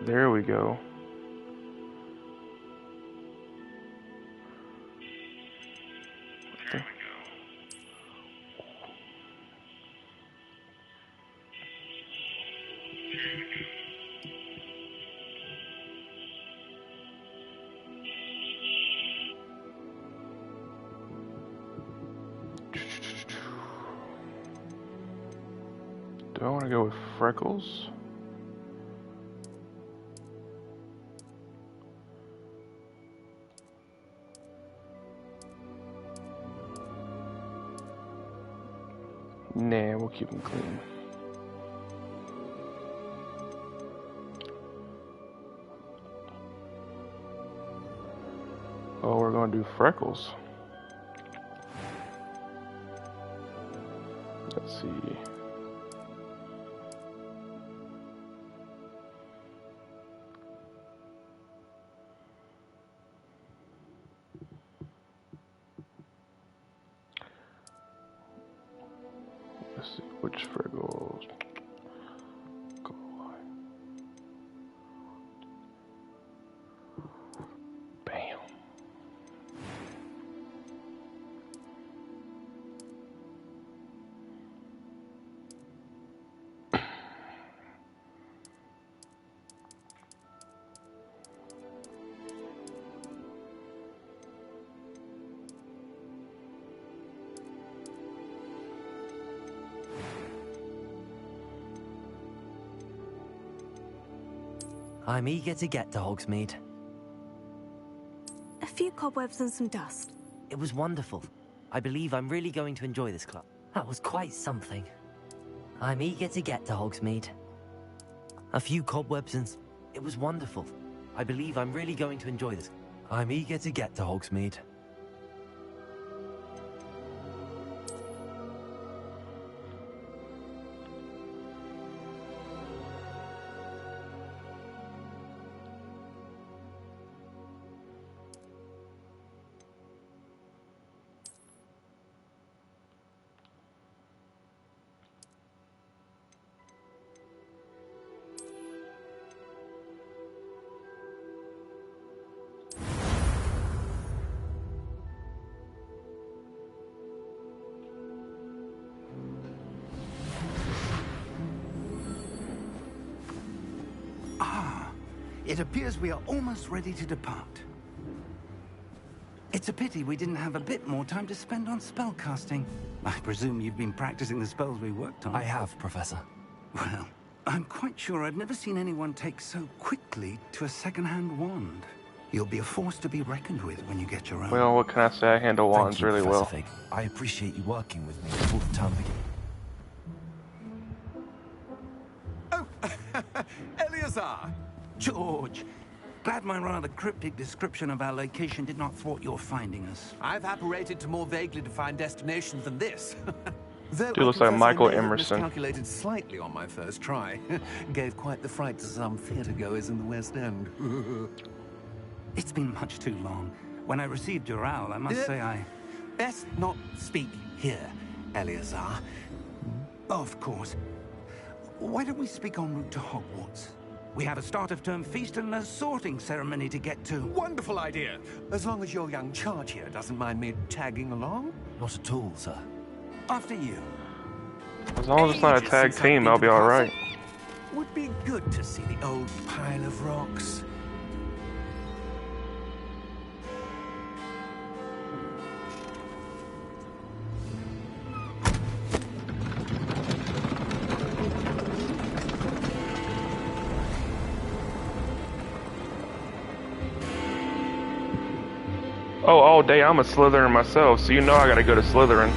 There we go. Do I want to go with Freckles? Nah, we'll keep them clean. Oh, we're going to do Freckles. Let's see. Let's see which Freckles. Bam. I'm eager to get to Hogsmeade. A few cobwebs and some dust. It was wonderful. I believe I'm really going to enjoy this club. That was quite something. I'm eager to get to Hogsmeade. A few cobwebs and... It was wonderful. I believe I'm really going to enjoy this. I'm eager to get to Hogsmeade. It appears we are almost ready to depart. It's a pity we didn't have a bit more time to spend on spellcasting. I presume you've been practicing the spells we worked on. I have, Professor. Well, I'm quite sure I've never seen anyone take so quickly to a second-hand wand. You'll be a force to be reckoned with when you get your own. Well, what can I say? I handle wands Thank you, really Professor well. Fig. I appreciate you working with me before the term begins. Oh, Eleazar! George, glad my rather cryptic description of our location did not thwart your finding us. I've apparated to more vaguely defined destinations than this. Dude looks like Michael Emerson. Miscalculated slightly on my first try. Gave quite the fright to some theatre goers in the West End. It's been much too long. When I received your owl, I must say I... Best not speak here, Eleazar. Of course. Why don't we speak en route to Hogwarts? We have a start-of-term feast and a sorting ceremony to get to. Wonderful idea! As long as your young charge here doesn't mind me tagging along. Not at all, sir. After you. As long as it's not a tag team, I'll be alright. Would be good to see the old pile of rocks. Oh, all day I'm a Slytherin myself, so you know I gotta go to Slytherin.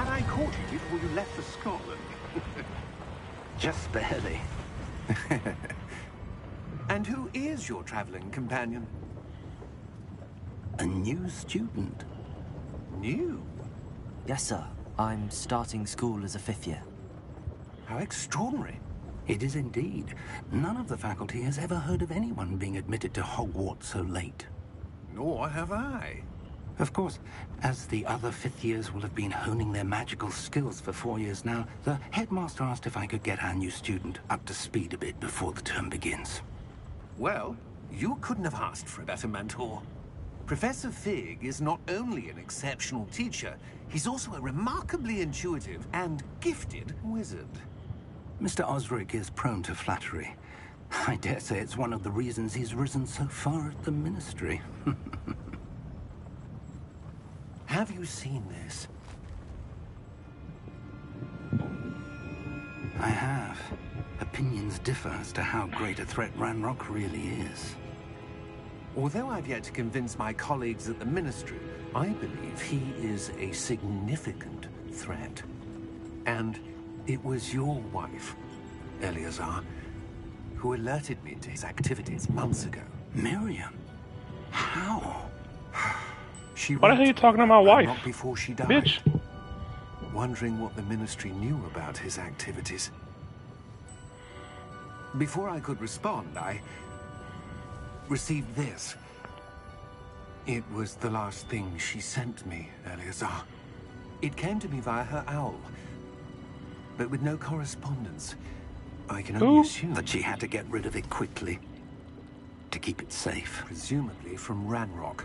Glad I caught you before you left for Scotland. Just barely. And who is your traveling companion? A new student. New? Yes, sir. I'm starting school as a 5th year. How extraordinary. It is indeed. None of the faculty has ever heard of anyone being admitted to Hogwarts so late. Nor have I. Of course, as the other 5th years will have been honing their magical skills for 4 years now, the headmaster asked if I could get our new student up to speed a bit before the term begins. Well, you couldn't have asked for a better mentor. Professor Fig is not only an exceptional teacher, he's also a remarkably intuitive and gifted wizard. Mr. Osric is prone to flattery. I dare say it's one of the reasons he's risen so far at the Ministry. Have you seen this? I have. Opinions differ as to how great a threat Ranrock really is. Although I've yet to convince my colleagues at the Ministry, I believe he is a significant threat. And it was your wife, Eleazar, who alerted me to his activities months ago. Miriam? How? She Why the hell are you wrote talking to my me wife? not before she died, Bitch. wondering what the Ministry knew about his activities. Before I could respond, I received this. It was the last thing she sent me, Eleazar. It came to me via her owl, but with no correspondence. I can only Who? assume That she had to get rid of it quickly. To keep it safe. presumably from Ranrock.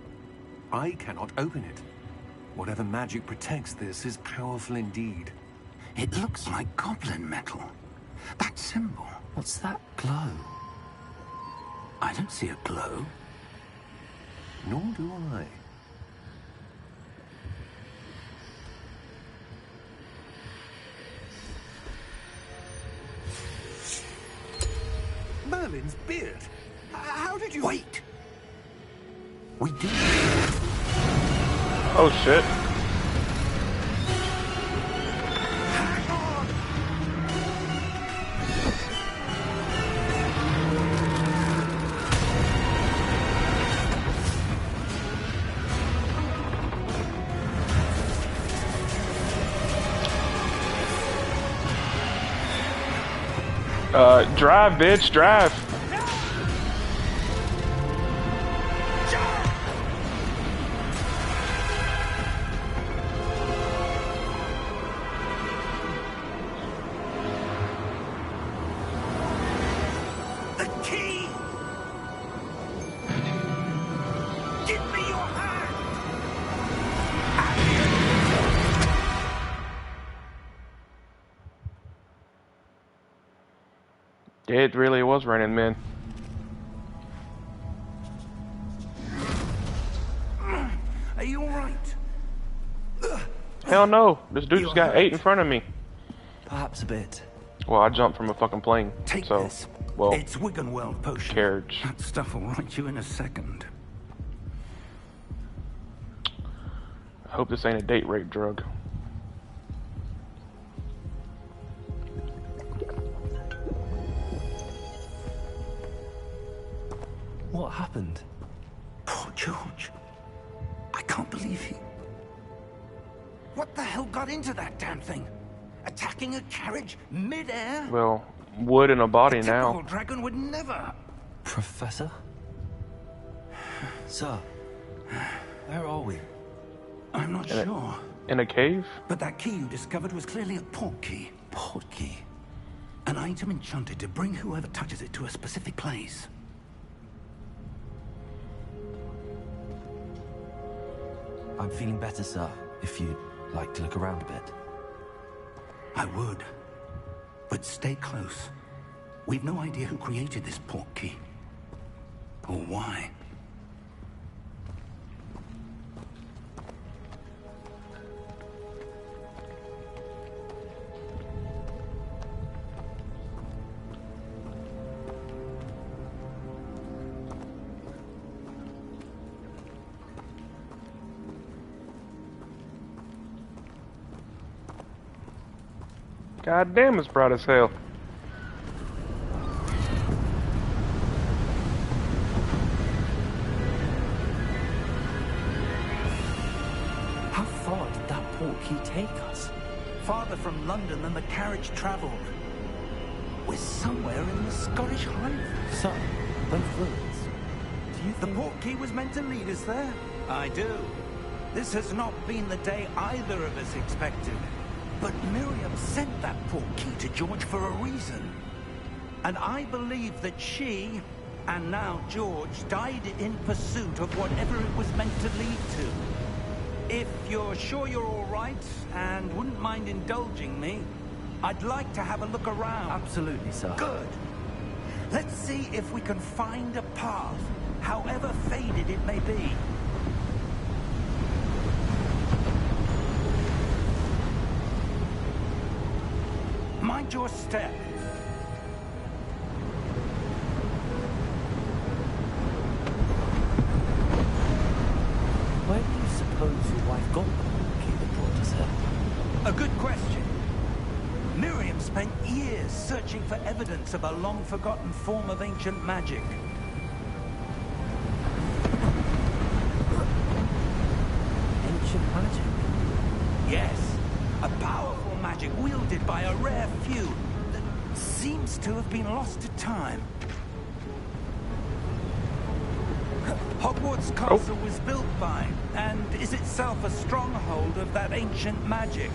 I cannot open it. Whatever magic protects this is powerful indeed. It looks like goblin metal. That symbol. What's that glow? I don't see a glow. Nor do I. Merlin's beard. How did you... Wait! We do. Oh shit. Drive, bitch, drive. The key! Give me your hand! It really was raining men. Are you alright? Hell no. This dude just got 8 in front of me. Perhaps a bit. Well, I jumped from a fucking plane. Take So, this. well, It's Wiggenweld potion. carriage. That stuff will right you in a second. I hope this ain't a date rape drug. What happened? Poor George. I can't believe he... What the hell got into that damn thing? Attacking a carriage mid-air? Well, wood in a body Typical now. dragon would never. Professor? Sir, where are we? I'm not sure. In a cave? But that key you discovered was clearly a port key. Port key. An item enchanted to bring whoever touches it to a specific place. I'm feeling better, sir, if you'd like to look around a bit. I would. But stay close. We've no idea who created this port key. Or why. God damn, it's bright as hell. How far did that portkey take us? Farther from London than the carriage travelled. We're somewhere in the Scottish Highlands. So, both ruins. Do you The think... portkey was meant to lead us there? I do. This has not been the day either of us expected. But Miriam sent that portkey to George for a reason. And I believe that she, and now George, died in pursuit of whatever it was meant to lead to. If you're sure you're all right, and wouldn't mind indulging me, I'd like to have a look around. Absolutely, sir. Good. Let's see if we can find a path, however faded it may be. Mind your step. Where do you suppose your wife got the portkey that brought us here? A good question. Miriam spent years searching for evidence of a long-forgotten form of ancient magic. Ancient magic? Yes, a powerful magic wielded by a rare few that seems to have been lost to time. Hogwarts Castle was built by, and is itself a stronghold of that ancient magic.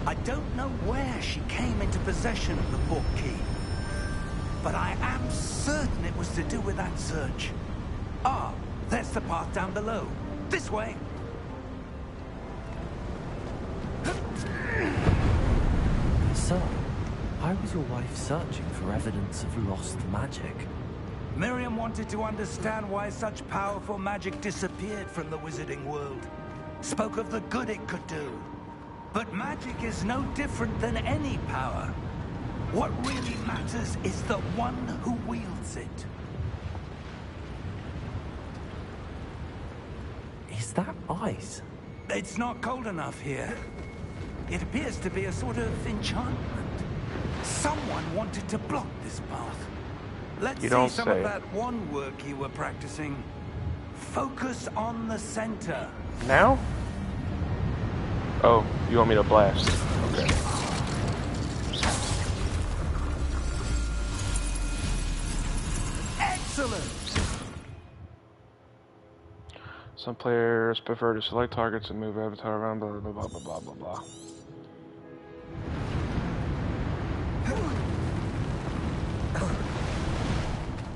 I don't know where she came into possession of the portkey, but I am certain it was to do with that search. Ah, there's the path down below. This way. So, why was your wife searching for evidence of lost magic? Miriam wanted to understand why such powerful magic disappeared from the wizarding world. Spoke of the good it could do. But magic is no different than any power. What really matters is the one who wields it. Is that ice? It's not cold enough here. It appears to be a sort of enchantment. Someone wanted to block this path. Let's You see don't some say. of that one work you were practicing. Focus on the center. Now? Oh, you want me to blast? Okay. Excellent! Some players prefer to select targets and move avatar around, blah, blah, blah, blah, blah, blah, blah.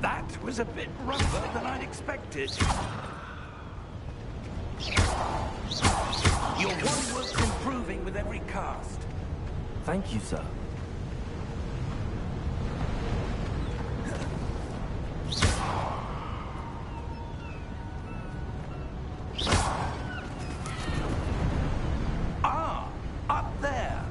That was a bit rougher than I'd expected. Your one work's improving with every cast. Thank you, sir. Ah, up there.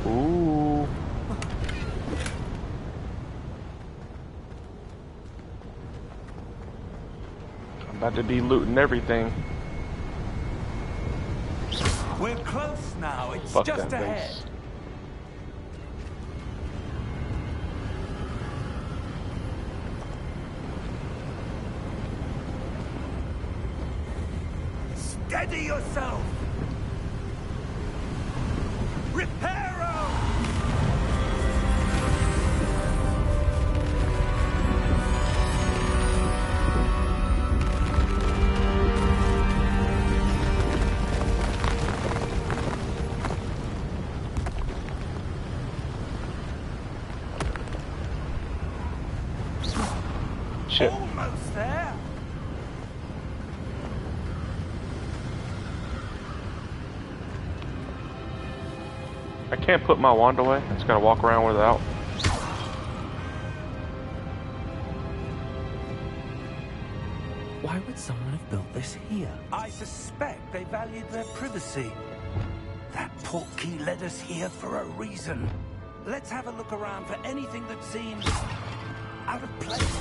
Ooh. I'm about to be looting everything. We're close now. It's Fuck just that ahead. base. Steady yourself. Reparo! Shit. Almost there. I can't put my wand away. I just gotta walk around without. Why would someone have built this here? I suspect they valued their privacy. That portkey led us here for a reason. Let's have a look around for anything that seems out of place.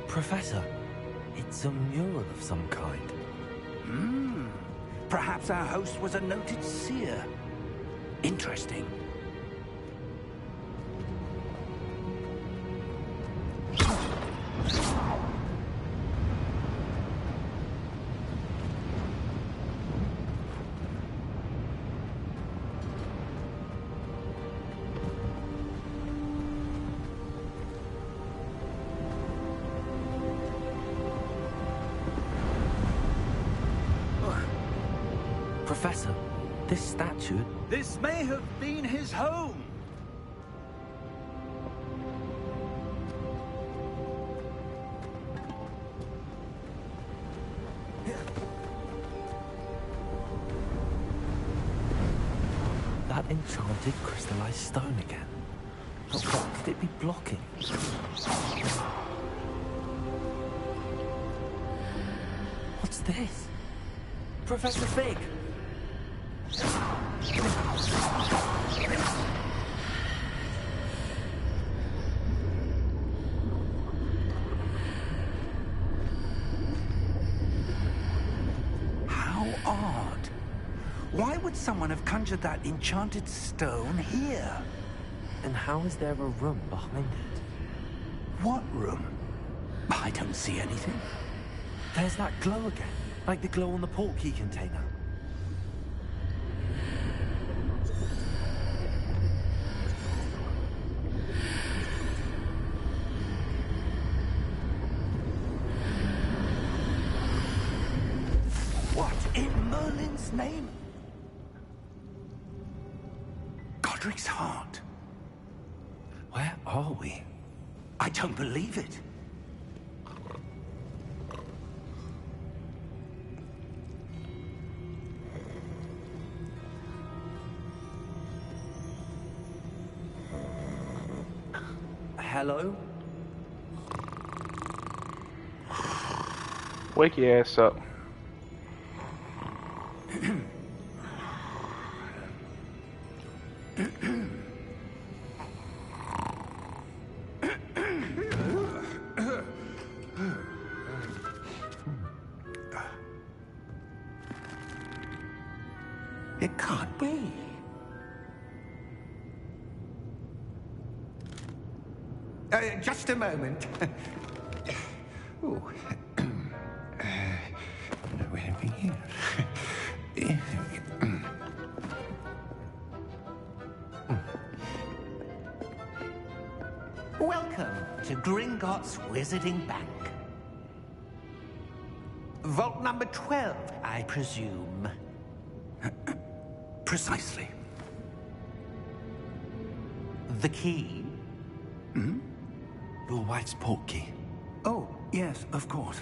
Professor, it's a mural of some kind. Perhaps our host was a noted seer. Interesting. Professor, this statue... This may have been his home. That enchanted crystallized stone again. But what could it be blocking? What's this? Professor Fig! How odd. Why would someone have conjured that enchanted stone here? And how is there a room behind it? What room? I don't see anything. There's that glow again, like the glow on the portkey container. What in Merlin's name? Godric's heart. Where are we? I don't believe it. Hello? Wake your ass up. It can't be. Just a moment. Oh. Where are we here? Welcome to Gringotts Wizarding Bank. Vault number 12, I presume. Precisely. The key? Your wife's portkey. Oh, yes, of course.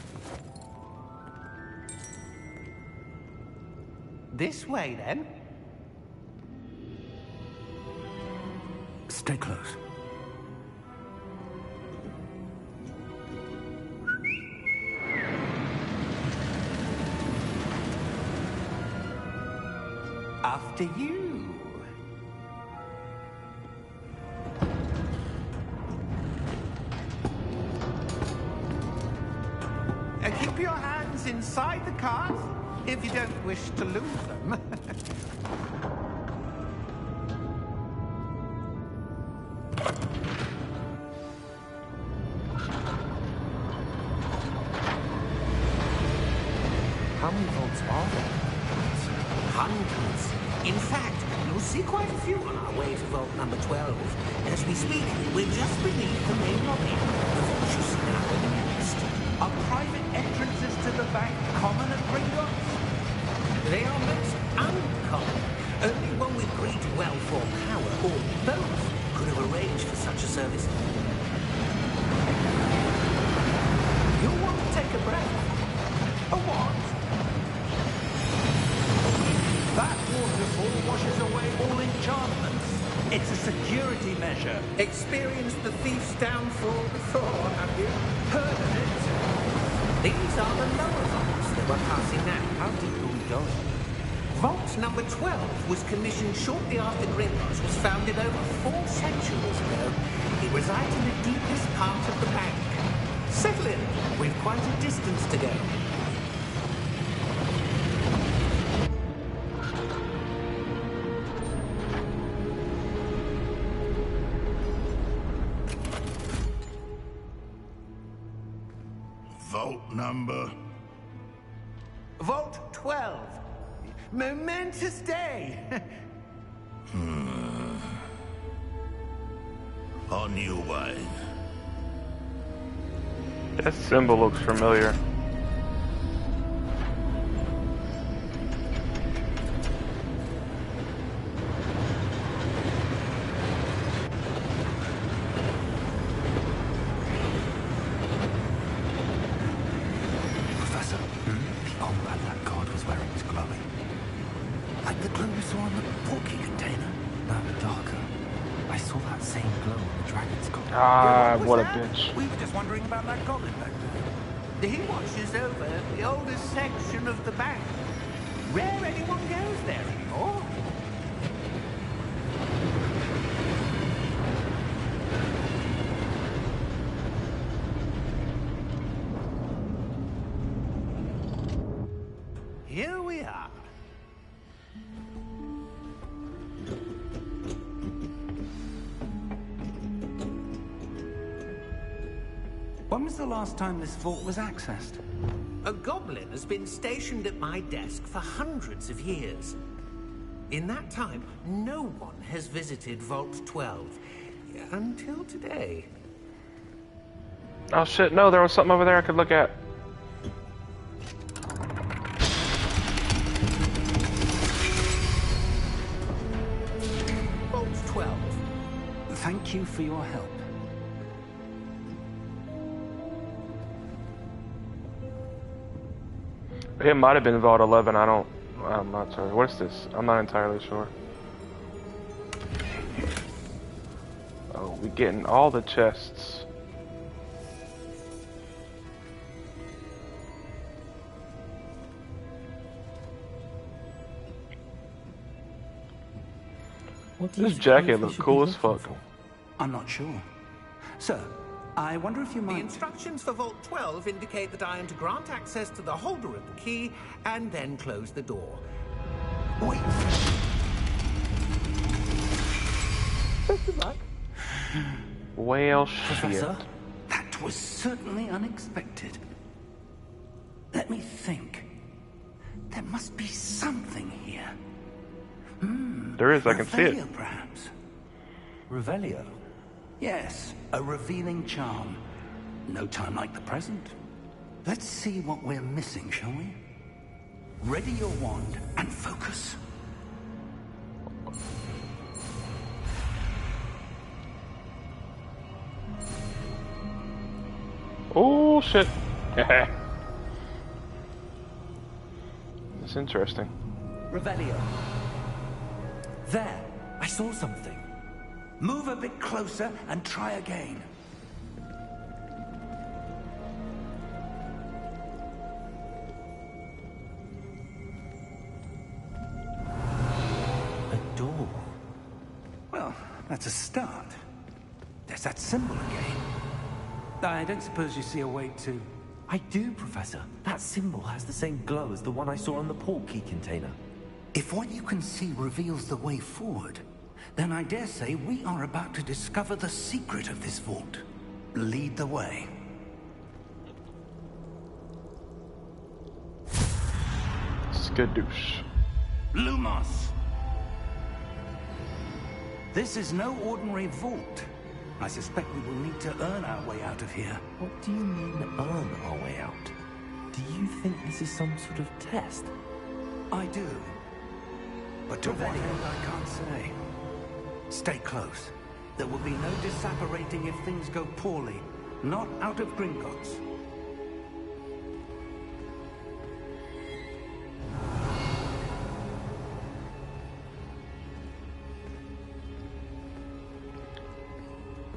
This way, then. Stay close. After you. Keep your hands inside the cart if you don't wish to lose them. How many vaults are there? Hundreds. In fact, you'll see quite a few on our way to vault number 12. As we speak, we're just beneath the main lobby. The vault you see now in the midst. Are private entrances to the bank common at Gringotts? They are most uncommon. Only one with great wealth or power, or both, could have arranged for such a service. You'll want to take a breath. A what? That water powerful washes away all enchantments. It's a security measure. Experienced the thief's downfall before, have you? Heard of it? These are the lower vaults that we're passing now. How deep are we going? Vault number 12 was commissioned shortly after Gringotts was founded over 4 centuries ago. It resides in the deepest part of the bank. Settle in. We've quite a distance to go. Vault number? Vault 12. Momentous day. On your way. That symbol looks familiar. Professor, the armband that guard was wearing was glowing. Like the glow we saw on the porky container. No, darker. I saw that same glow on the dragon's collar. Ah, Was what a that? bitch. We were just wondering about that goblin back there. He watches over the oldest section of the bank. Rare anyone goes there anymore. Here we are. When was the last time this vault was accessed? A goblin has been stationed at my desk for hundreds of years. In that time, no one has visited Vault 12. Until today. Oh shit, no, there was something over there I could look at. Vault 12. Thank you for your help. It might have been Vault 11, I'm not sure. What's this? I'm not entirely sure. Oh, we're getting all the chests. What do you This suppose jacket we looks should cool be as fuck. looking for? I'm not sure. Sir, I wonder if you The might... instructions for Vault 12 indicate that I am to grant access to the holder of the key and then close the door. Wait. Well, shit. Professor? That was certainly unexpected. Let me think. There must be something here. There is, I can see it. Revelio, perhaps. Revelio? Yes, a revealing charm. No time like the present. Let's see what we're missing, shall we? Ready your wand and focus. Oh shit. That's interesting. Revelio. There! I saw something. Move a bit closer and try again. A door. Well, that's a start. There's that symbol again. I don't suppose you see a way to... I do, Professor. That symbol has the same glow as the one I saw on the portkey container. If what you can see reveals the way forward, then I dare say we are about to discover the secret of this vault. Lead the way. Skadoosh. Lumos! This is no ordinary vault. I suspect we will need to earn our way out of here. What do you mean, earn our way out? Do you think this is some sort of test? I do. But to what end, I can't say. Stay close. There will be no disapparating if things go poorly. Not out of Gringotts.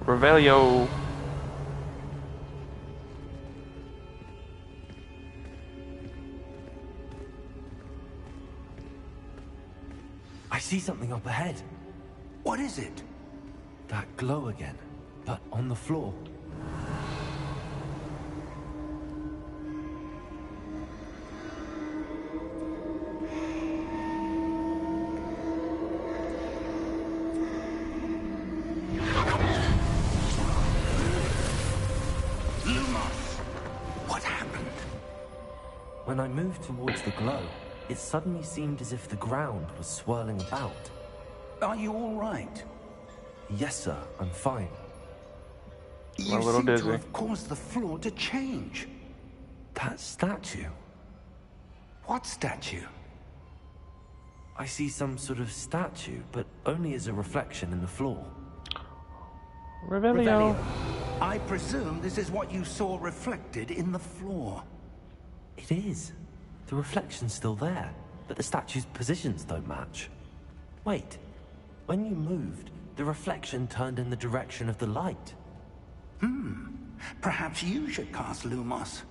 Revelio. I see something up ahead. What is it? That glow again, but on the floor. What happened? When I moved towards the glow, it suddenly seemed as if the ground was swirling about. Are you all right? Yes, sir, I'm fine. You little seem dizzy. to have caused the floor to change. That statue. What statue? I see some sort of statue, but only as a reflection in the floor. Revelio. I presume this is what you saw reflected in the floor. It is. The reflection's still there, but the statue's positions don't match. Wait. When you moved, the reflection turned in the direction of the light. Perhaps you should cast Lumos.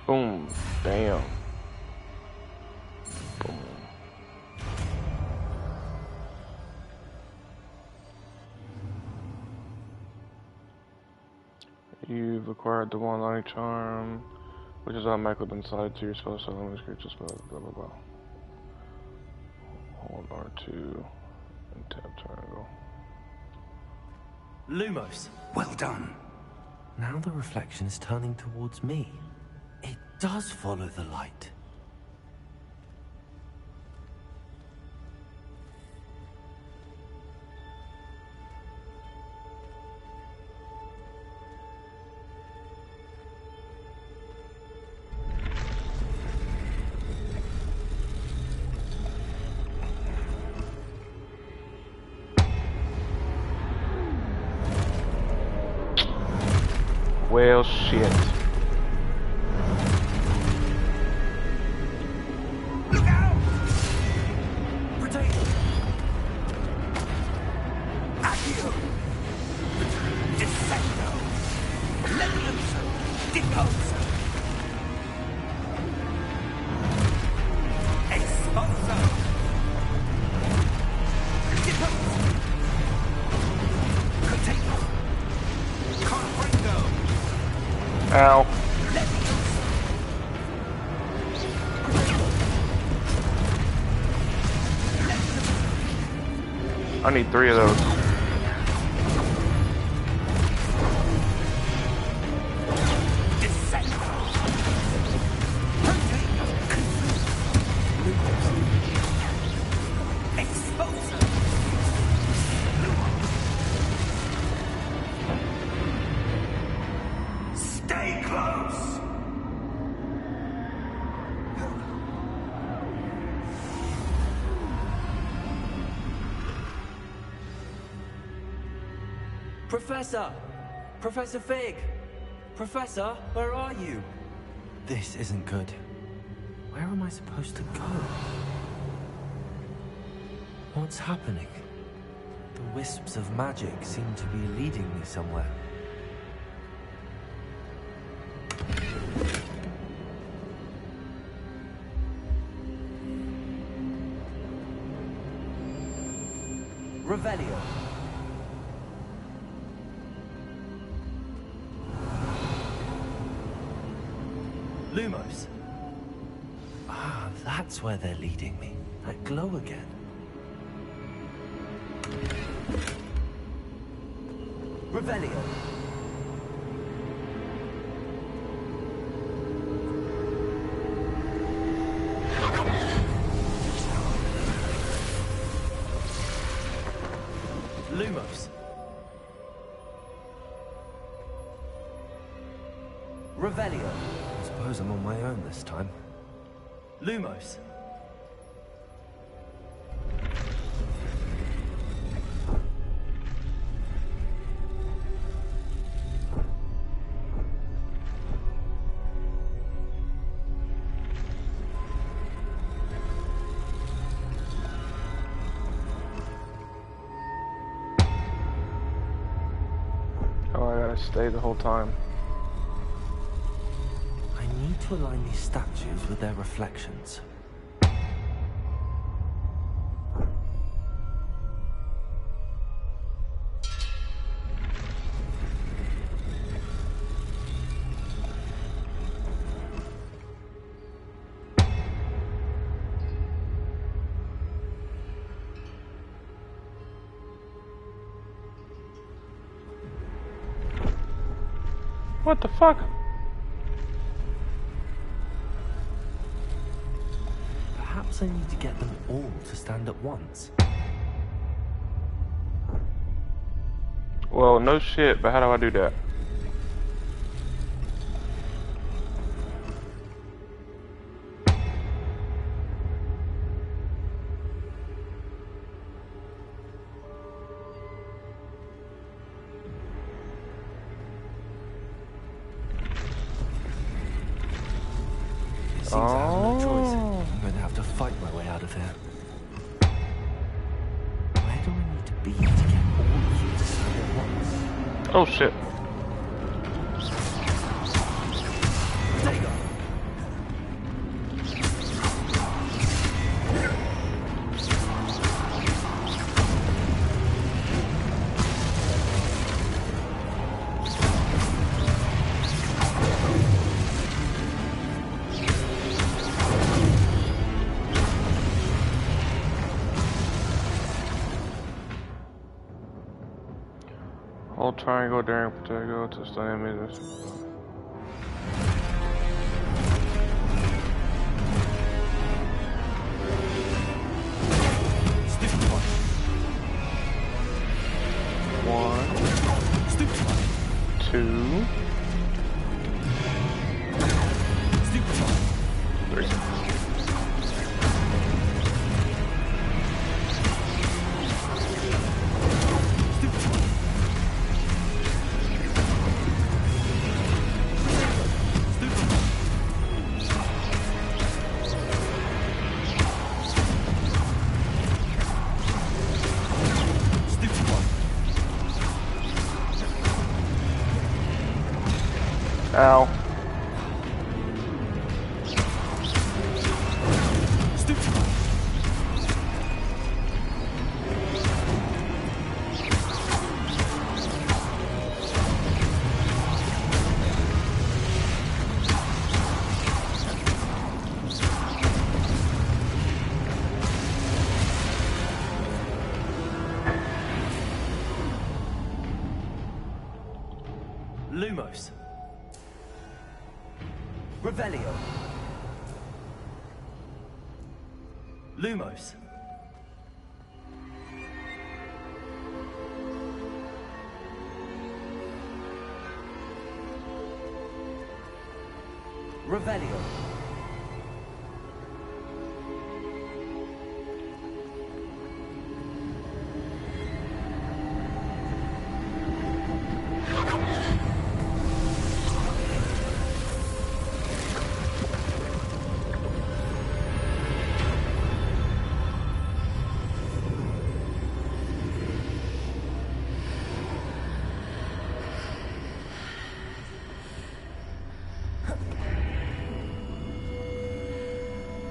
Boom. Bam. Boom. You've acquired the one eye charm, which is automatically been assigned to your spell slot. Limit creature spell. Blah blah blah. Hold R2 and tap triangle. Lumos. Well done. Now the reflection is turning towards me. It does follow the light. Well, shit. Look out! Potato! Accio! Descendo! Levioso! Deposo! Expulso! Deposo! Potato! Confringo! Ow. I need 3 of those. Stay close! Professor! Professor Fig! Professor, where are you? This isn't good. Where am I supposed to go? What's happening? The wisps of magic seem to be leading me somewhere. Revelio. Lumos. Ah, that's where they're leading me. That glow again. Revelio. Lumos. Revelio. I suppose I'm on my own this time. Lumos. stayed the whole time. I need to align these statues with their reflections. What the fuck? Perhaps I need to get them all to stand at once. Well, no shit, but how do I do that? It seems I have no choice. I'm going to have to fight my way out of here. Where do I need to be to get all of you to stand at once? Oh shit. There you go. Hold triangle during potato to stun enemies. One, two, three. Ow. Lumos. Revelio. Lumos. Revelio.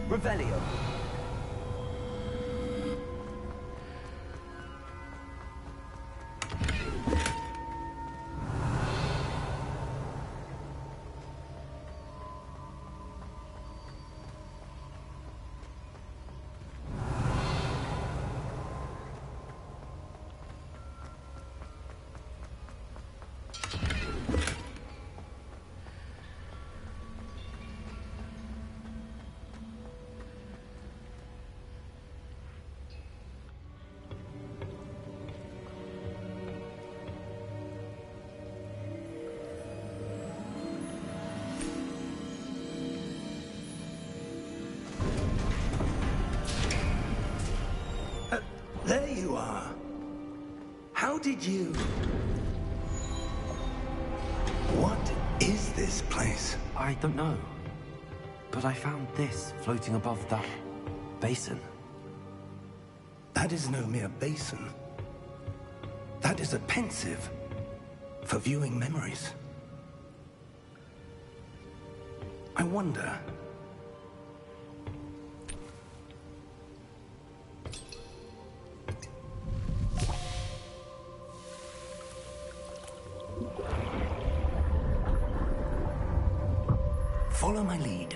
Revelio. There you are. How did you... What is this place? I don't know. But I found this floating above that basin. That is no mere basin. That is a pensive. for viewing memories. I wonder... Follow my lead.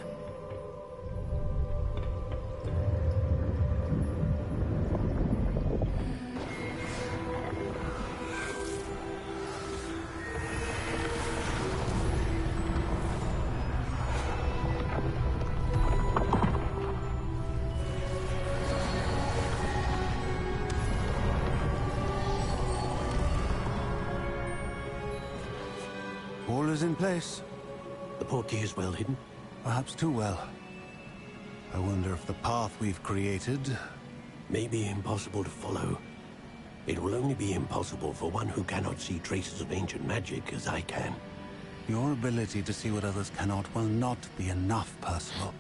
All is in place. The portkey is well hidden. Perhaps too well. I wonder if the path we've created... May be impossible to follow. It will only be impossible for one who cannot see traces of ancient magic as I can. Your ability to see what others cannot will not be enough, Percival.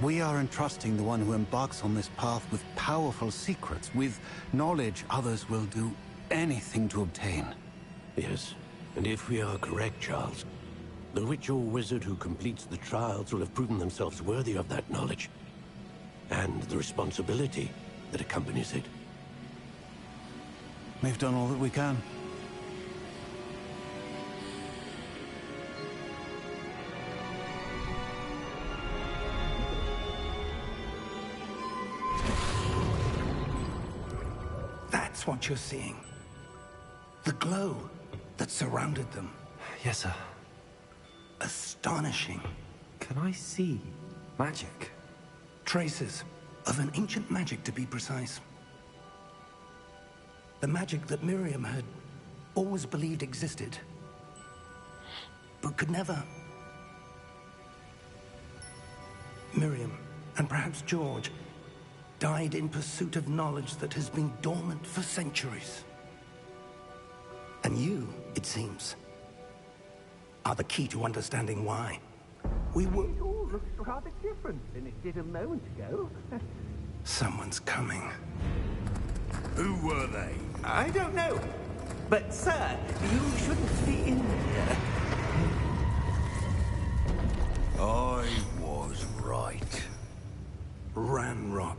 We are entrusting the one who embarks on this path with powerful secrets, with knowledge others will do anything to obtain. Yes, and if we are correct, Charles, the witch or wizard who completes the trials will have proven themselves worthy of that knowledge, and the responsibility that accompanies it. We've done all that we can. That's what you're seeing. The glow that surrounded them. Yes, sir. Astonishing. Can I see magic? Traces of an ancient magic, to be precise. The magic that Miriam had always believed existed, but could never. Miriam, and perhaps George, died in pursuit of knowledge that has been dormant for centuries. And you, it seems, are the key to understanding why. We were... It all looks rather different than it did a moment ago. Someone's coming. Who were they? I don't know. But, sir, you shouldn't be in here. I was right. Ranrock.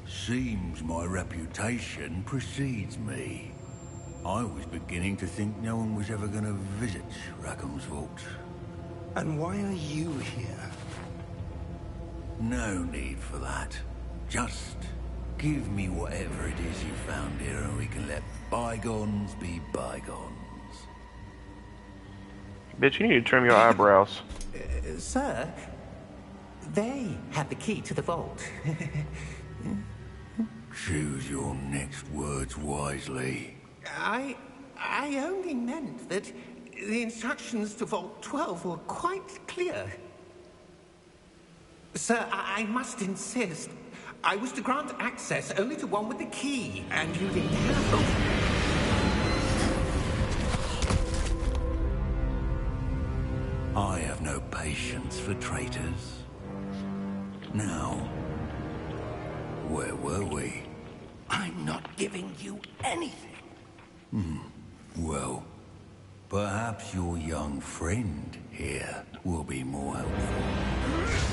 Seems my reputation precedes me. I was beginning to think no one was ever going to visit Rackham's vault. And why are you here? No need for that. Just give me whatever it is you found here and we can let bygones be bygones. Bitch, you need to trim your eyebrows. Sir, they have the key to the vault. Choose your next words wisely. I only meant that the instructions to Vault 12 were quite clear. Sir, I must insist. I was to grant access only to one with the key, and you didn't have I have no patience for traitors. Now, where were we? I'm not giving you anything. Well, perhaps your young friend here will be more helpful.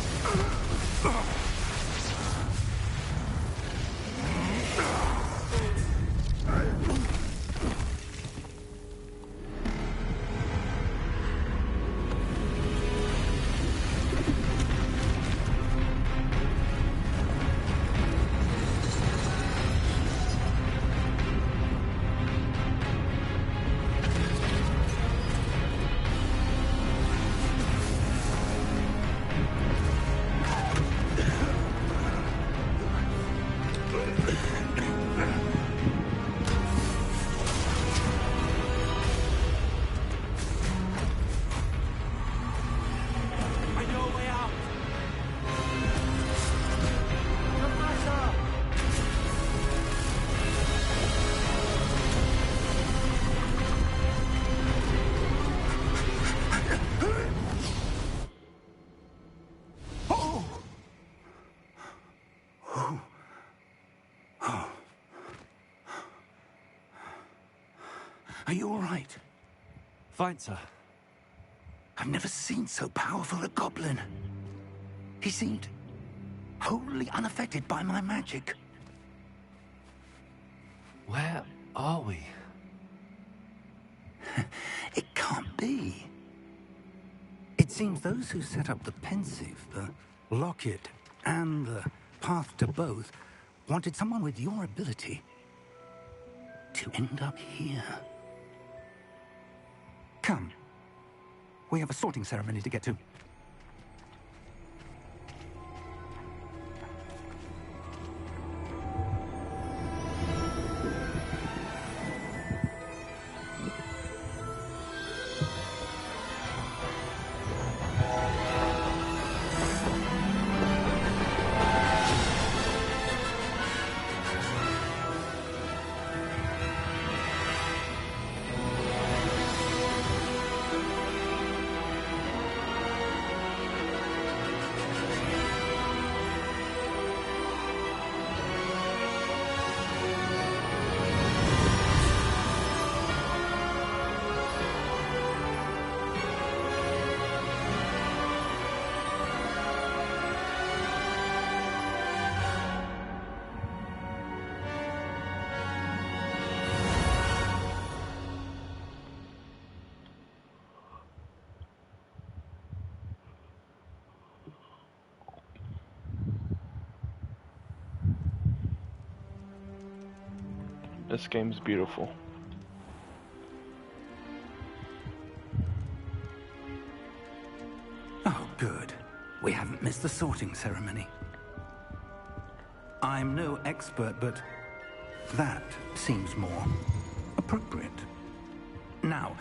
Are you all right? Fine, sir. I've never seen so powerful a goblin. He seemed wholly unaffected by my magic. Where are we? It can't be. It seems those who set up the pensive, the locket, and the path to both wanted someone with your ability to end up here. Come. We have a sorting ceremony to get to. This game's beautiful. Oh, good. We haven't missed the sorting ceremony. I'm no expert, but that seems more appropriate. Now,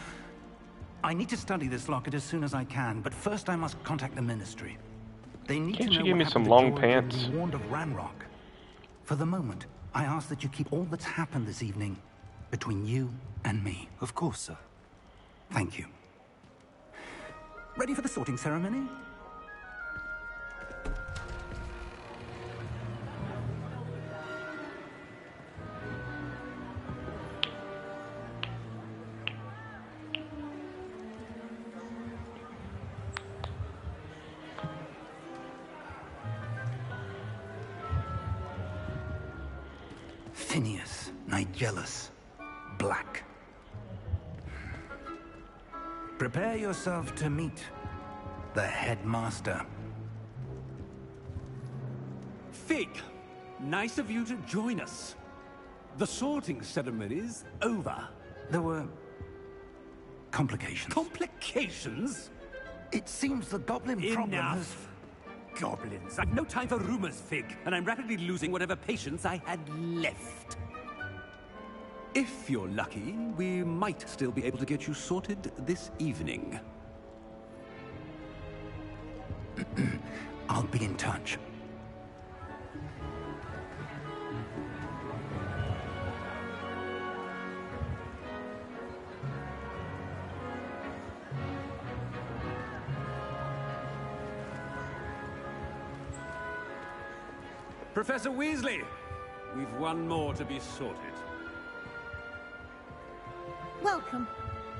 I need to study this locket as soon as I can, but first I must contact the Ministry. They need Can't to you know give what me happened some to long George pants? and be warned of Ranrock. For the moment, I ask that you keep all that's happened this evening between you and me. Of course, sir. Thank you. Ready for the sorting ceremony? Phineas, Nigellus, Black. Prepare yourself to meet the headmaster. Fig, nice of you to join us. The sorting ceremony's over. There were complications. Complications? It seems the goblin problem has... Enough. Goblins. I've no time for rumors, Fig, and I'm rapidly losing whatever patience I had left. If you're lucky, we might still be able to get you sorted this evening. I'll be in touch. Professor Weasley, we've one more to be sorted. Welcome.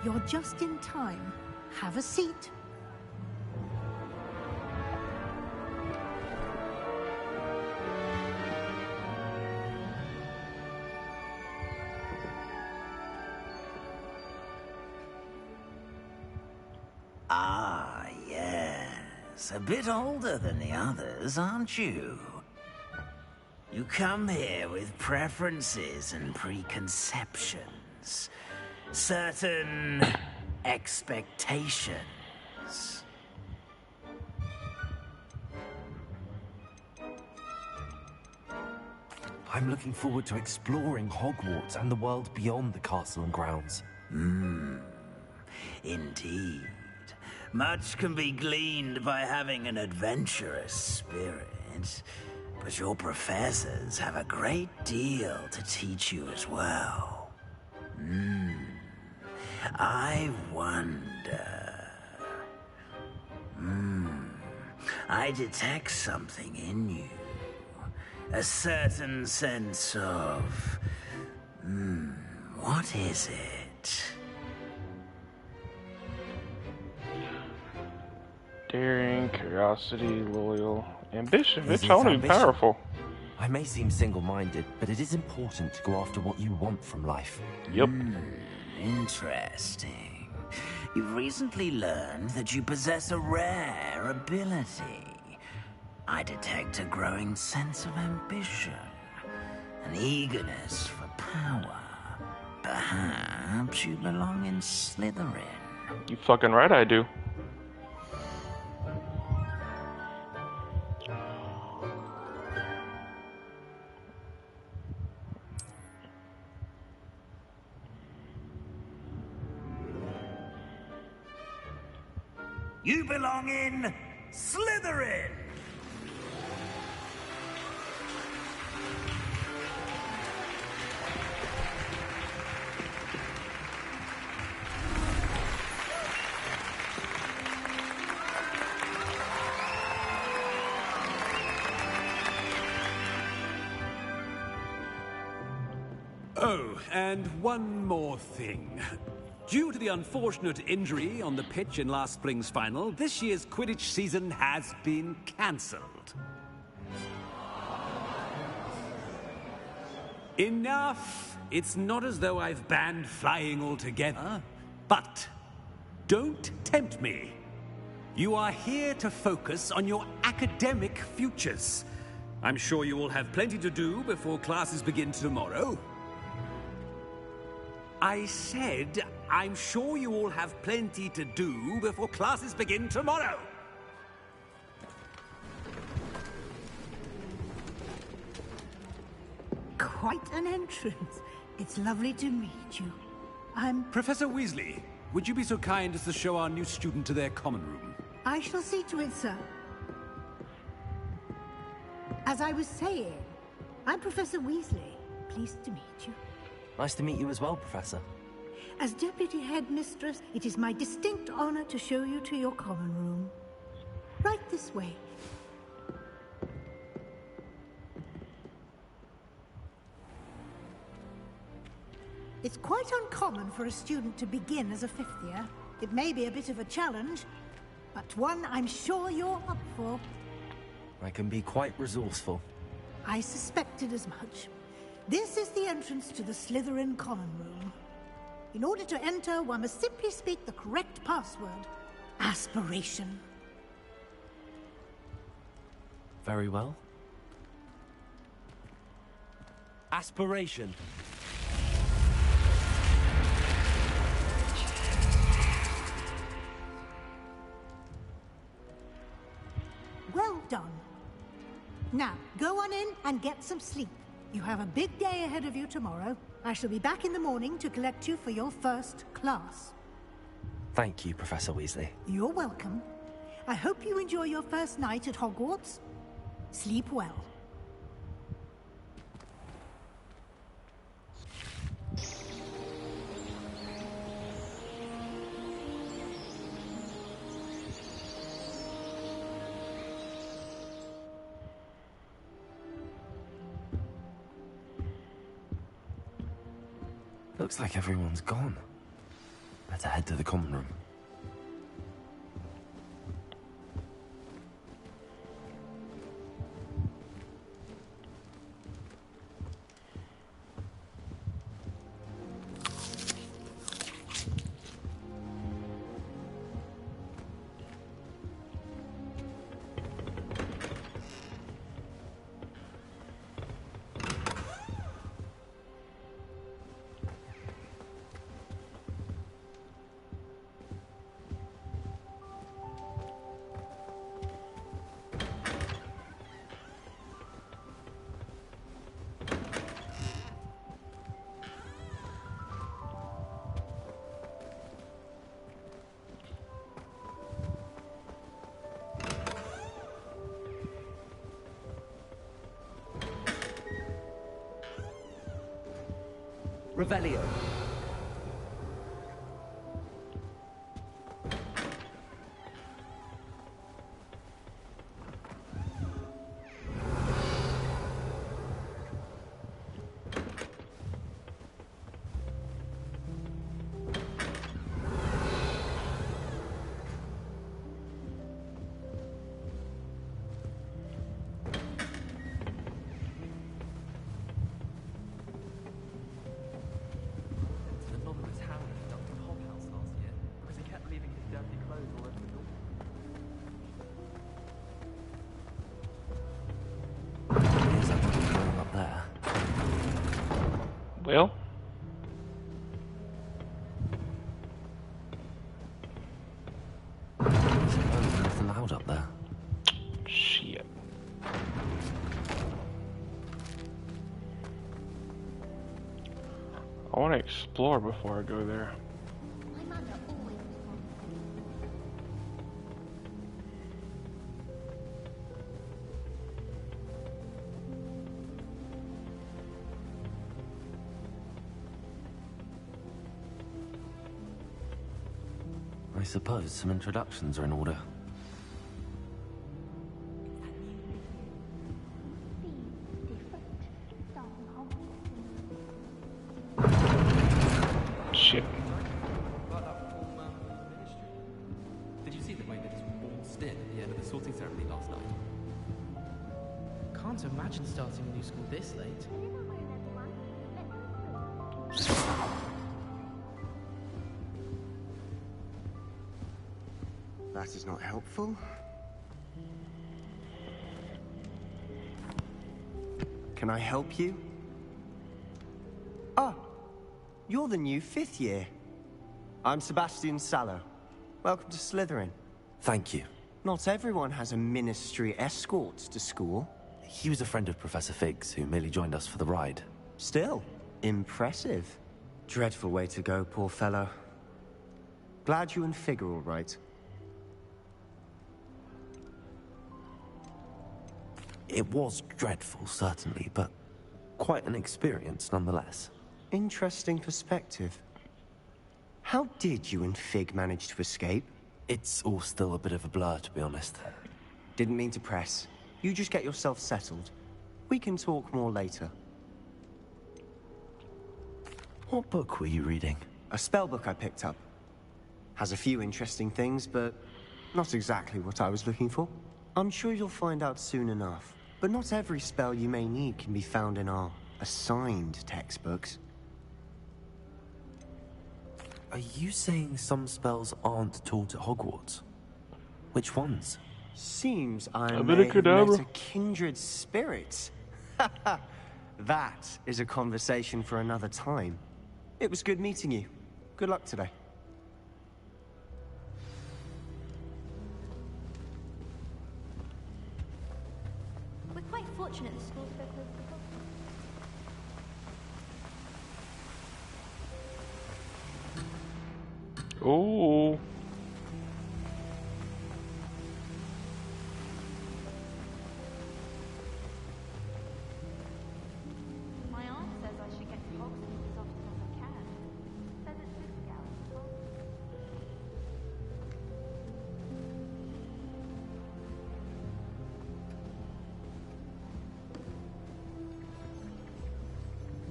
You're just in time. Have a seat. Ah, yes. A bit older than the others, aren't you? You come here with preferences and preconceptions. Certain expectations. I'm looking forward to exploring Hogwarts and the world beyond the castle and grounds. Indeed. Much can be gleaned by having an adventurous spirit, but your professors have a great deal to teach you as well. I wonder... I detect something in you. A certain sense of... what is it? Daring, curiosity, loyal, ambition. Is Bitch, it I want to be ambition? powerful. I may seem single-minded, but it is important to go after what you want from life. Yep. Interesting. You've recently learned that you possess a rare ability. I detect a growing sense of ambition, an eagerness for power. Perhaps you belong in Slytherin. You fucking right I do. You belong in Slytherin! Oh, and one more thing. Due to the unfortunate injury on the pitch in last spring's final, this year's Quidditch season has been cancelled. Enough! It's not as though I've banned flying altogether. But don't tempt me. You are here to focus on your academic futures. I'm sure you will have plenty to do before classes begin tomorrow. I said, I'm sure you all have plenty to do before classes begin tomorrow. Quite an entrance. It's lovely to meet you. I'm... Professor Weasley, would you be so kind as to show our new student to their common room? I shall see to it, sir. As I was saying, I'm Professor Weasley. Pleased to meet you. Nice to meet you as well, Professor. As Deputy Headmistress, it is my distinct honor to show you to your common room. Right this way. It's quite uncommon for a student to begin as a fifth year. It may be a bit of a challenge, but one I'm sure you're up for. I can be quite resourceful. I suspected as much. This is the entrance to the Slytherin common room. In order to enter, one must simply speak the correct password. Aspiration. Very well. Aspiration. Well done. Now, go on in and get some sleep. You have a big day ahead of you tomorrow. I shall be back in the morning to collect you for your first class. Thank you, Professor Weasley. You're welcome. I hope you enjoy your first night at Hogwarts. Sleep well. Looks like everyone's gone. Better head to the common room. Revelio. Well? I suppose nothing loud up there. Shit. I want to explore before I go there. I suppose some introductions are in order. Shit. Did you see the way they just waltzed in at the end of the sorting ceremony last night? Can't imagine starting a new school this late. That is not helpful. Can I help you? Ah, you're the new 5th year. I'm Sebastian Sallow. Welcome to Slytherin. Thank you. Not everyone has a ministry escort to school. He was a friend of Professor Fig's, who merely joined us for the ride. Still, impressive. Dreadful way to go, poor fellow. Glad you and Fig are all right. It was dreadful, certainly, but quite an experience nonetheless. Interesting perspective. How did you and Fig manage to escape? It's all still a bit of a blur, to be honest. Didn't mean to press. You just get yourself settled. We can talk more later. What book were you reading? A spell book I picked up. Has a few interesting things, but not exactly what I was looking for. I'm sure you'll find out soon enough. But not every spell you may need can be found in our assigned textbooks. Are you saying some spells aren't taught at Hogwarts? Which ones? Seems I may have met a kindred spirit. That is a conversation for another time. It was good meeting you. Good luck today. We're quite fortunate the school's so close to Hogwarts. Oh. My aunt says I should get to Hogwarts as often as I can. Says it's good to get out of school.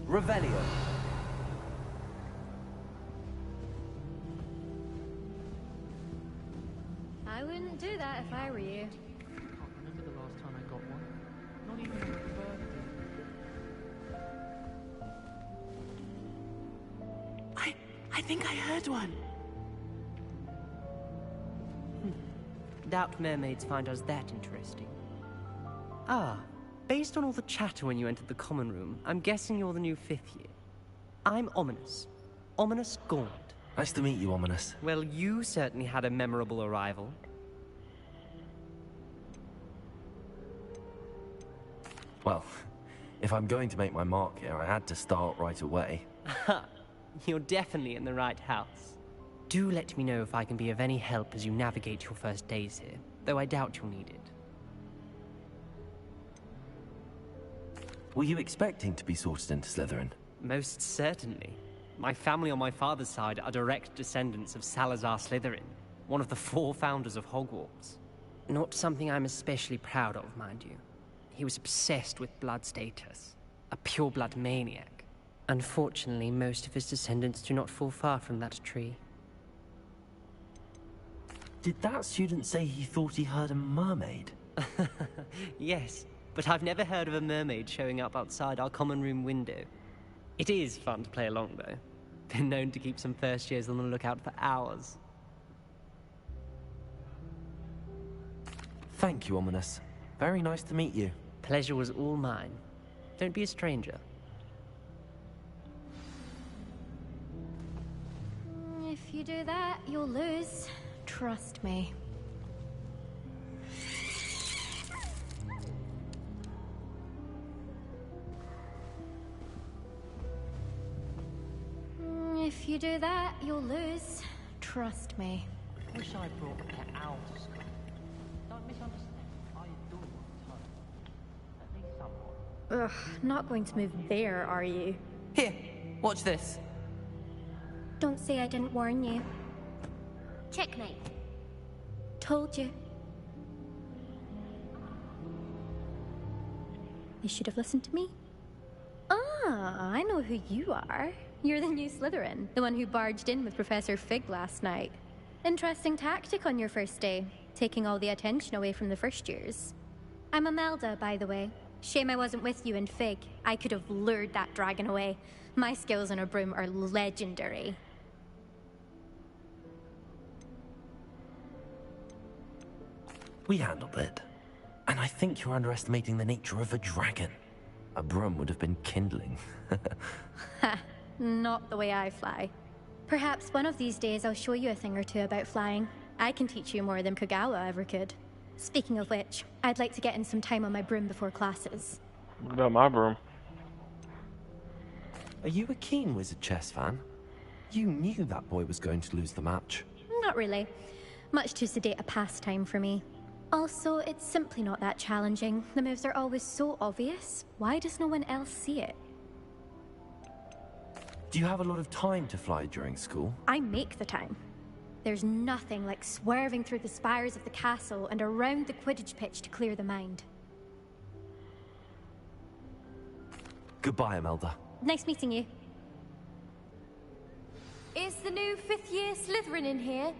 Revelio. I wouldn't do that if I were you. I can't remember the last time I got one. Not even on my birthday. I think I heard one. Doubt mermaids find us that interesting. Ah, based on all the chatter when you entered the common room, I'm guessing you're the new 5th year. I'm Ominous. Ominous Gaunt. Nice to meet you, Ominous. Well, you certainly had a memorable arrival. Well, if I'm going to make my mark here, I had to start right away. Ha! You're definitely in the right house. Do let me know if I can be of any help as you navigate your first days here, though I doubt you'll need it. Were you expecting to be sorted into Slytherin? Most certainly. My family on my father's side are direct descendants of Salazar Slytherin, one of the 4 founders of Hogwarts. Not something I'm especially proud of, mind you. He was obsessed with blood status, a pure-blood maniac. Unfortunately, most of his descendants do not fall far from that tree. Did that student say he thought he heard a mermaid? Yes, but I've never heard of a mermaid showing up outside our common room window. It is fun to play along, though. Been known to keep some first years on the lookout for hours. Thank you, Ominous. Very nice to meet you. Pleasure was all mine. Don't be a stranger. you do that, you'll lose. Trust me. If you do that, you'll lose. Trust me. Wish I brought an owl to school. Don't misunderstand. I adore Tom. At least somewhat. Ugh, not going to move there, are you? Here, watch this. Don't say I didn't warn you. Checkmate. Told you. You should have listened to me. Ah, I know who you are. You're the new Slytherin, the one who barged in with Professor Fig last night. Interesting tactic on your first day, taking all the attention away from the first years. I'm Imelda, by the way. Shame I wasn't with you in Fig. I could have lured that dragon away. My skills on a broom are legendary. We handled it. And I think you're underestimating the nature of a dragon. A broom would have been kindling. Ha, not the way I fly. Perhaps one of these days I'll show you a thing or two about flying. I can teach you more than Kogawa ever could. Speaking of which, I'd like to get in some time on my broom before classes. What about my broom? Are you a keen Wizard chess fan? You knew that boy was going to lose the match. Not really. Much too sedate a pastime for me. Also, it's simply not that challenging. The moves are always so obvious. Why does no one else see it? Do you have a lot of time to fly during school? I make the time. There's nothing like swerving through the spires of the castle and around the Quidditch pitch to clear the mind. Goodbye, Imelda. Nice meeting you. Is the new fifth-year Slytherin in here?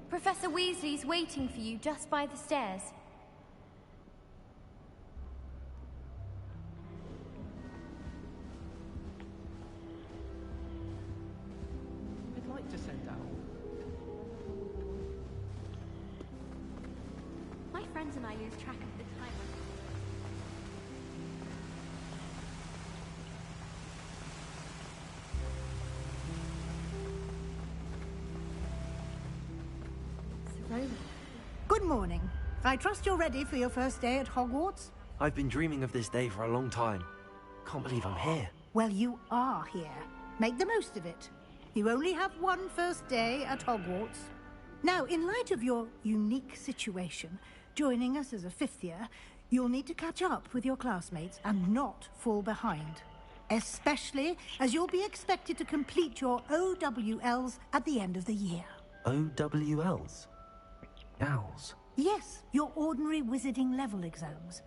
Professor Weasley's waiting for you just by the stairs. I'd like to send out. My friends and I lose track of the time. Good morning. I trust you're ready for your first day at Hogwarts? I've been dreaming of this day for a long time. Can't believe I'm here. Well, you are here. Make the most of it. You only have one first day at Hogwarts. Now, in light of your unique situation, joining us as a fifth year, you'll need to catch up with your classmates and not fall behind. Especially as you'll be expected to complete your OWLs at the end of the year. OWLs? Owls? Yes, your ordinary wizarding level exams.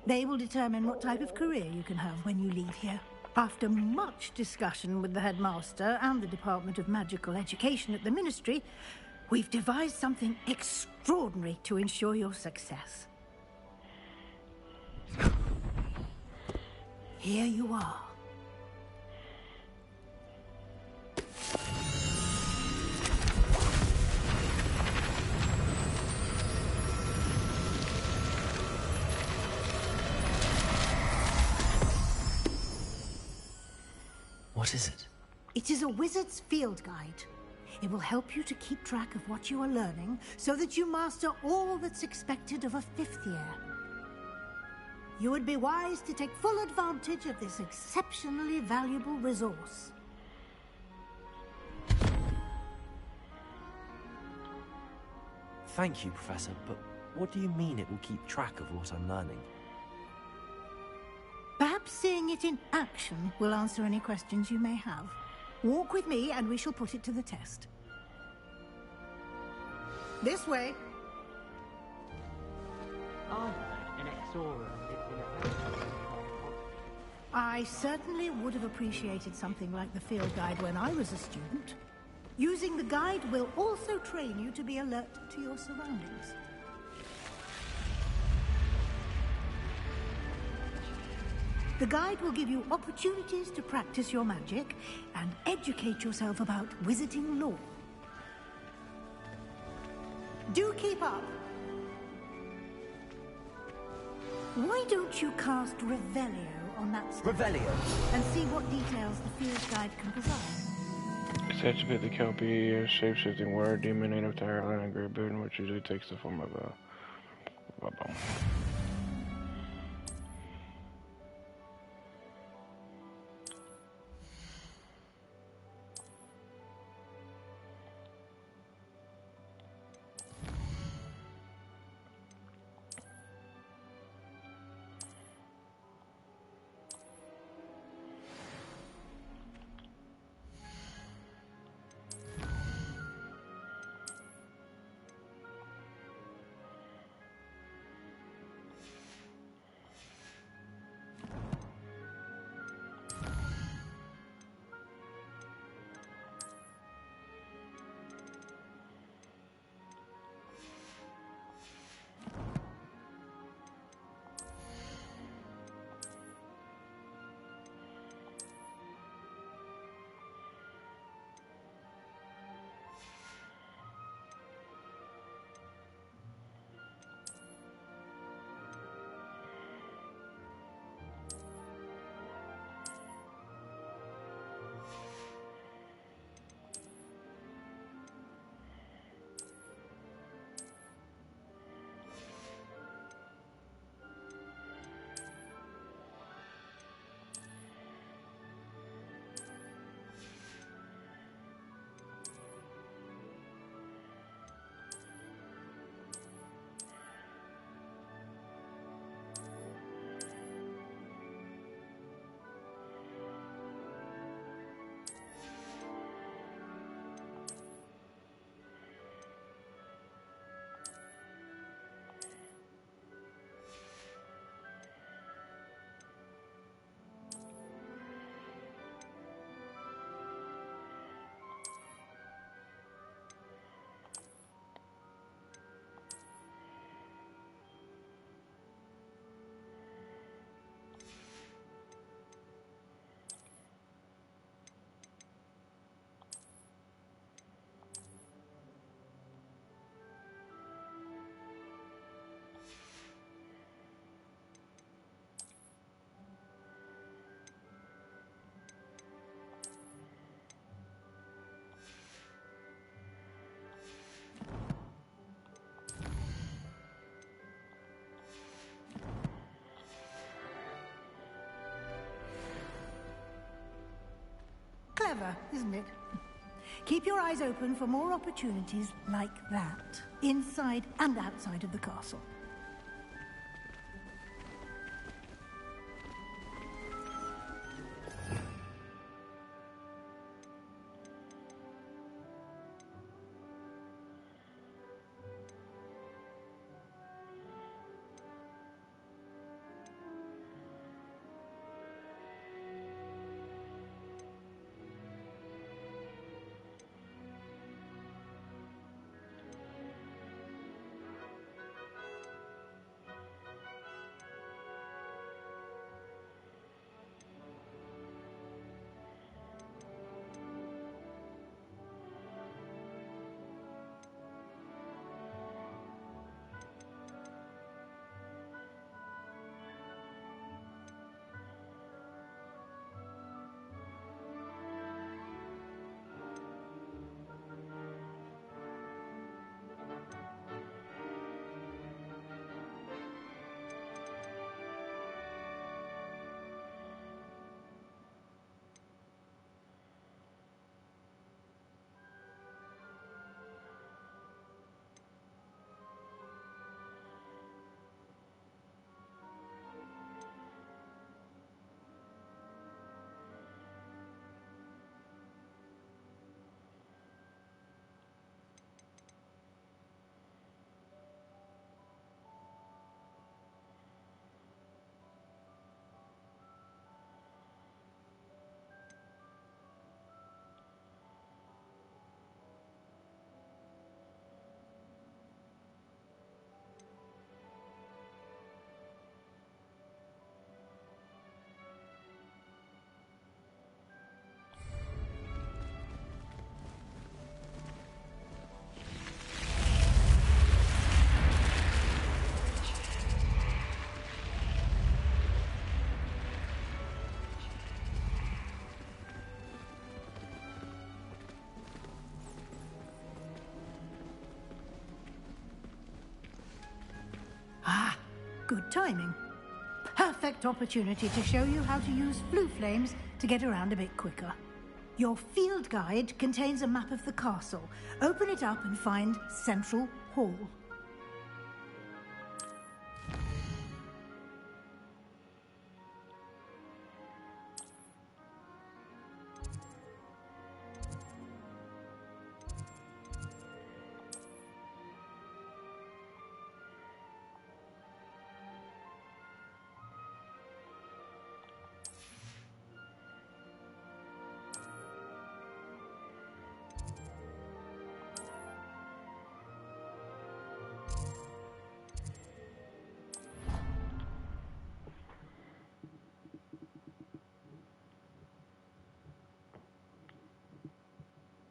They will determine what type of career you can have when you leave here. After much discussion with the headmaster and the Department of Magical Education at the Ministry, we've devised something extraordinary to ensure your success. Here you are. What is it? It is a wizard's field guide. It will help you to keep track of what you are learning so that you master all that's expected of a fifth year. You would be wise to take full advantage of this exceptionally valuable resource. Thank you, Professor, but what do you mean it will keep track of what I'm learning? Perhaps seeing it in action will answer any questions you may have. Walk with me and we shall put it to the test. This way. I certainly would have appreciated something like the field guide when I was a student. Using the guide will also train you to be alert to your surroundings. The guide will give you opportunities to practice your magic and educate yourself about wizarding lore. Do keep up. Why don't you cast Revelio on that stone Revelio? and see what details the field guide can provide? It's Said to be the Kelpie, a shape-shifting word, demon native to Ireland and Great Britain, which usually takes the form of a bomb. Clever, isn't it? Keep your eyes open for more opportunities like that, inside and outside of the castle. Good timing. Perfect opportunity to show you how to use flue flames to get around a bit quicker. Your field guide contains a map of the castle. Open it up and find Central Hall.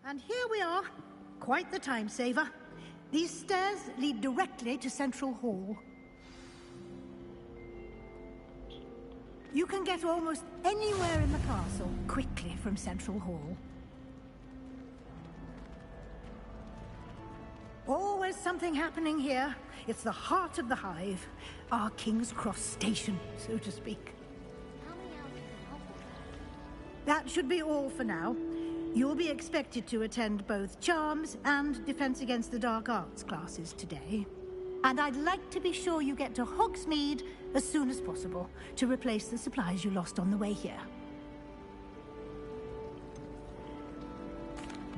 And here we are. Quite the time saver. These stairs lead directly to Central Hall. You can get almost anywhere in the castle quickly from Central Hall. Always something happening here. It's the heart of the hive. Our King's Cross station, so to speak. That should be all for now. You'll be expected to attend both Charms and Defense Against the Dark Arts classes today. And I'd like to be sure you get to Hogsmeade as soon as possible to replace the supplies you lost on the way here.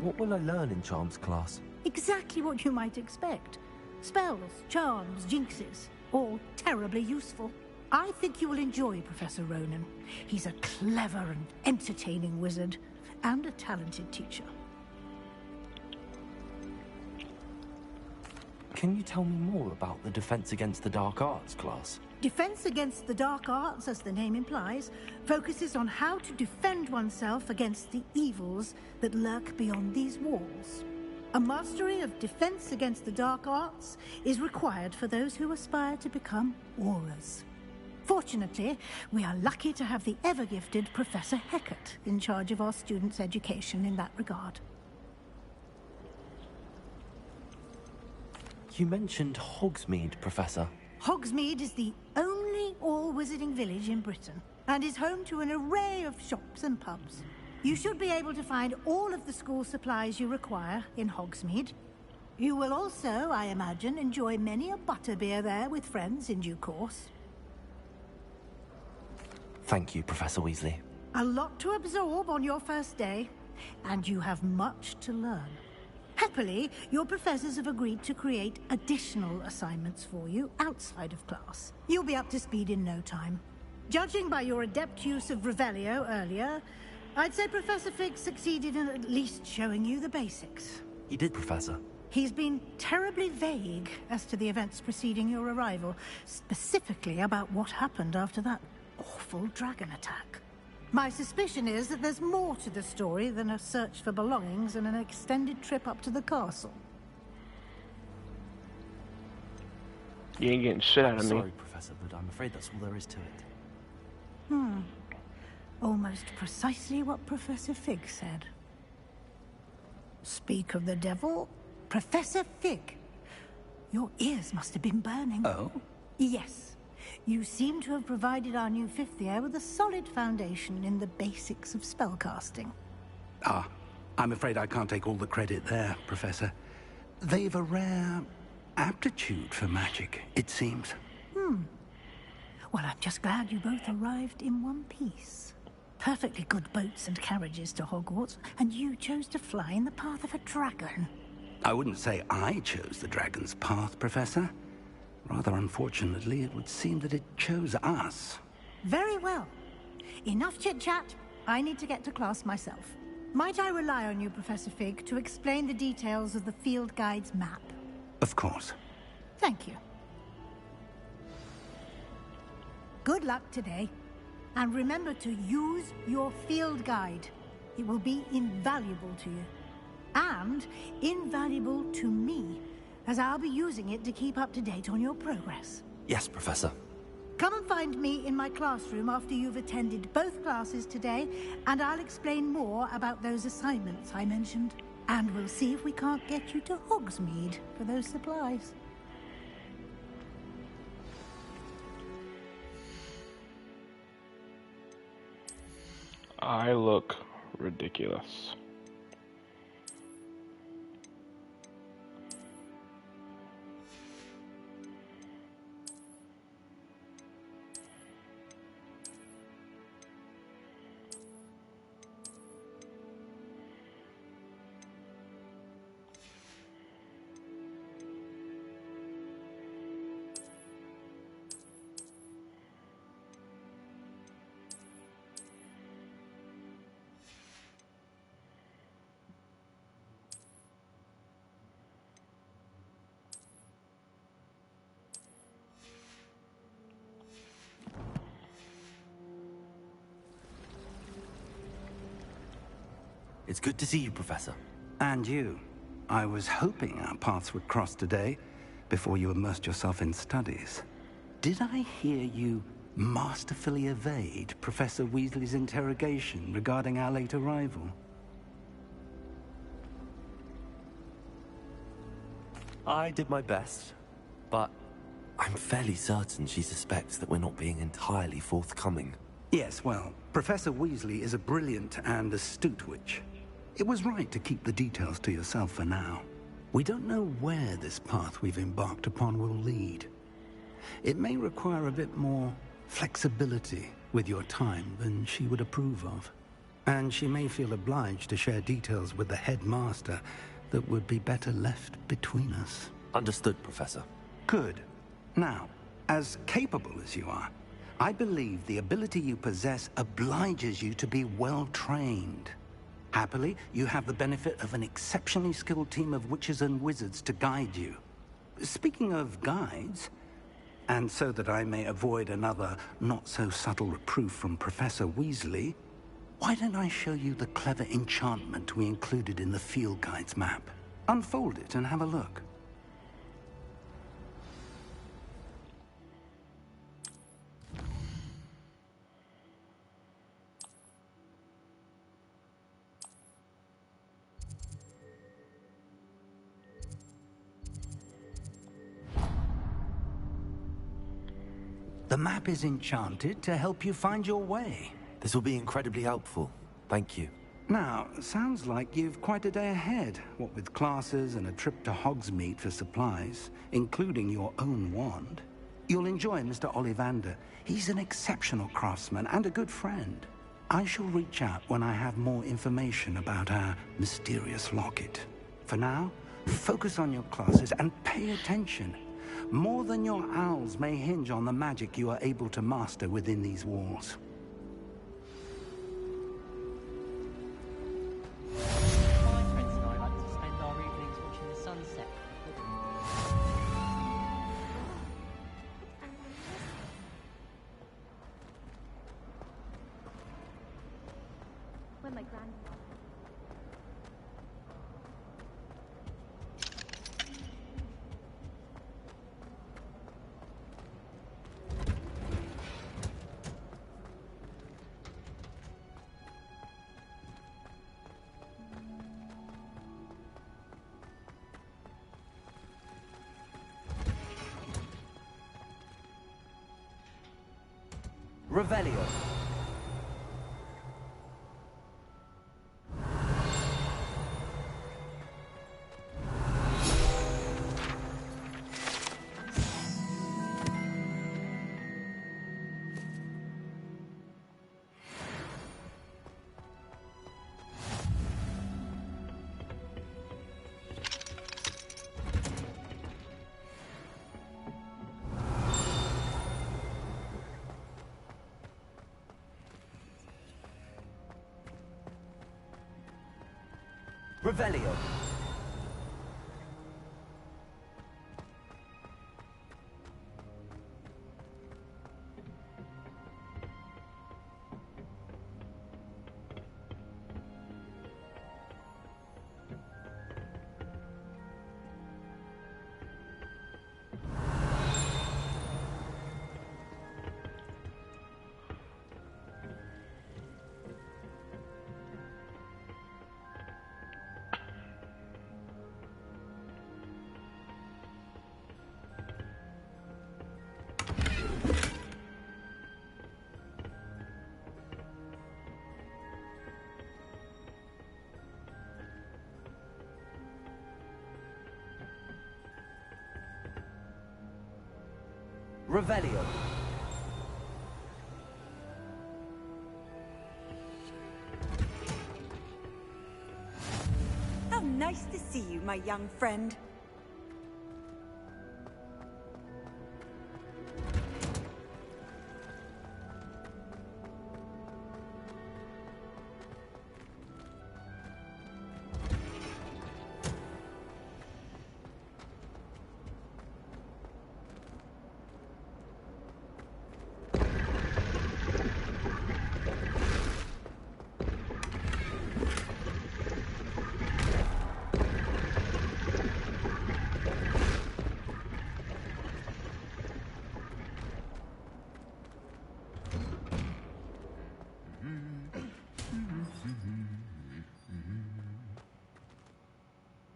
What will I learn in Charms class? Exactly what you might expect. Spells, charms, jinxes, all terribly useful. I think you will enjoy Professor Ronan. He's a clever and entertaining wizard, and a talented teacher. Can you tell me more about the Defense Against the Dark Arts class? Defense Against the Dark Arts, as the name implies, focuses on how to defend oneself against the evils that lurk beyond these walls. A mastery of Defense Against the Dark Arts is required for those who aspire to become Aurors. Fortunately, we are lucky to have the ever-gifted Professor Hecat in charge of our students' education in that regard. You mentioned Hogsmeade, Professor. Hogsmeade is the only all-wizarding village in Britain, and is home to an array of shops and pubs. You should be able to find all of the school supplies you require in Hogsmeade. You will also, I imagine, enjoy many a butterbeer there with friends in due course. Thank you, Professor Weasley. A lot to absorb on your first day, and you have much to learn. Happily, your professors have agreed to create additional assignments for you outside of class. You'll be up to speed in no time. Judging by your adept use of Revelio earlier, I'd say Professor Fig succeeded in at least showing you the basics. He did, Professor. He's been terribly vague as to the events preceding your arrival, specifically about what happened after that awful dragon attack. My suspicion is that there's more to the story than a search for belongings and an extended trip up to the castle. You ain't getting shit out of me. Sorry, Professor, but I'm afraid that's all there is to it. Almost precisely what Professor Fig said. Speak of the devil, Professor Fig. Your ears must have been burning. Oh? Yes. You seem to have provided our new fifth year with a solid foundation in the basics of spellcasting. Ah, I'm afraid I can't take all the credit there, Professor. They've a rare aptitude for magic, it seems. Well, I'm just glad you both arrived in one piece. Perfectly good boats and carriages to Hogwarts, and you chose to fly in the path of a dragon. I wouldn't say I chose the dragon's path, Professor. Rather unfortunately, it would seem that it chose us. Very well. Enough chit-chat. I need to get to class myself. Might I rely on you, Professor Fig, to explain the details of the field guide's map? Of course. Thank you. Good luck today. And remember to use your field guide. It will be invaluable to you. And invaluable to me, as I'll be using it to keep up to date on your progress. Yes, Professor. Come and find me in my classroom after you've attended both classes today, and I'll explain more about those assignments I mentioned. And we'll see if we can't get you to Hogsmeade for those supplies. I look ridiculous. It's good to see you, Professor. And you. I was hoping our paths would cross today, before you immersed yourself in studies. Did I hear you masterfully evade Professor Weasley's interrogation regarding our late arrival? I did my best, but I'm fairly certain she suspects that we're not being entirely forthcoming. Yes, well, Professor Weasley is a brilliant and astute witch. It was right to keep the details to yourself for now. We don't know where this path we've embarked upon will lead. It may require a bit more flexibility with your time than she would approve of. And she may feel obliged to share details with the headmaster that would be better left between us. Understood, Professor. Good. Now, as capable as you are, I believe the ability you possess obliges you to be well trained. Happily, you have the benefit of an exceptionally skilled team of witches and wizards to guide you. Speaking of guides, and so that I may avoid another not-so-subtle reproof from Professor Weasley, why don't I show you the clever enchantment we included in the field guide's map? Unfold it and have a look. The map is enchanted to help you find your way. This will be incredibly helpful. Thank you. Now, sounds like you've quite a day ahead, what with classes and a trip to Hogsmeade for supplies, including your own wand. You'll enjoy Mr. Ollivander. He's an exceptional craftsman and a good friend. I shall reach out when I have more information about our mysterious locket. For now, focus on your classes and pay attention. More than your owls may hinge on the magic you are able to master within these walls. My friends and I like to spend our evenings watching the sunset. When my grandmother... Revelio. Revelio. Revelio. How nice to see you, my young friend.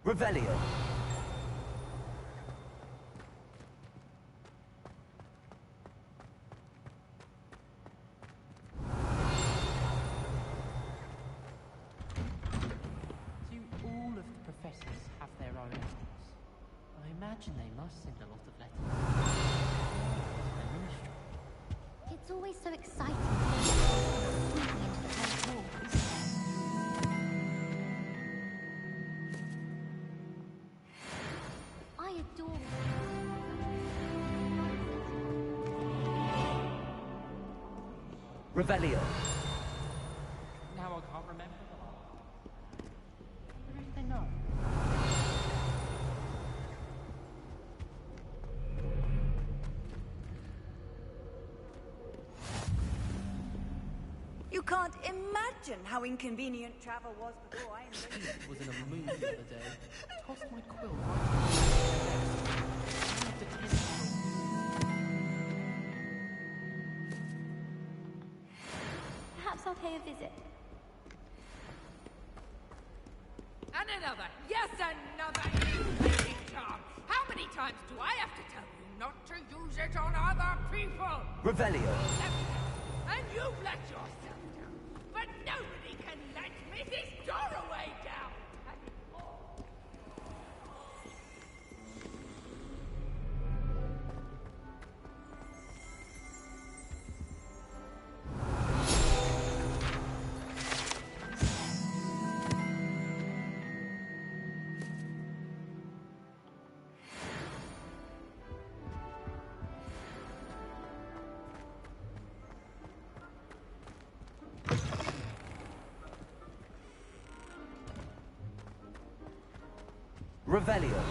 Revelio. Do all of the professors have their own house? I imagine they must send a lot of letters. It's always so exciting sneaking into the front halls. I adore Revelio. Now I can't remember the last. Who do they know? You can't imagine how inconvenient travel was before I invented it. Was in a mood the other day. Tossed my quill right Perhaps I'll pay a visit. And another, yes, another inflating charm. How many times do I have to tell you not to use it on other people? Revelio. And you've let yourself down. But nobody can let Mrs. Doroway down. Revelio.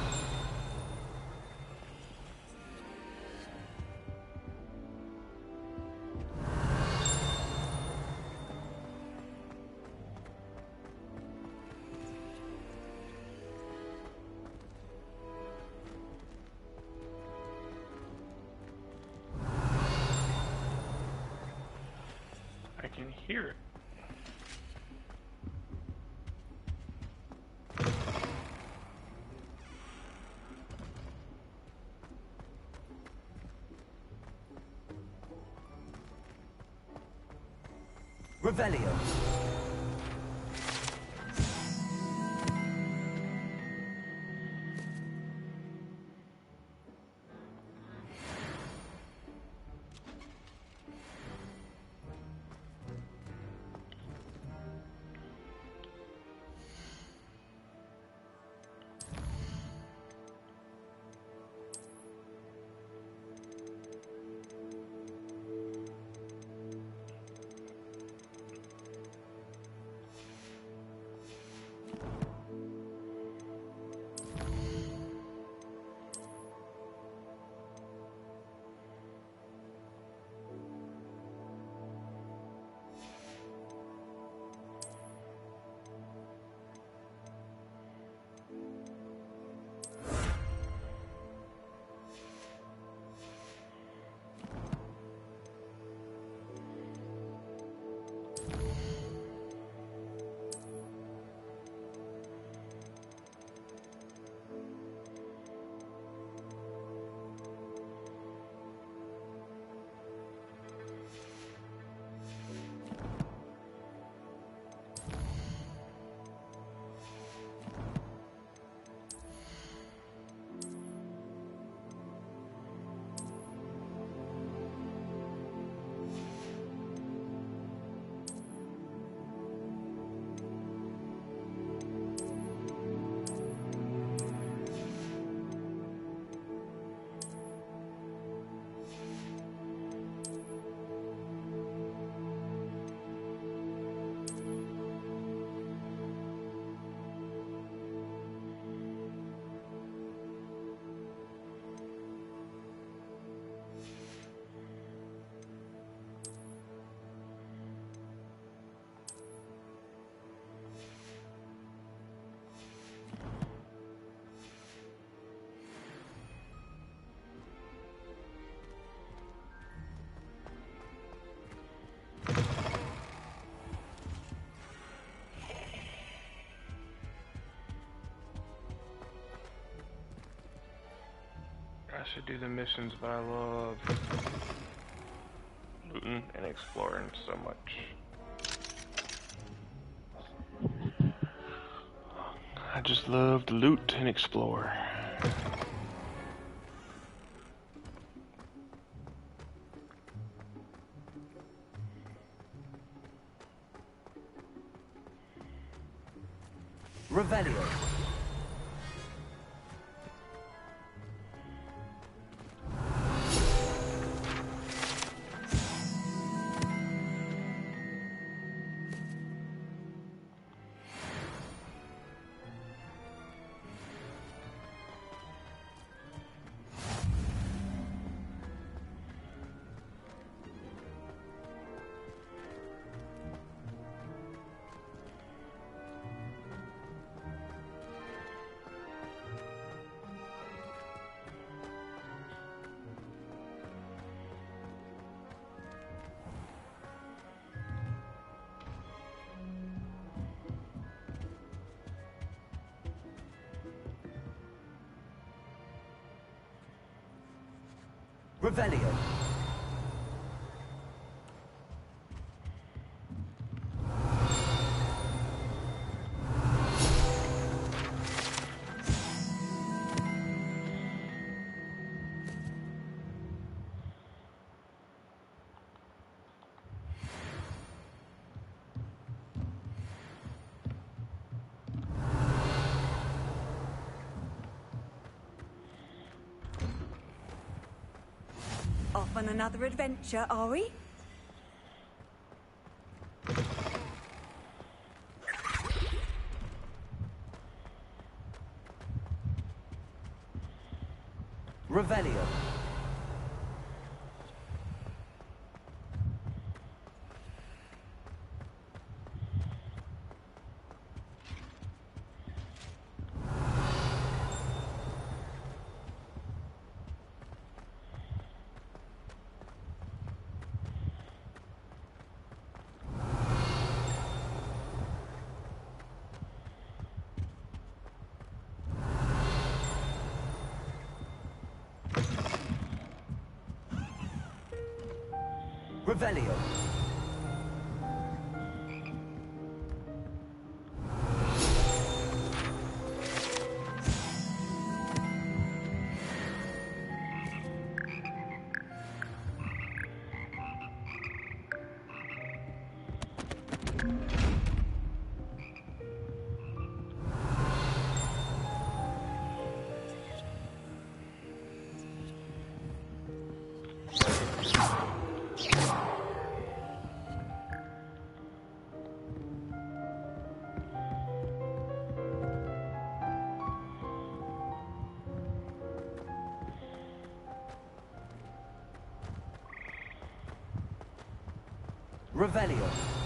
I can hear it. Revelio. to do the missions, but I love looting and exploring so much. I just love to loot and explore. Revelio. Revelio. Off on another adventure, are we? Revelio. Revelio. Revelio.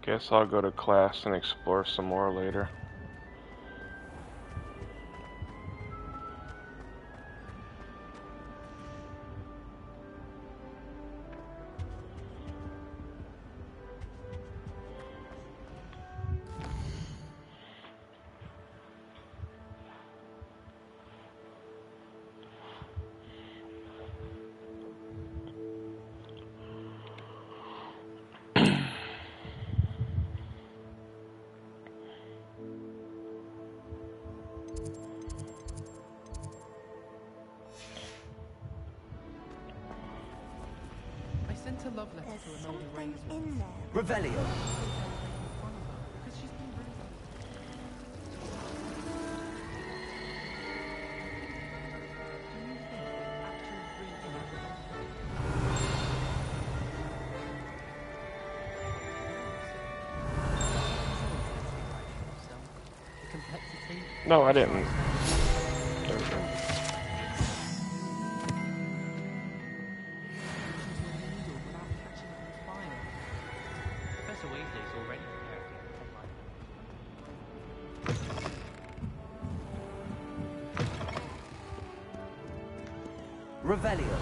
Guess I'll go to class and explore some more later. I sent a love letter to Imelda Reyes in there. Revelio. Because she's been rude. No, I didn't. Professor Weasley's already prepared the headline. Revelio.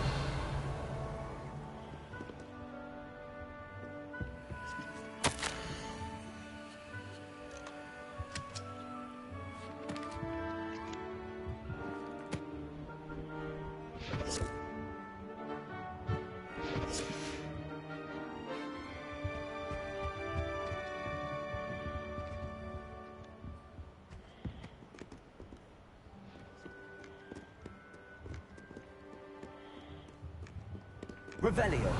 Revelio.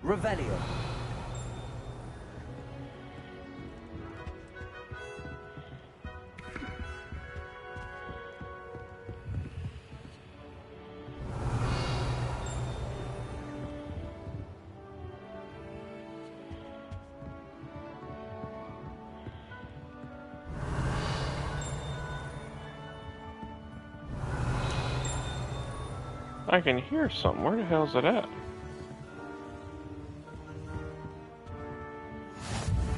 Revelio. I can hear something. Where the hell is it at?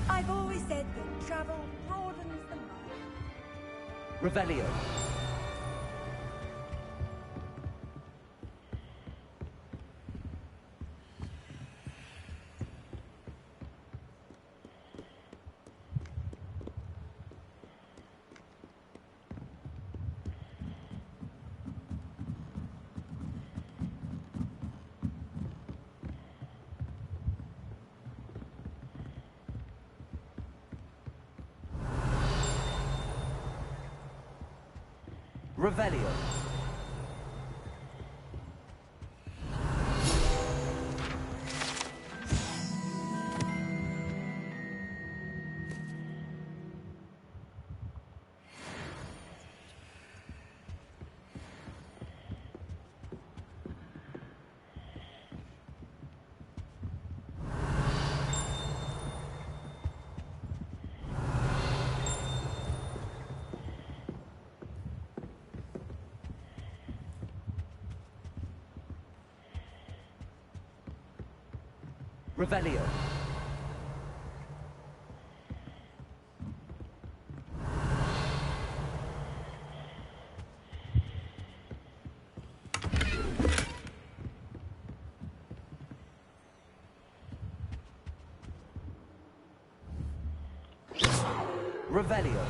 I've always said that travel broadens the mind. Revelio. Revelio. Revelio. Revelio.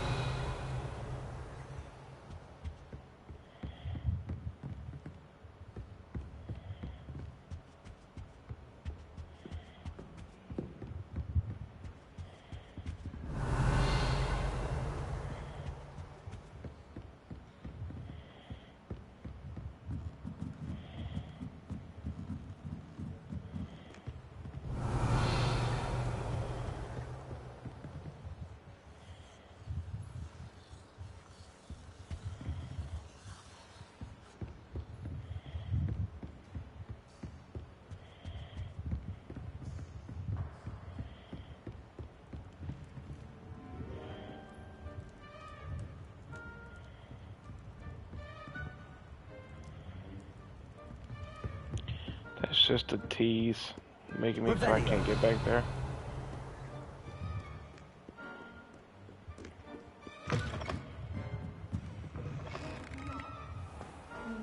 just a tease, making me feel I can't get back there.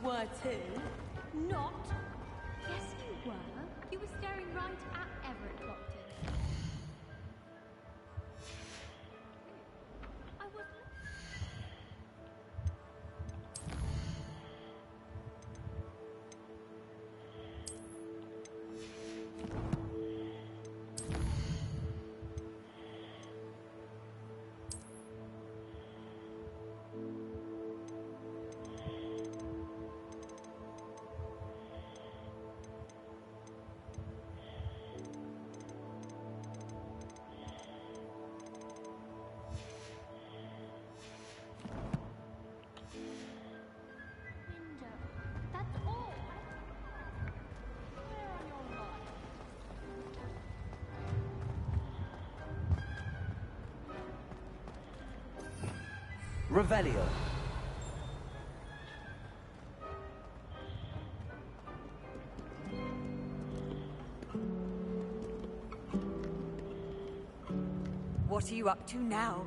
Were too? Not? Yes, you were. You were staring right at Everett Clopton. I was. That's all. Where on your life? Revelio. What are you up to now?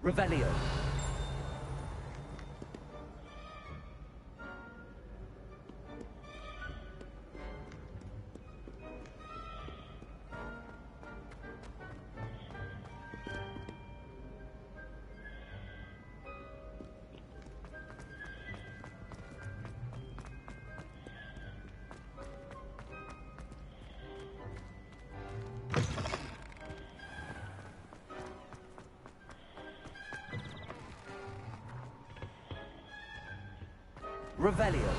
Revelio. Revelio.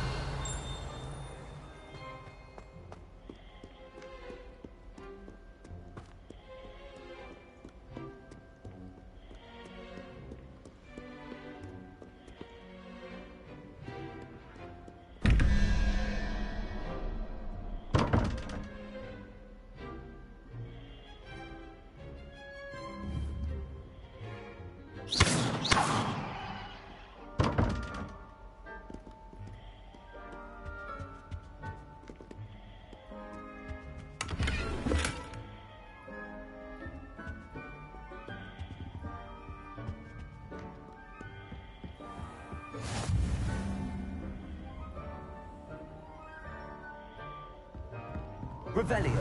Revelio.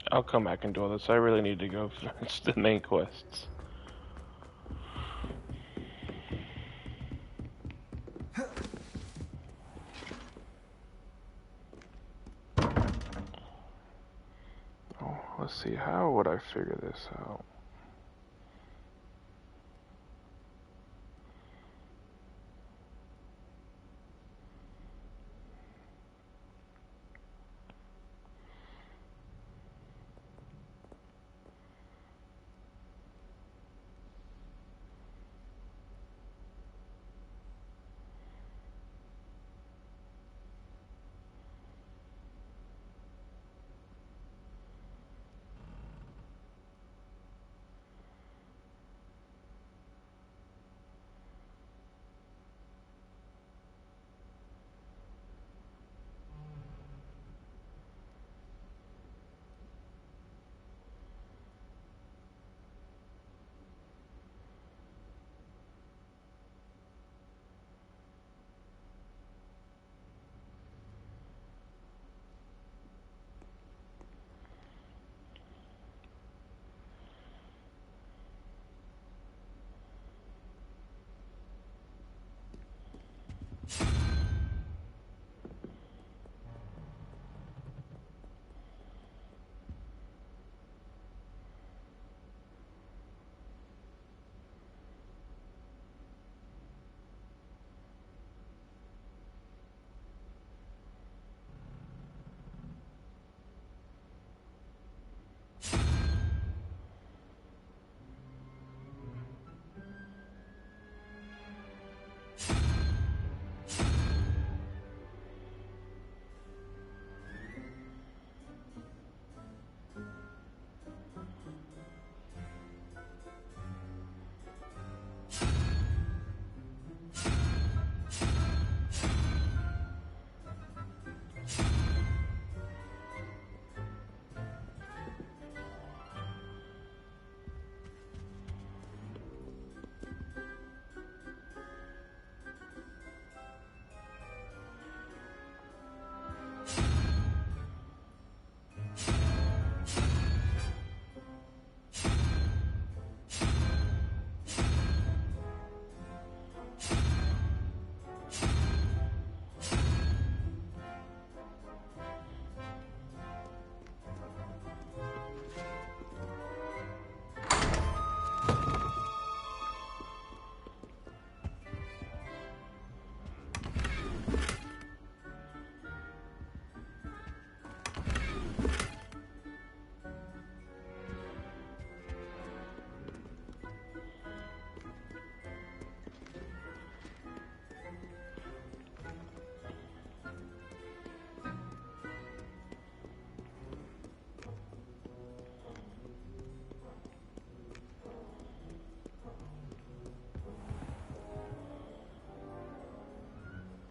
I'll come back and do all this. I really need to go finish the main quests. Oh, let's see, how would I figure this out?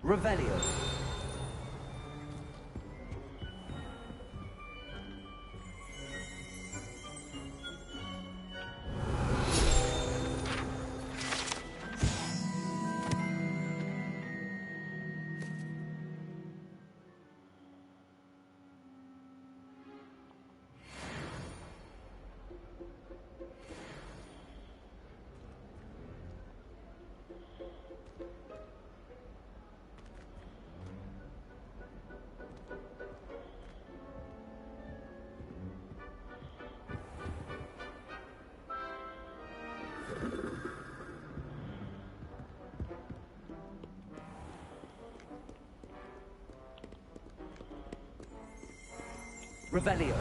Revelio. Revelio.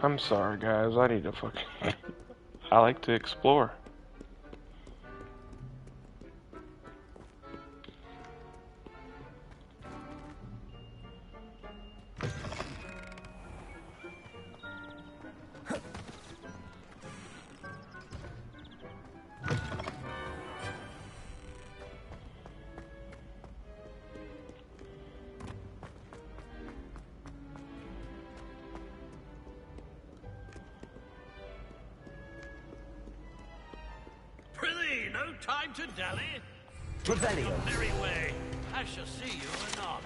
I'm sorry, guys. I need to fucking. I like to explore. Prithee, no time to dally. Revelio. Merry way. I shall see you anon.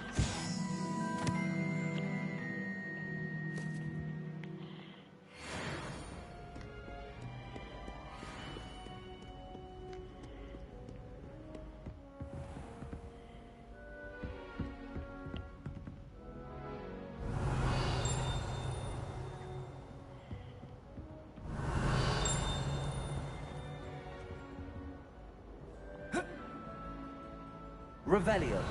Revelio.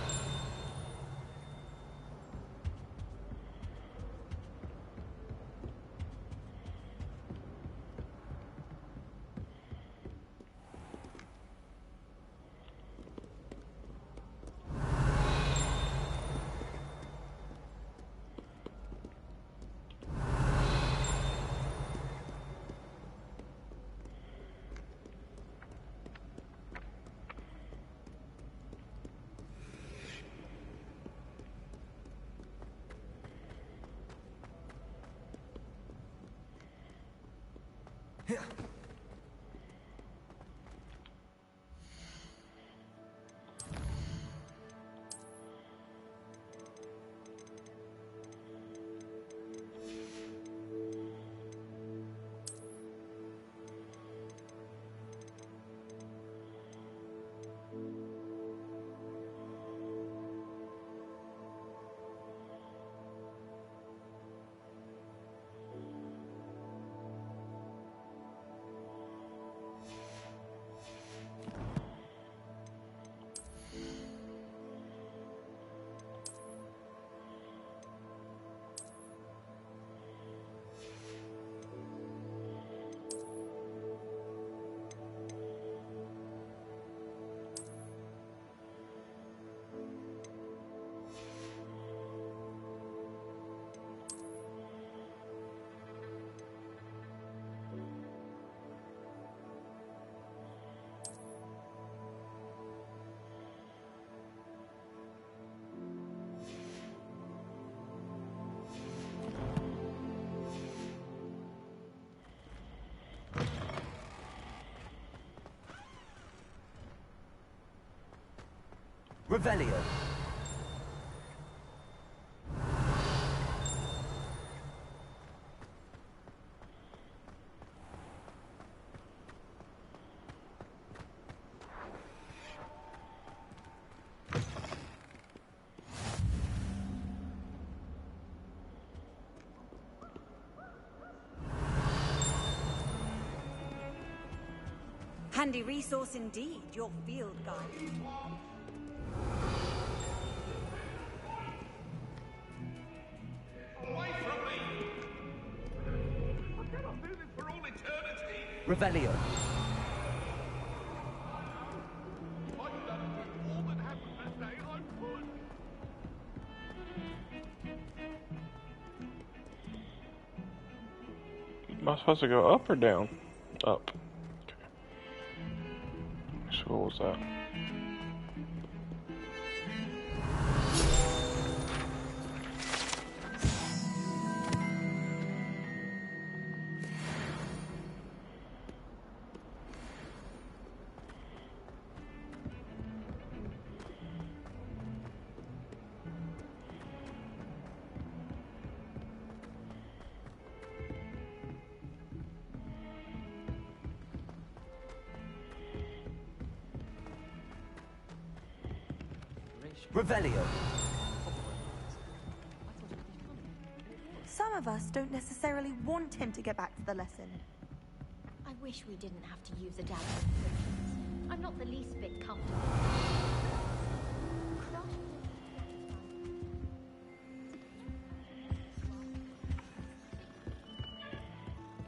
Revelio. Handy resource indeed, your field guide. Away from me! I cannot do this for all eternity! Revelio. I've done with all that happened that day. I'm full. Am I supposed to go up or down? Up. Okay. So what was that? Revelio. Some of us don't necessarily want him to get back to the lesson. I wish we didn't have to use a dagger. I'm not the least bit comfortable.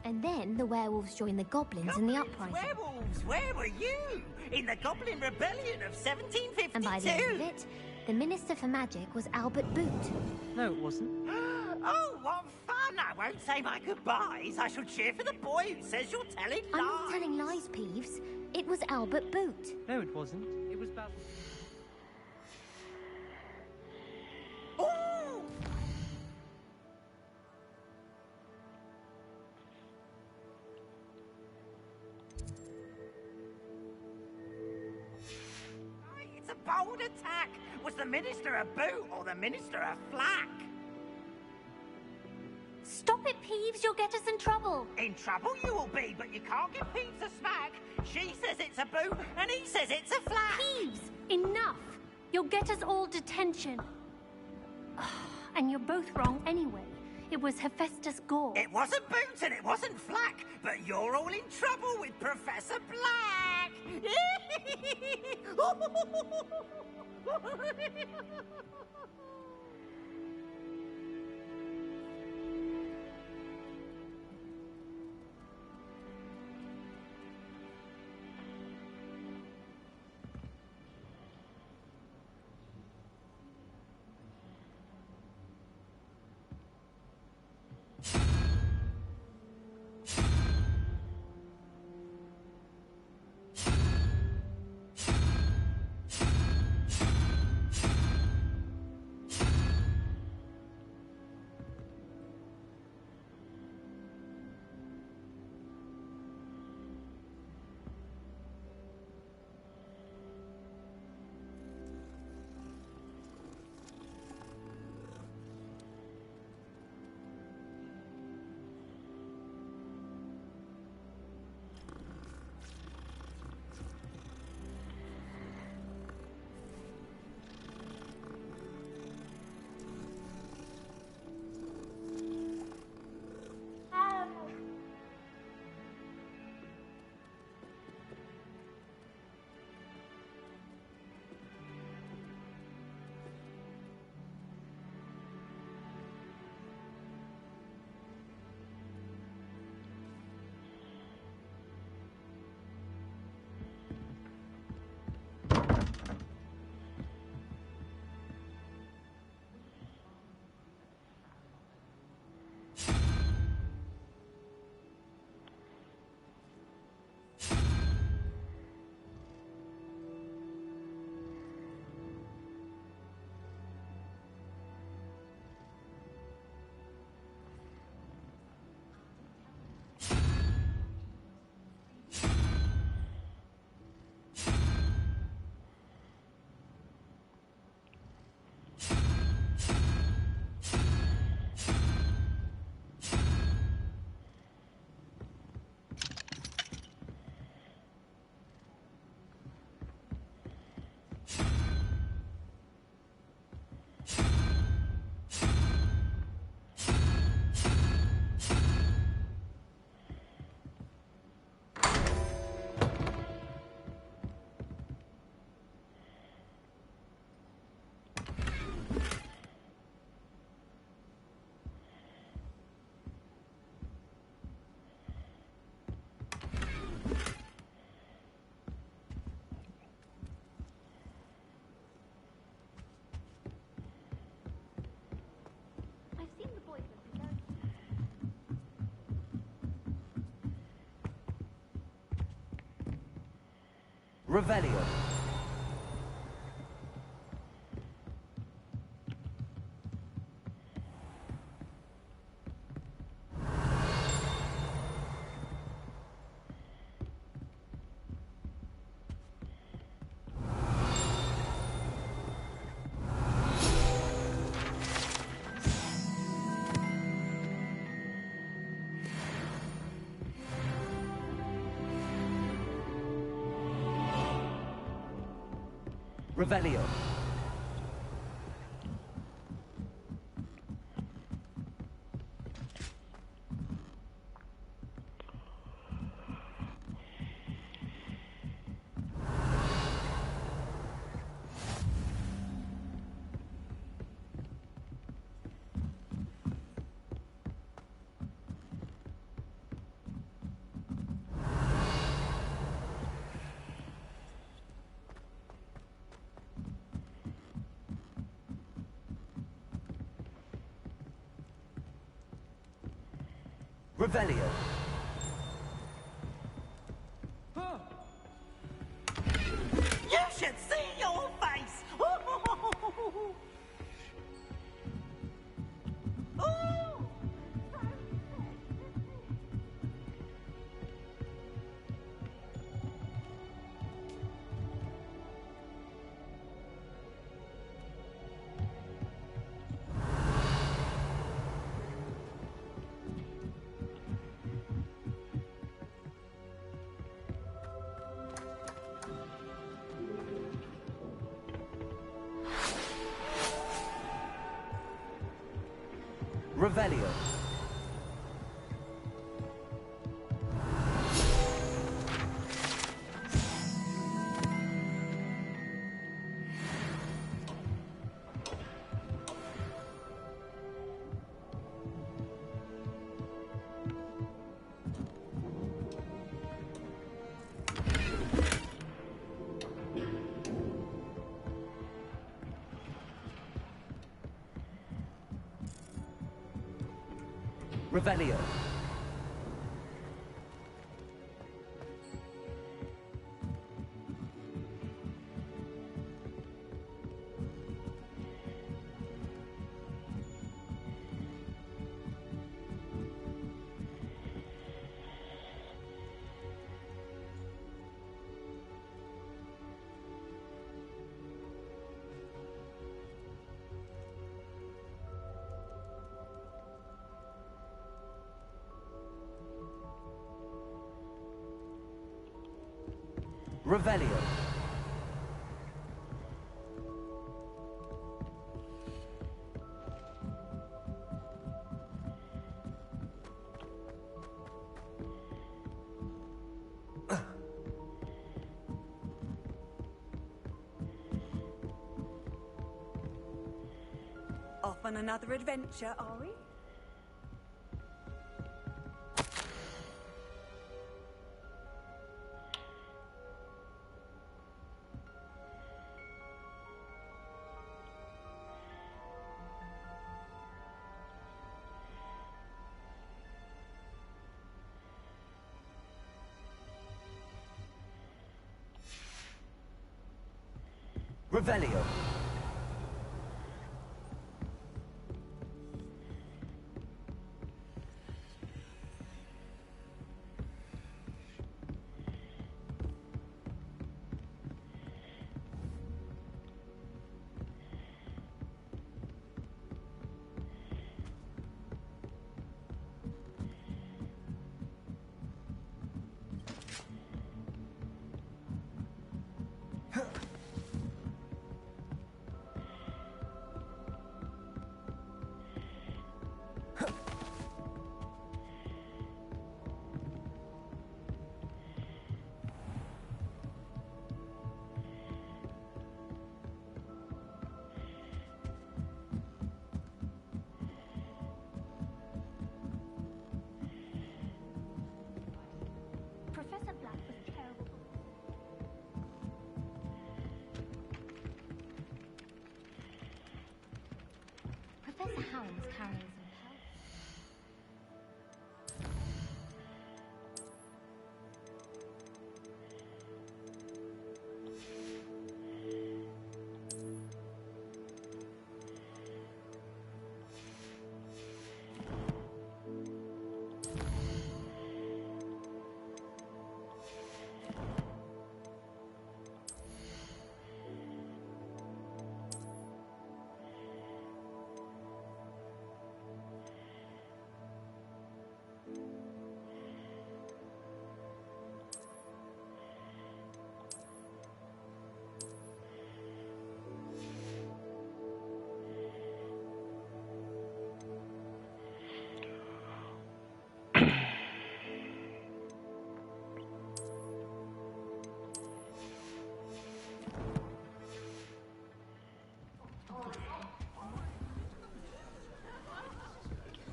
And then the werewolves joined the goblins in the uprising. Werewolves, where were you? In the Goblin Rebellion of 1752? And by the end of it, the Minister for Magic was Albert Boot. No, it wasn't. Oh, what fun! I won't say my goodbyes. I shall cheer for the boy who says you're telling lies. I'm not telling lies, Peeves. It was Albert Boot. No, it wasn't. It was Bal... Oh! It's a bold attack. Was the Minister a boot or the Minister a flack? Stop it, Peeves. You'll get us in trouble. In trouble you will be, but you can't give Peeves a smack. She says it's a boot, and he says it's a flack. Peeves, enough. You'll get us all detention. And you're both wrong anyway. It was Hephaestus Gore. It wasn't boot and it wasn't flack, but you're all in trouble with Professor Black. Revelio. Revelio. Revelio. You should see your face! Oh! Revelio. Revelio. Revelio. Off on another adventure, are we? Revelio. Professor Black was terrible. Professor Howell was carrying some powder.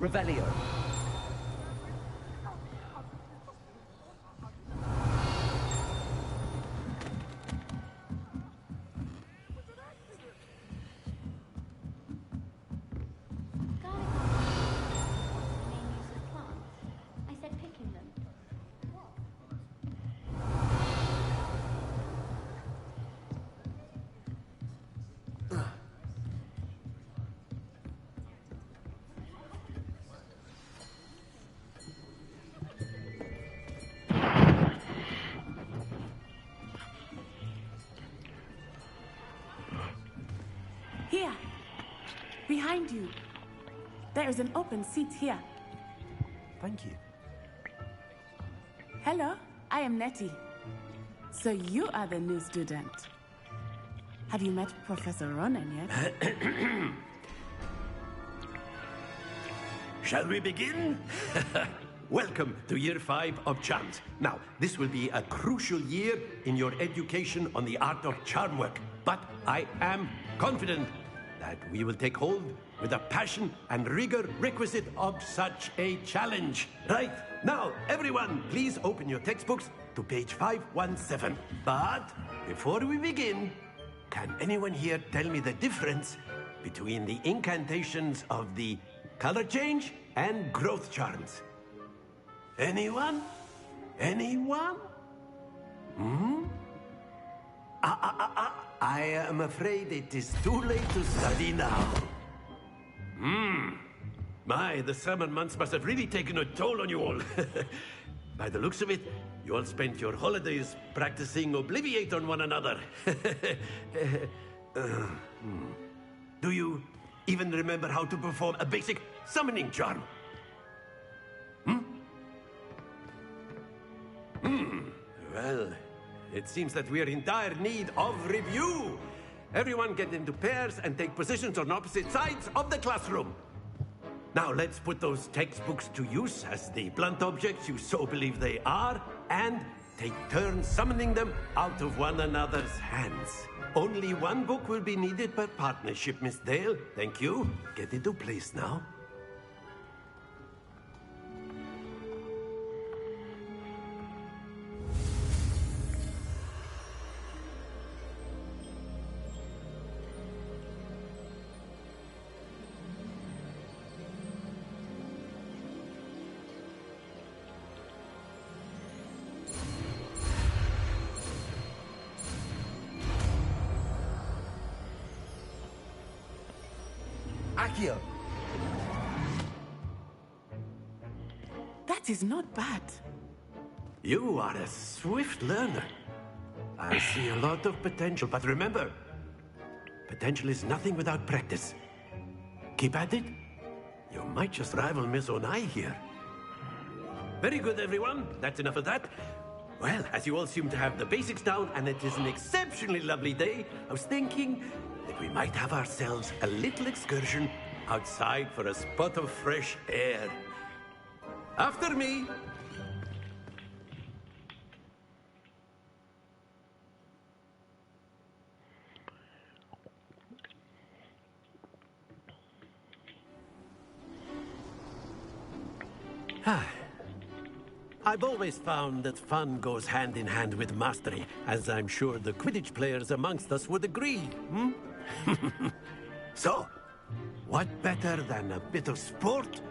Revelio. I said picking them. Here. Behind you. There is an open seat here. Thank you. Hello, I am Nettie. So you are the new student. Have you met Professor Ronan yet? Shall we begin? Welcome to Year 5 of Charms. Now, this will be a crucial year in your education on the art of charm work. But I am confident that we will take hold with the passion and rigor requisite of such a challenge. Right, now, everyone, please open your textbooks to page 517. But before we begin, can anyone here tell me the difference between the incantations of the color change and growth charms? Anyone? Anyone? I am afraid it is too late to study now. My, the summer months must have really taken a toll on you all. By the looks of it, you all spent your holidays practicing Obliviate on one another. Do you even remember how to perform a basic summoning charm? Well, it seems that we are in dire need of review. Everyone get into pairs and take positions on opposite sides of the classroom. Now let's put those textbooks to use as the blunt objects you so believe they are, and take turns summoning them out of one another's hands. Only one book will be needed per partnership, Miss Dale. Thank you. Get into place now. Accio. That is not bad. You are a swift learner. I see a lot of potential, but remember, potential is nothing without practice. Keep at it. You might just rival Miss Onai here. Very good, everyone. That's enough of that. Well, as you all seem to have the basics down, and it is an exceptionally lovely day, I was thinking that we might have ourselves a little excursion outside for a spot of fresh air. After me. I've always found that fun goes hand in hand with mastery, as I'm sure the Quidditch players amongst us would agree. So, what better than a bit of sport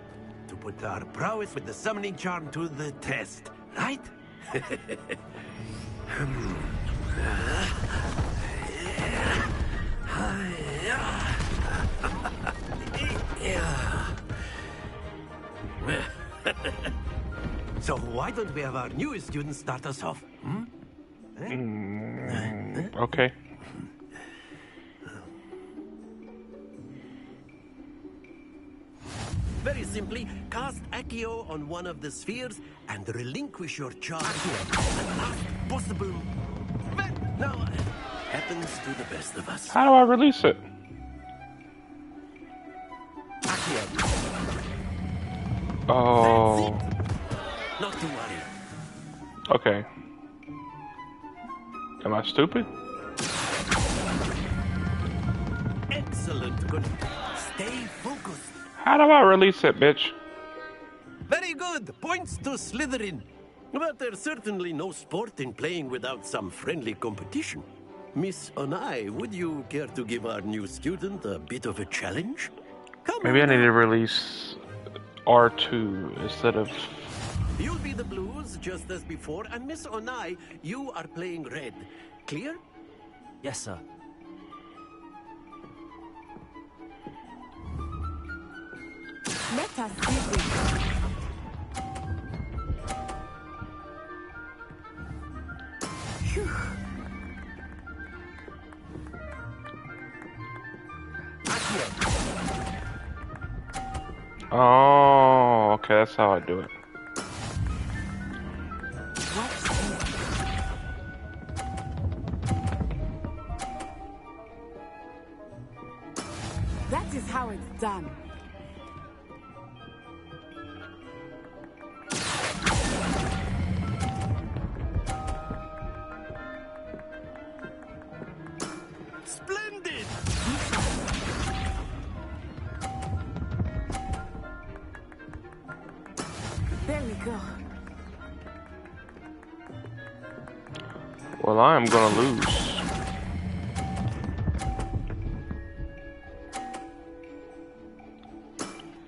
to put our prowess with the summoning charm to the test, right? So why don't we have our newest student start us off? Okay. Very simply, cast Accio on one of the spheres and relinquish your charge at the last possible... No, happens to the best of us. How do I release it? Oh. Not to worry. Okay. Am I stupid? Excellent. Good. Stay focused. How do I release it, bitch? Good! Points to Slytherin. But there's certainly no sport in playing without some friendly competition. Miss Onai, would you care to give our new student a bit of a challenge? Maybe I need to release R2 instead of... You'll be the blues, just as before, and Miss Onai, you are playing red. Clear? Yes, sir. Let us see this. Phew. Oh, okay, that's how I do it. That is how it's done. Splendid! There we go. Well, I am gonna lose.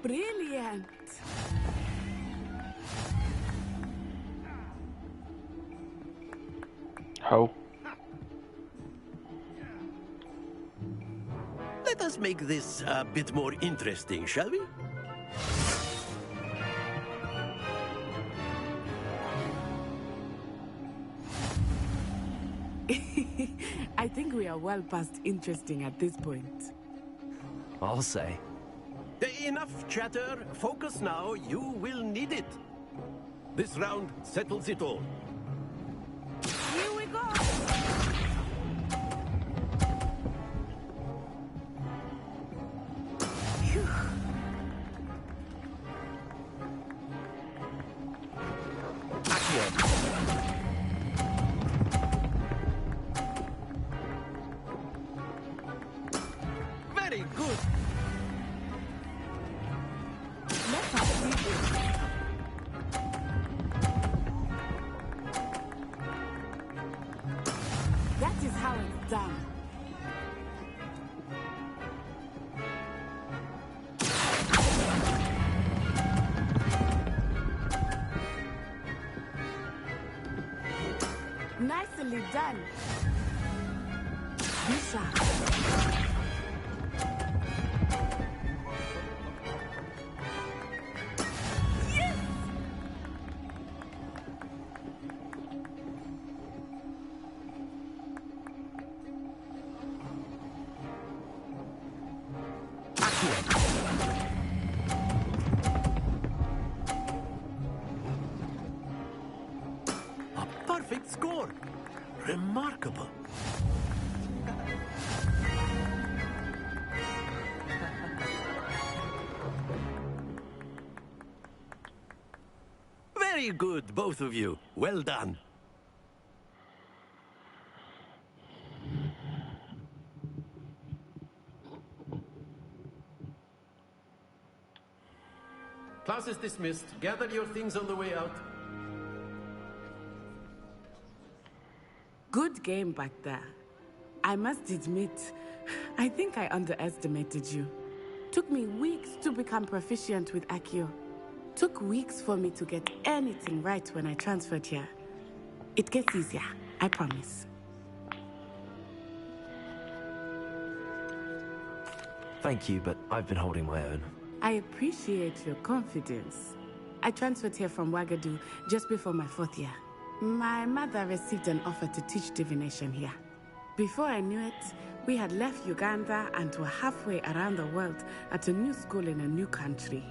Brilliant. How? Let us make this a bit more interesting, shall we? I think we are well past interesting at this point. I'll say. Enough chatter. Focus now. You will need it. This round settles it all. Here we go. Very good. Let us see this. That is how it's done. Nicely done. Misha. A perfect score. Remarkable. Very good, both of you. Well done. Class is dismissed. Gather your things on the way out. Good game back there. I must admit, I think I underestimated you. Took me weeks to become proficient with Accio. Took weeks for me to get anything right when I transferred here. It gets easier, I promise. Thank you, but I've been holding my own. I appreciate your confidence. I transferred here from Wagadu just before my 4th year. My mother received an offer to teach divination here. Before I knew it, we had left Uganda and were halfway around the world at a new school in a new country.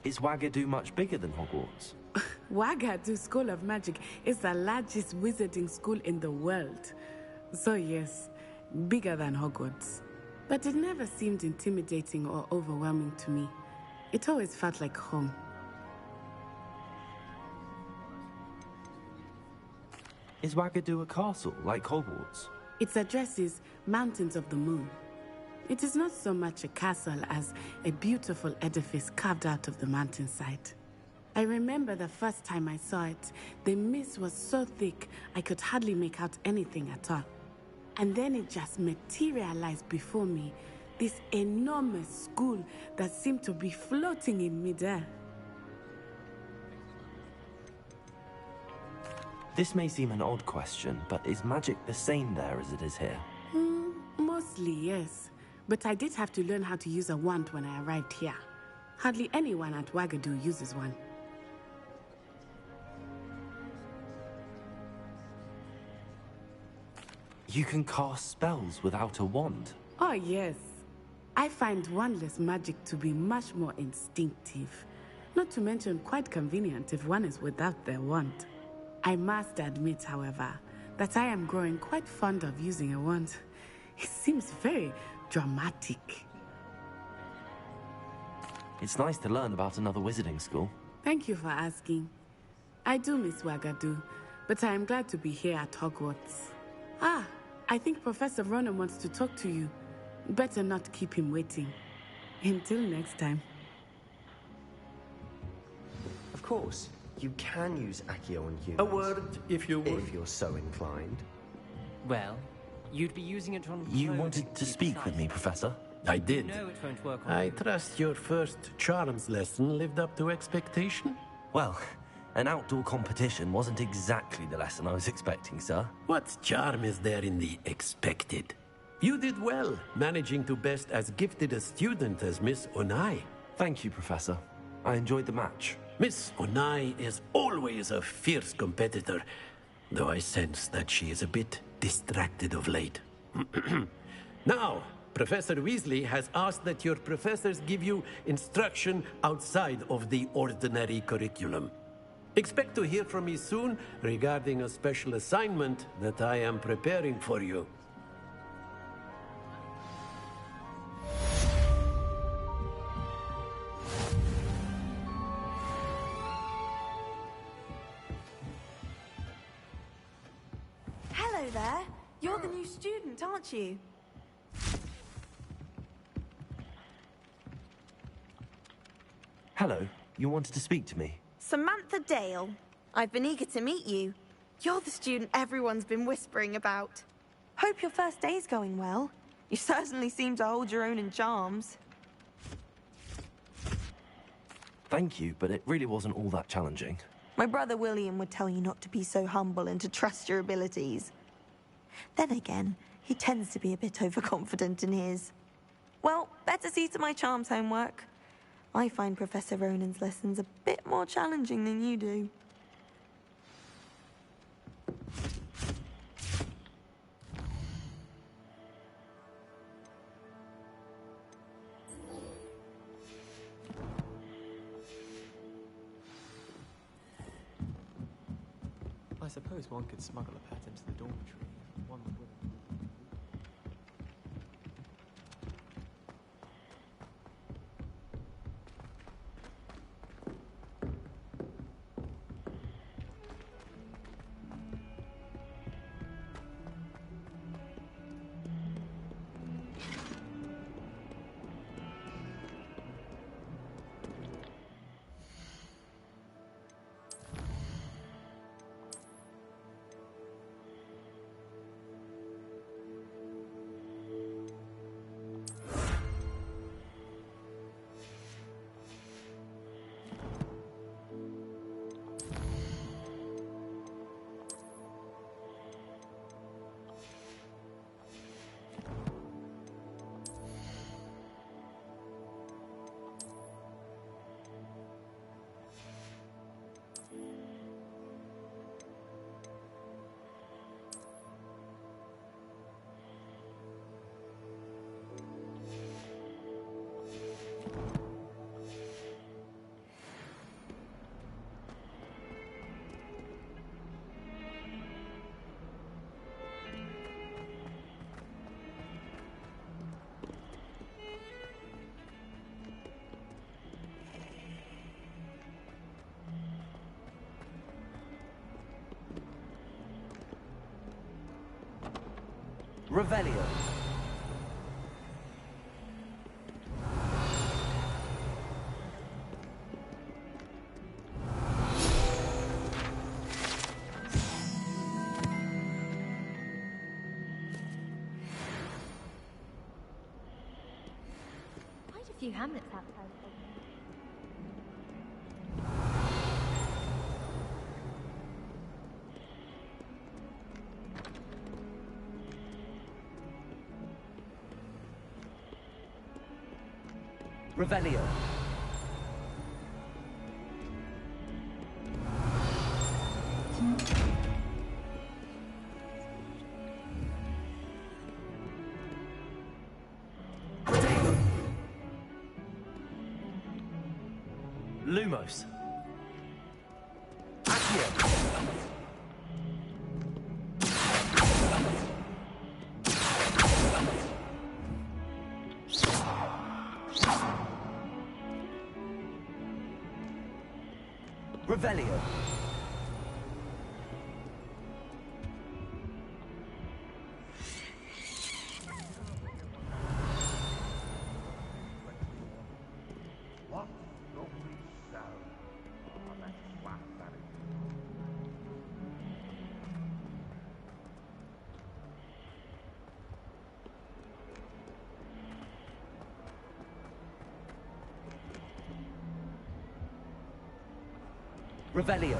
Is Wagadu much bigger than Hogwarts? Wagadu School of Magic is the largest wizarding school in the world. So yes, bigger than Hogwarts. But it never seemed intimidating or overwhelming to me. It always felt like home. Is Wagadu a castle, like Hogwarts? Its address is Mountains of the Moon. It is not so much a castle as a beautiful edifice carved out of the mountainside. I remember the first time I saw it, the mist was so thick I could hardly make out anything at all. And then it just materialized before me, this enormous school that seemed to be floating in midair. This may seem an odd question, but is magic the same there as it is here? Mostly, yes. But I did have to learn how to use a wand when I arrived here. Hardly anyone at Wagadu uses one. You can cast spells without a wand? Oh, yes. I find wandless magic to be much more instinctive. Not to mention quite convenient if one is without their wand. I must admit, however, that I am growing quite fond of using a wand. It seems very dramatic. It's nice to learn about another wizarding school. Thank you for asking. I do miss Wagadu, but I am glad to be here at Hogwarts. Ah, I think Professor Ronan wants to talk to you. Better not keep him waiting. Until next time. Of course, you can use Accio on humans. A word, if you would. If you're so inclined. Well, you'd be using it on... You wanted to speak with me, Professor? I did. No, it won't work on I you. trust your first charms lesson lived up to expectation? Well, an outdoor competition wasn't exactly the lesson I was expecting, sir. What charm is there in the expected? You did well, managing to best as gifted a student as Miss Onai. Thank you, Professor. I enjoyed the match. Miss Onai is always a fierce competitor, though I sense that she is a bit distracted of late. Now, Professor Weasley has asked that your professors give you instruction outside of the ordinary curriculum. Expect to hear from me soon regarding a special assignment that I am preparing for you. Hello there. You're the new student, aren't you? Hello, you wanted to speak to me? Samantha Dale. I've been eager to meet you. You're the student everyone's been whispering about. Hope your first day's going well. You certainly seem to hold your own in charms. Thank you, but it really wasn't all that challenging. My brother William would tell you not to be so humble and to trust your abilities. Then again, he tends to be a bit overconfident in his. Well, better see to my charms homework. I find Professor Ronan's lessons a bit more challenging than you do. I suppose one could smuggle a pet into the dormitory. One would. Revelio. few hamlets outside. Revelio. Lumos. Revelio. Revelio.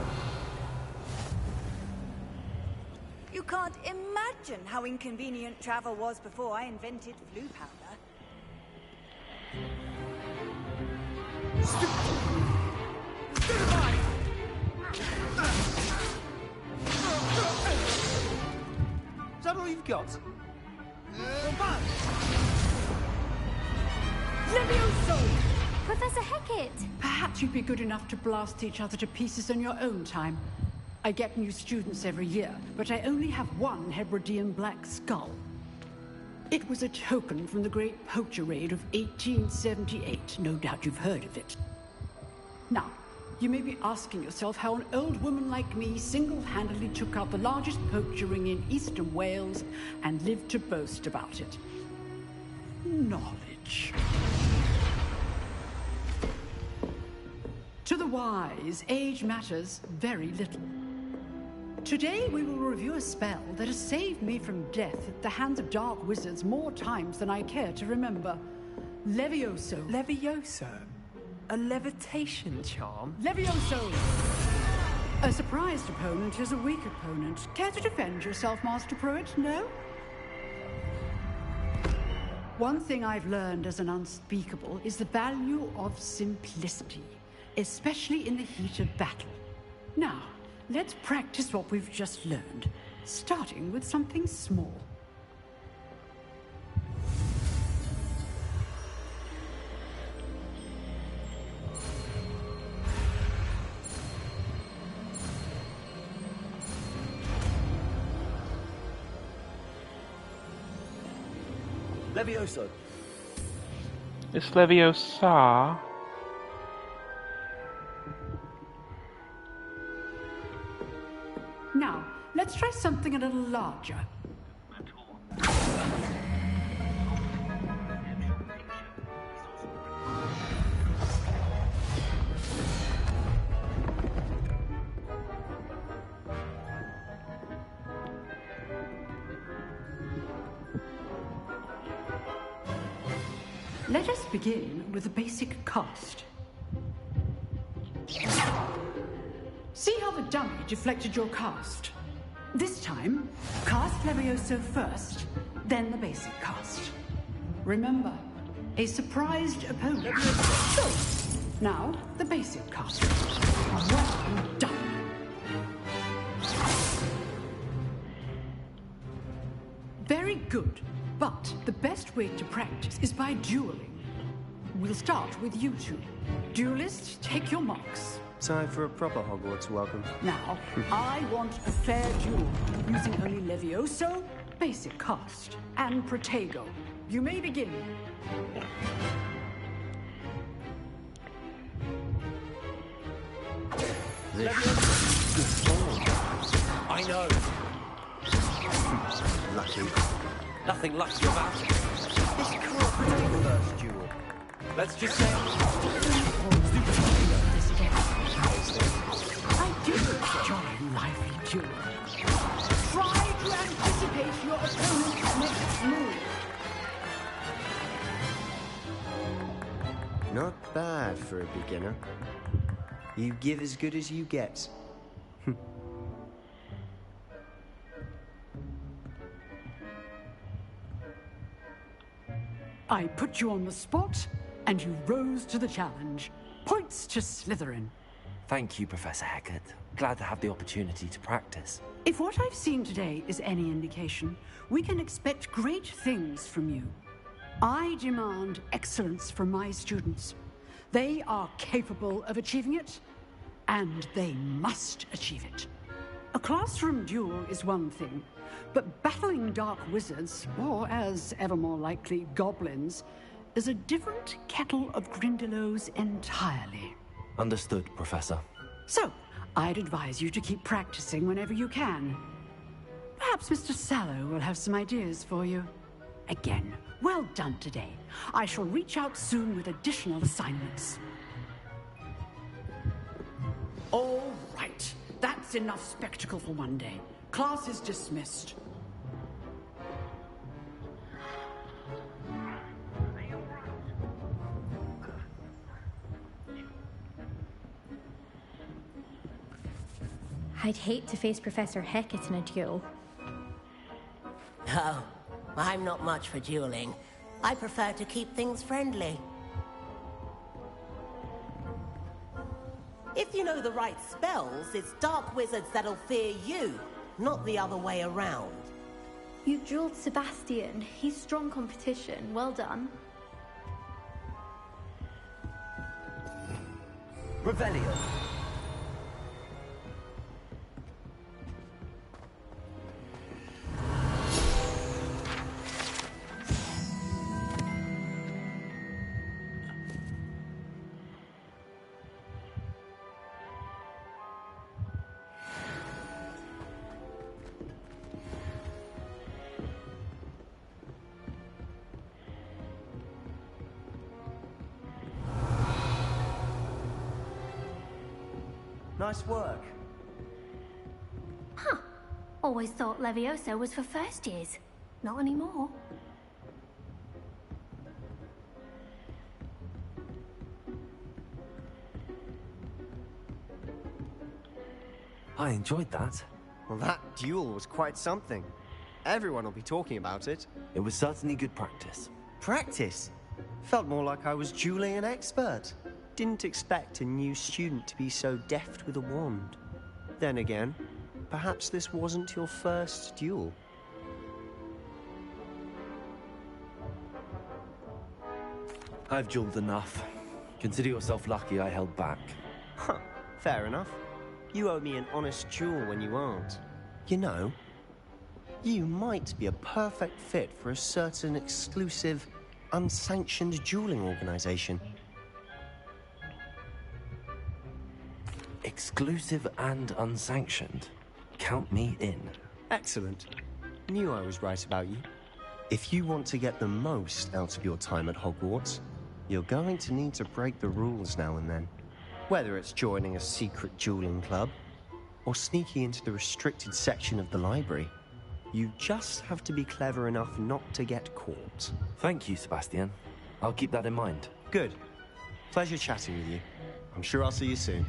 You can't imagine how inconvenient travel was before I invented flu powder. Is that all you've got? Levioso! Professor Hecat! Perhaps you'd be good enough to blast each other to pieces in your own time. I get new students every year, but I only have one Hebridean black skull. It was a token from the Great Poacher Raid of 1878. No doubt you've heard of it. Now, you may be asking yourself how an old woman like me single-handedly took out the largest poacher ring in eastern Wales and lived to boast about it. Knowledge. To the wise, age matters very little. Today we will review a spell that has saved me from death at the hands of dark wizards more times than I care to remember. Levioso. Levioso? A levitation charm? Levioso! A surprised opponent is a weak opponent. Care to defend yourself, Master Pruitt? No? One thing I've learned as an unspeakable is the value of simplicity, especially in the heat of battle. Now, let's practice what we've just learned, starting with something small. Levioso. It's Leviosa. Now, let's try something a little larger. Let us begin with a basic cast. See how the dummy deflected your cast? This time, cast Levioso first, then the basic cast. Remember, a surprised opponent. So, now the basic cast. Well done. Very good, but the best way to practice is by dueling. We'll start with you two. Duelists, take your marks. Time for a proper Hogwarts welcome. Now, I want a fair duel, using only Levioso, basic cast, and Protego. You may begin. I know. Lucky. Nothing lucky about it. It's cool. First duel. Let's just say. I do enjoy lively duel. Try to anticipate your opponent's next move. Not bad for a beginner. You give as good as you get. I put you on the spot, and you rose to the challenge. Points to Slytherin. Thank you, Professor Hecat. Glad to have the opportunity to practice. If what I've seen today is any indication, we can expect great things from you. I demand excellence from my students. They are capable of achieving it, and they must achieve it. A classroom duel is one thing, but battling dark wizards, or as ever more likely, goblins, is a different kettle of Grindylows entirely. Understood, Professor. So, I'd advise you to keep practicing whenever you can. Perhaps Mr. Sallow will have some ideas for you. Again, well done today. I shall reach out soon with additional assignments. All right. That's enough spectacle for one day. Class is dismissed. I'd hate to face Professor Hecat in a duel. Oh, I'm not much for dueling. I prefer to keep things friendly. If you know the right spells, it's dark wizards that'll fear you, not the other way around. You dueled Sebastian. He's strong competition. Well done. Revelio. Nice work. Huh. Always thought Levioso was for first years. Not anymore. I enjoyed that. Well, that duel was quite something. Everyone will be talking about it. It was certainly good practice. Practice? Felt more like I was dueling an expert. Didn't expect a new student to be so deft with a wand. Then again, perhaps this wasn't your first duel. I've dueled enough. Consider yourself lucky I held back. Huh, fair enough. You owe me an honest duel when you aren't. You know, you might be a perfect fit for a certain exclusive, unsanctioned dueling organization. Exclusive and unsanctioned. Count me in. Excellent. Knew I was right about you. If you want to get the most out of your time at Hogwarts, you're going to need to break the rules now and then. Whether it's joining a secret dueling club, or sneaking into the restricted section of the library, you just have to be clever enough not to get caught. Thank you, Sebastian. I'll keep that in mind. Good. Pleasure chatting with you. I'm sure I'll see you soon.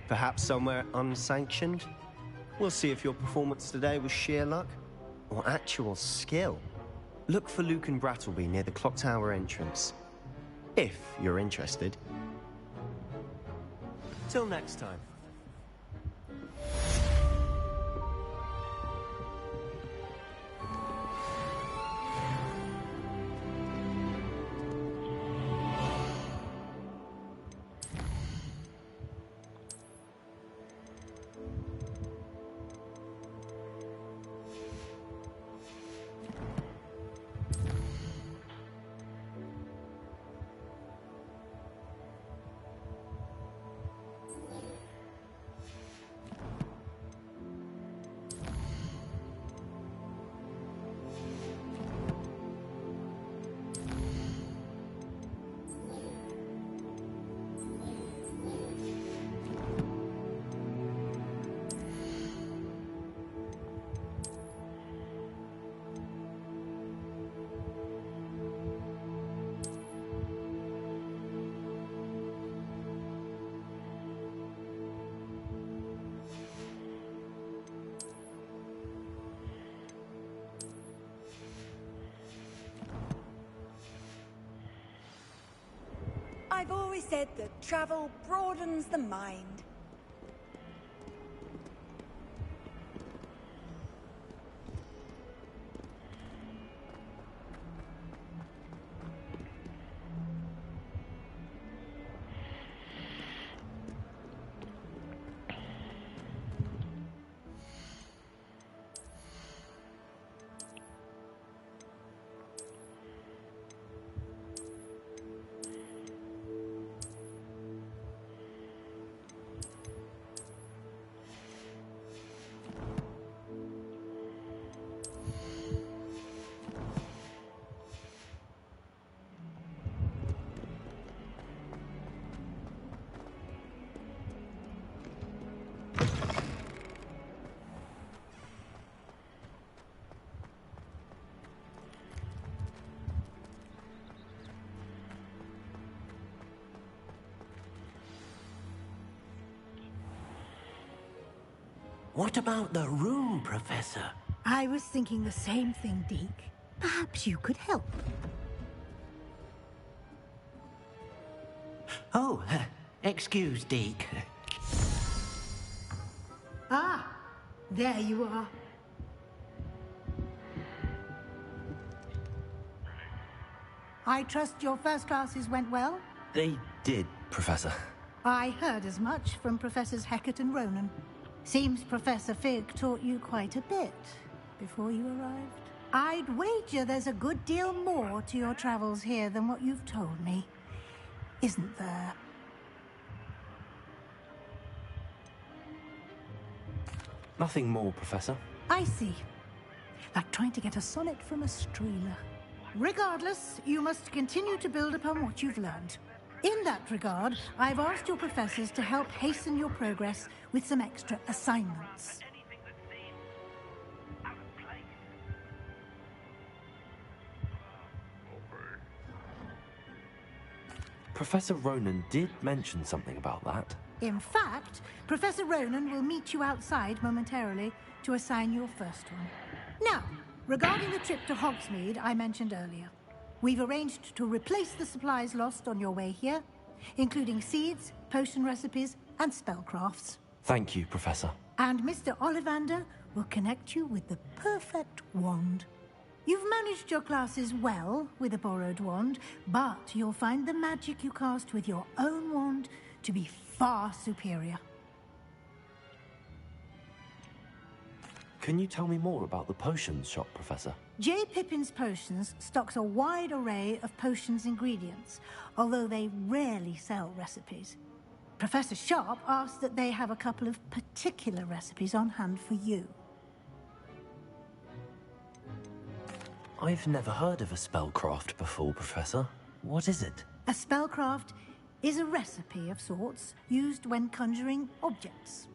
Perhaps somewhere unsanctioned? We'll see if your performance today was sheer luck or actual skill. Look for Luke and Brattleby near the clock tower entrance. If you're interested. Till next time. I've always said that travel broadens the mind. What about the room, Professor? I was thinking the same thing, Deke. Perhaps you could help. Oh, excuse, Deke. Ah, there you are. I trust your first classes went well? They did, Professor. I heard as much from Professors Hecat and Ronan. Seems Professor Fig taught you quite a bit before you arrived. I'd wager there's a good deal more to your travels here than what you've told me. Isn't there? Nothing more, Professor. I see. Like trying to get a sonnet from a streamer. Regardless, you must continue to build upon what you've learned. In that regard, I've asked your professors to help hasten your progress with some extra assignments. Professor Ronan did mention something about that. In fact, Professor Ronan will meet you outside momentarily to assign your first one. Now, regarding the trip to Hogsmeade I mentioned earlier, we've arranged to replace the supplies lost on your way here, including seeds, potion recipes, and spellcrafts. Thank you, Professor. And Mr. Ollivander will connect you with the perfect wand. You've managed your classes well with a borrowed wand, but you'll find the magic you cast with your own wand to be far superior. Can you tell me more about the potions shop, Professor? J. Pippin's Potions stocks a wide array of potions ingredients, although they rarely sell recipes. Professor Sharp asked that they have a couple of particular recipes on hand for you. I've never heard of a spellcraft before, Professor. What is it? A spellcraft is a recipe of sorts used when conjuring objects.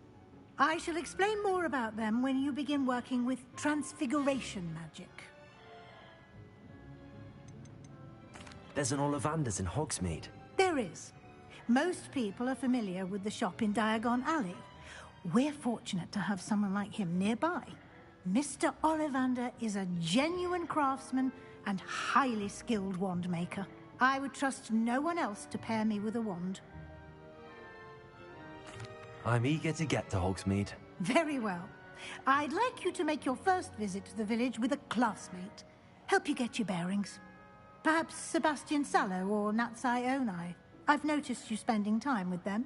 I shall explain more about them when you begin working with transfiguration magic. There's an Ollivander's in Hogsmeade. There is. Most people are familiar with the shop in Diagon Alley. We're fortunate to have someone like him nearby. Mr. Ollivander is a genuine craftsman and highly skilled wand maker. I would trust no one else to pair me with a wand. I'm eager to get to Hogsmeade. Very well. I'd like you to make your first visit to the village with a classmate. Help you get your bearings. Perhaps Sebastian Sallow or Natsai Onai. I've noticed you spending time with them.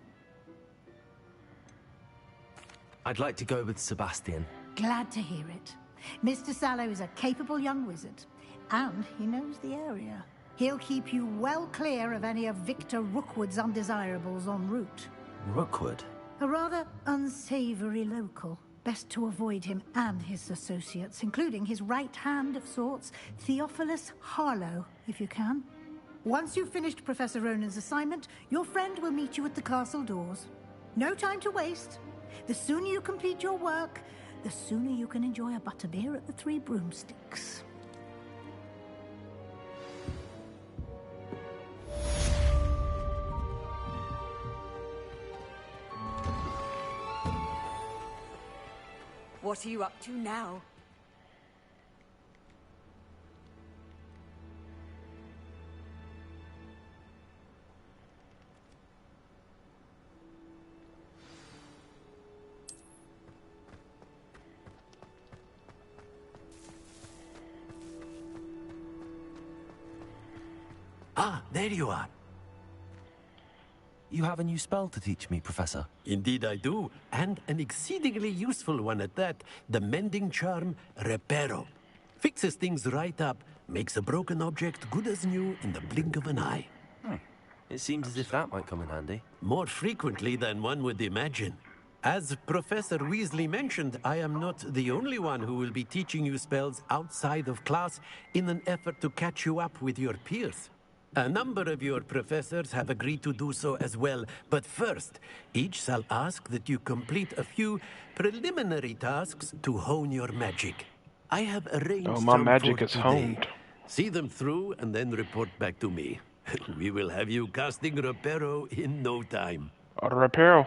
I'd like to go with Sebastian. Glad to hear it. Mr. Sallow is a capable young wizard, and he knows the area. He'll keep you well clear of any of Victor Rookwood's undesirables en route. Rookwood? A rather unsavory local. Best to avoid him and his associates, including his right hand of sorts, Theophilus Harlow, if you can. Once you've finished Professor Ronan's assignment, your friend will meet you at the castle doors. No time to waste. The sooner you complete your work, the sooner you can enjoy a butterbeer at the Three Broomsticks. What are you up to now? Ah, there you are. You have a new spell to teach me, Professor? Indeed I do, and an exceedingly useful one at that. The mending charm, Reparo. Fixes things right up, makes a broken object good as new in the blink of an eye. It seems as if that might come in handy. More frequently than one would imagine. As Professor Weasley mentioned, I am not the only one who will be teaching you spells outside of class in an effort to catch you up with your peers. A number of your professors have agreed to do so as well, but first, each shall ask that you complete a few preliminary tasks to hone your magic. I have arranged Oh, my some magic for is today. honed. See them through and then report back to me. We will have you casting Reparo in no time. Reparo.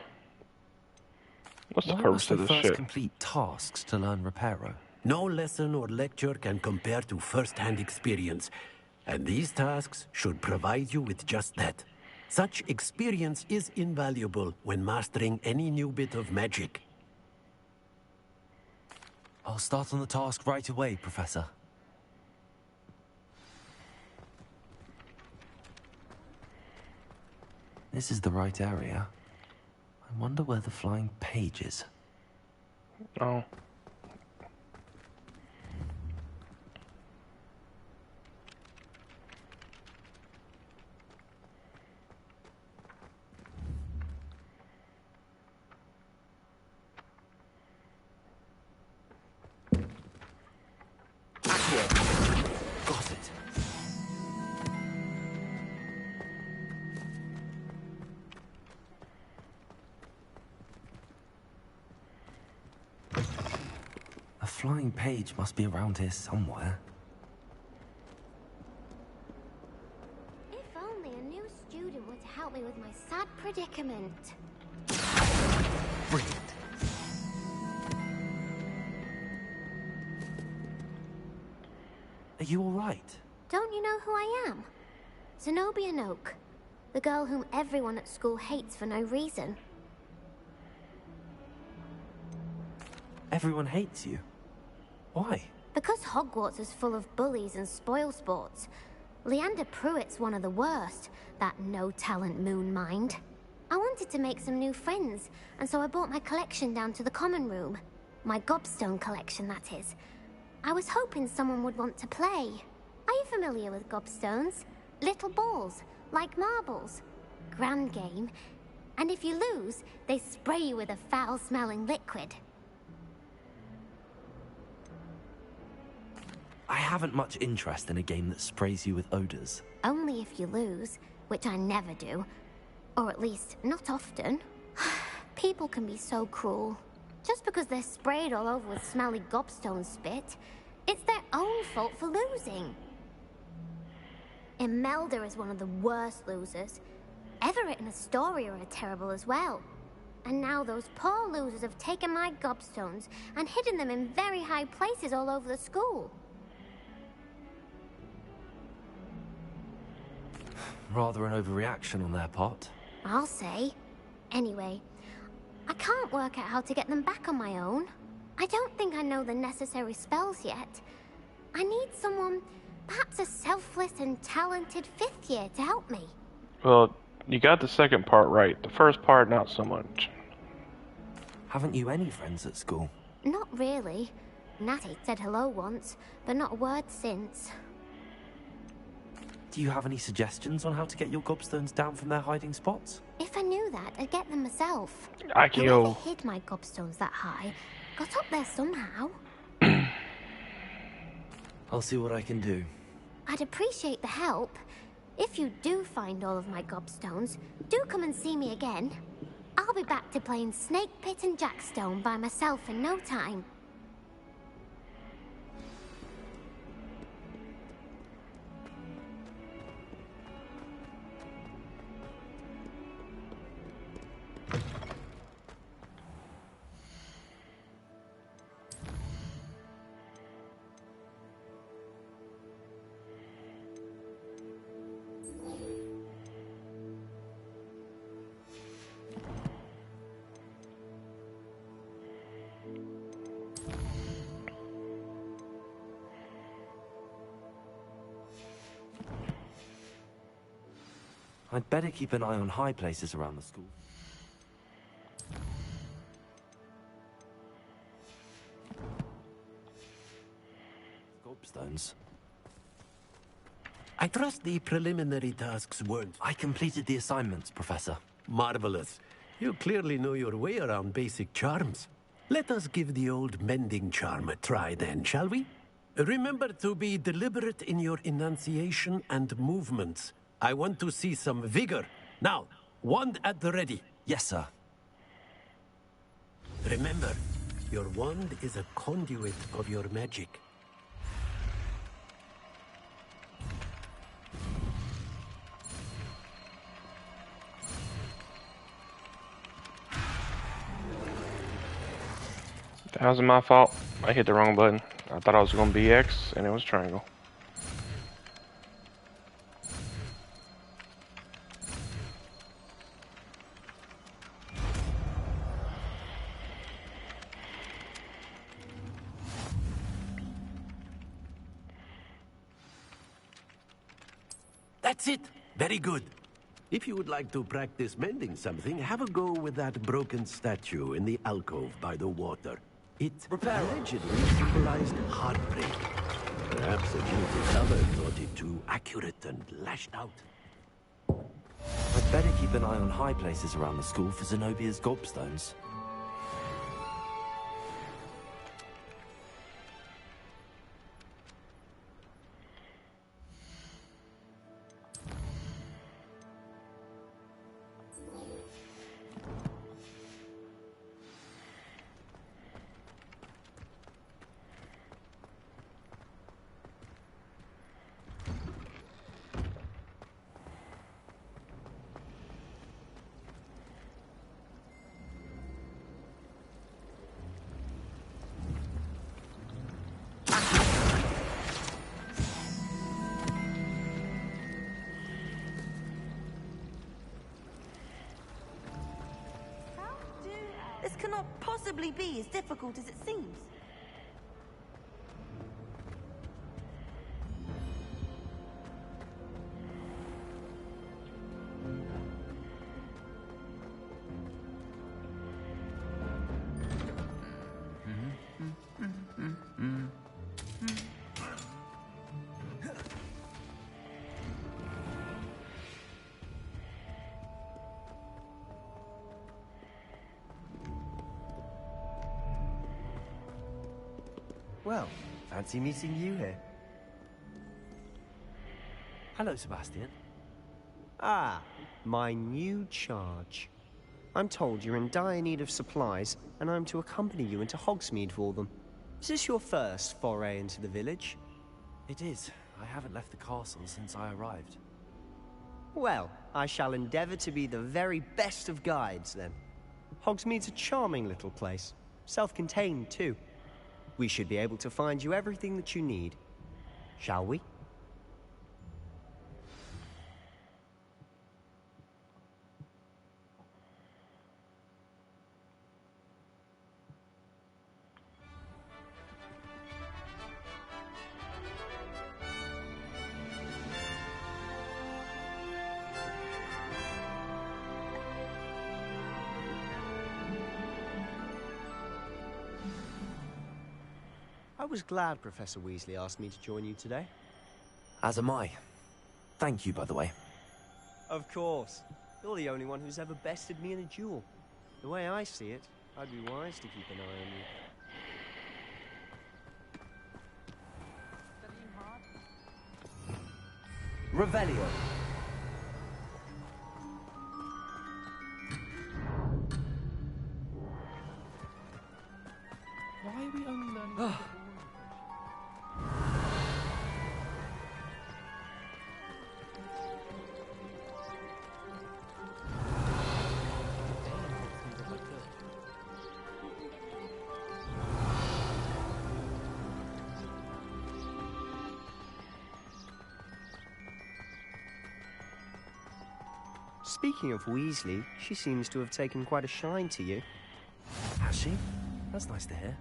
What's the Why purpose must I of this first shit? complete tasks to learn Reparo? No lesson or lecture can compare to first-hand experience, and these tasks should provide you with just that. Such experience is invaluable when mastering any new bit of magic. I'll start on the task right away, Professor. This is the right area. I wonder where the flying page is. Oh. Got it. A flying page must be around here somewhere. If only a new student were to help me with my sad predicament. Brilliant. Are you all right? Don't you know who I am? Zenobia Noak, the girl whom everyone at school hates for no reason. Everyone hates you. Why? Because Hogwarts is full of bullies and spoilsports. Leander Pruitt's one of the worst, that no-talent moon mind. I wanted to make some new friends, and so I brought my collection down to the common room. My gobstone collection, that is. I was hoping someone would want to play. Are you familiar with gobstones? Little balls, like marbles. Grand game. And if you lose, they spray you with a foul-smelling liquid. I haven't much interest in a game that sprays you with odors. Only if you lose, which I never do. Or at least, not often. People can be so cruel. Just because they're sprayed all over with smelly gobstone spit, it's their own fault for losing. Imelda is one of the worst losers. Everett and Astoria are terrible as well. And now those poor losers have taken my gobstones and hidden them in very high places all over the school. Rather an overreaction on their part. I'll say. Anyway, I can't work out how to get them back on my own. I don't think I know the necessary spells yet. I need someone, perhaps a selfless and talented fifth year to help me. Well, you got the second part right. The first part, not so much. Haven't you any friends at school? Not really. Natty said hello once, but not a word since. Do you have any suggestions on how to get your gobstones down from their hiding spots? If I knew that, I'd get them myself. Akio. Whoever hid my gobstones that high got up there somehow. I'll see what I can do. I'd appreciate the help. If you do find all of my gobstones, do come and see me again. I'll be back to playing Snake Pit and Jackstone by myself in no time. I'd better keep an eye on high places around the school. Gobstones. I trust the preliminary tasks weren't... I completed the assignments, Professor. Marvelous. You clearly know your way around basic charms. Let us give the old mending charm a try then, shall we? Remember to be deliberate in your enunciation and movements. I want to see some vigor. Now, wand at the ready. Yes, sir. Remember, your wand is a conduit of your magic. That wasn't my fault. I hit the wrong button. I thought I was going to be X, and it was triangle. That's it. Very good. If you would like to practice mending something, have a go with that broken statue in the alcove by the water. It allegedly symbolized heartbreak. Perhaps a guilty lover thought it too accurate and lashed out. I'd better keep an eye on high places around the school for Zenobia's gobstones. This cannot possibly be as difficult as it seems. Well, fancy meeting you here. Hello, Sebastian. Ah, my new charge. I'm told you're in dire need of supplies, and I'm to accompany you into Hogsmeade for them. Is this your first foray into the village? It is. I haven't left the castle since I arrived. Well, I shall endeavor to be the very best of guides, then. Hogsmeade's a charming little place. Self-contained, too. We should be able to find you everything that you need. Shall we? I was glad Professor Weasley asked me to join you today. As am I. Thank you, by the way. Of course. You're the only one who's ever bested me in a duel. The way I see it, I'd be wise to keep an eye on you. Revelio. Why are we only learning? Speaking of Weasley, she seems to have taken quite a shine to you. Has she? That's nice to hear.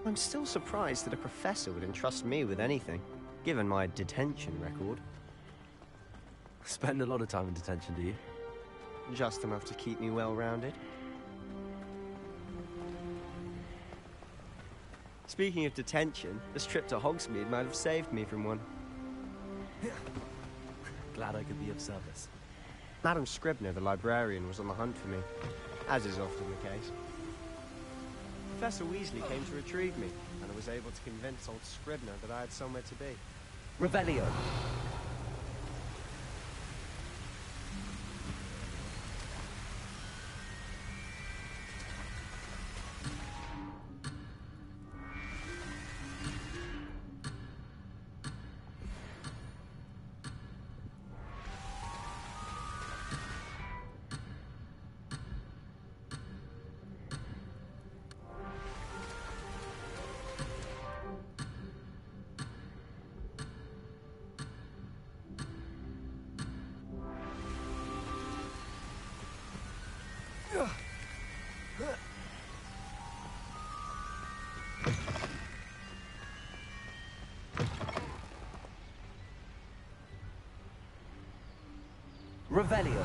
I'm still surprised that a professor would entrust me with anything, given my detention record. Spend a lot of time in detention, do you? Just enough to keep me well-rounded. Speaking of detention, this trip to Hogsmeade might have saved me from one. Glad I could be of service. Madam Scribner, the librarian, was on the hunt for me, as is often the case. Professor Weasley came to retrieve me, and I was able to convince old Scribner that I had somewhere to be. Revelio. Revelio.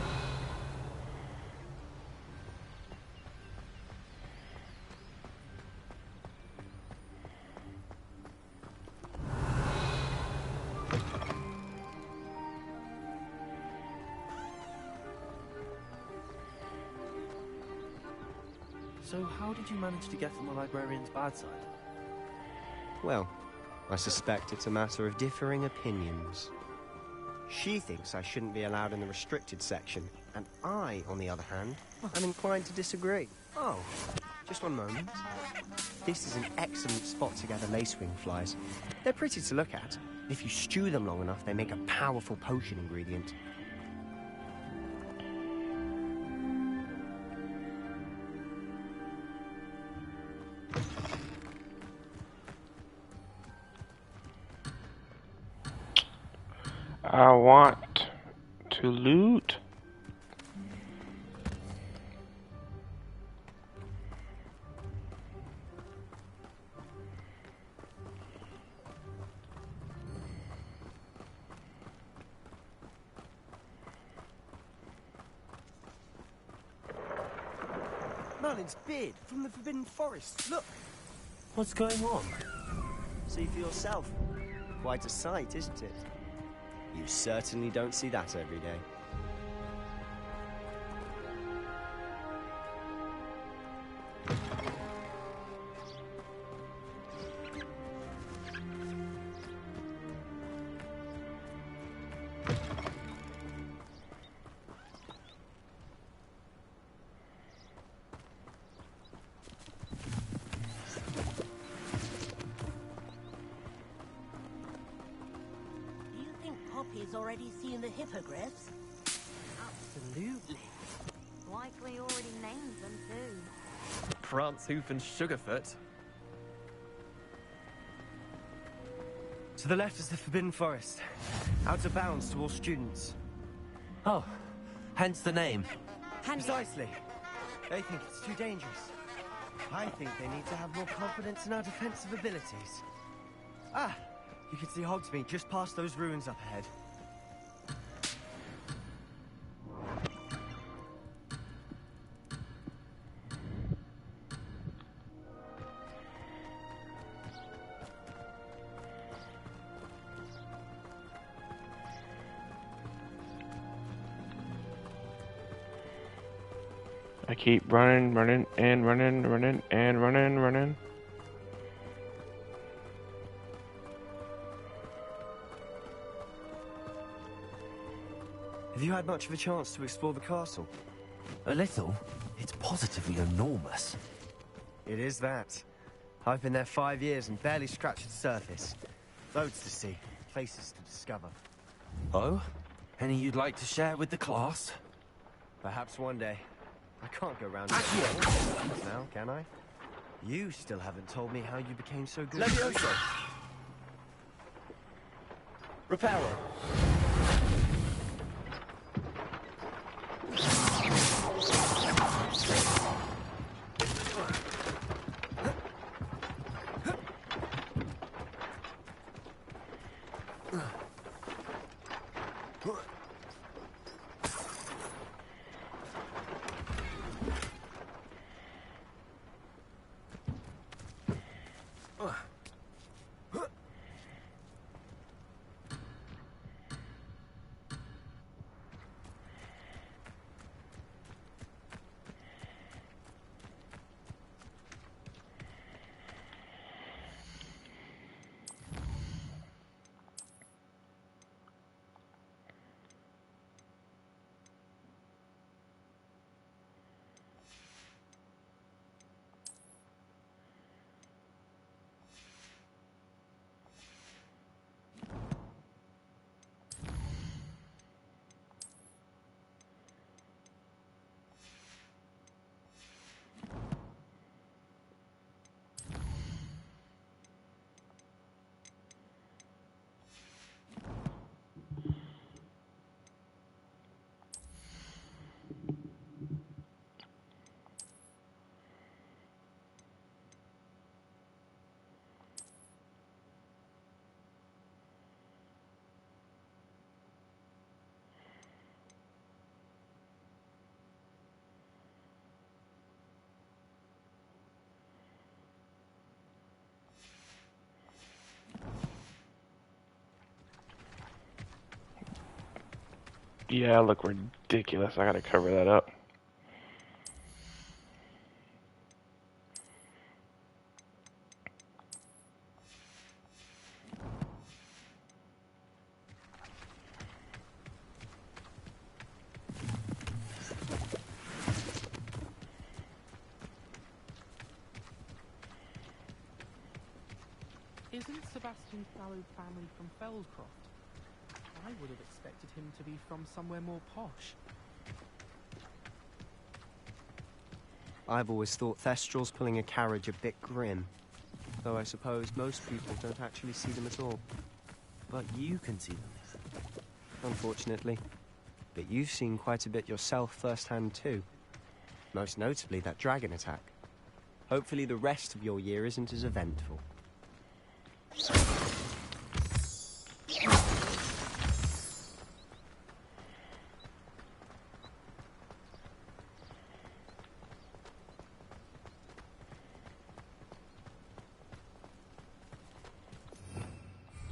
So how did you manage to get on the librarian's bad side? Well, I suspect it's a matter of differing opinions. She thinks I shouldn't be allowed in the restricted section, and I, on the other hand, am inclined to disagree. Oh, just one moment. This is an excellent spot to gather lacewing flies. They're pretty to look at. If you stew them long enough, they make a powerful potion ingredient. I want to loot. Merlin's beard from the Forbidden Forest. Look! What's going on? See for yourself. Quite a sight, isn't it? You certainly don't see that every day. Poppy's already seen the hippogriffs? Absolutely. Likely already named them too. Prance, Hoof, and Sugarfoot. To the left is the Forbidden Forest. Out of bounds to all students. Oh, hence the name. Precisely. They think it's too dangerous. I think they need to have more confidence in our defensive abilities. Ah! You can see Hogsmeade just past those ruins up ahead. I keep running and running. Have you had much of a chance to explore the castle? A little. It's positively enormous. It is that. I've been there 5 years and barely scratched the surface. Loads to see, places to discover. Oh? Any you'd like to share with the class? Perhaps one day. I can't go round now, can I? You still haven't told me how you became so good. Levioso! Reparo! Yeah, I look ridiculous. I gotta cover that up. Isn't Sebastian Fallow family from Fellscroft? I would have expected him to be from somewhere more posh. I've always thought Thestral's pulling a carriage a bit grim. Though I suppose most people don't actually see them at all. But you can see them. Unfortunately. But you've seen quite a bit yourself firsthand too. Most notably that dragon attack. Hopefully the rest of your year isn't as eventful.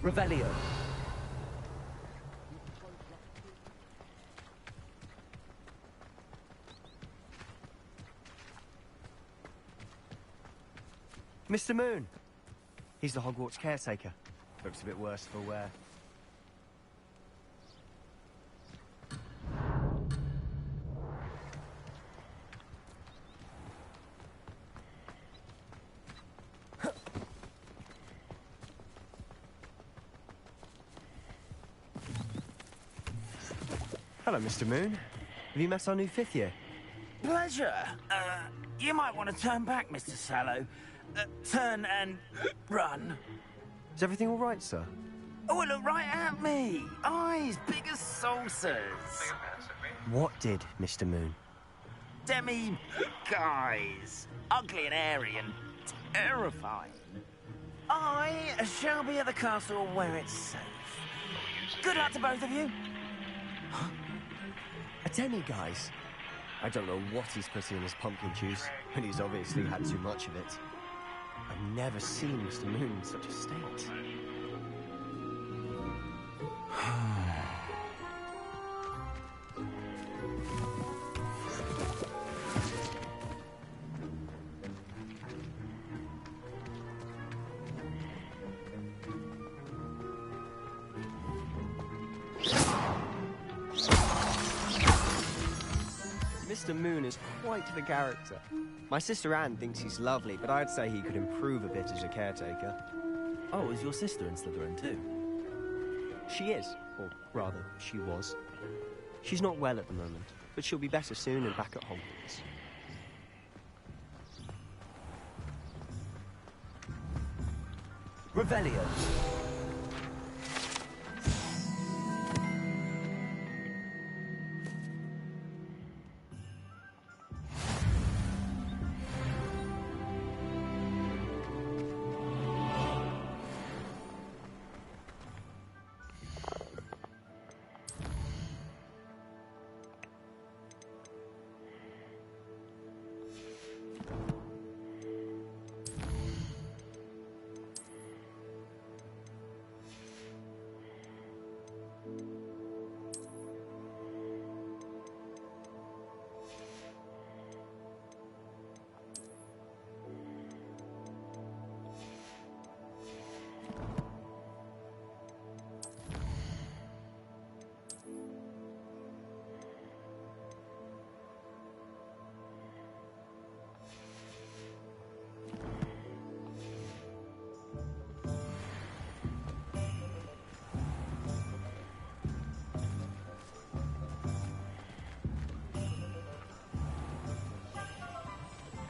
Revelio. Mr. Moon! He's the Hogwarts caretaker. Looks a bit worse for wear. Hello, Mr. Moon. Have you met our new fifth year? Pleasure. You might want to turn back, Mr. Sallow. Turn and run. Is everything all right, sir? Oh, look right at me. Eyes big as saucers. What did, Mr. Moon? Guys. Ugly and airy and terrifying. I shall be at the castle where it's safe. Good luck to both of you. A Denny, guys. I don't know what he's putting in his pumpkin juice, but he's obviously had too much of it. I've never seen Mr. Moon in such a state. Mr. Moon is quite the character. My sister Anne thinks he's lovely, but I'd say he could improve a bit as a caretaker. Oh, is your sister in Slytherin too? She is, or rather, she was. She's not well at the moment, but she'll be better soon and back at Hogwarts. Revelio.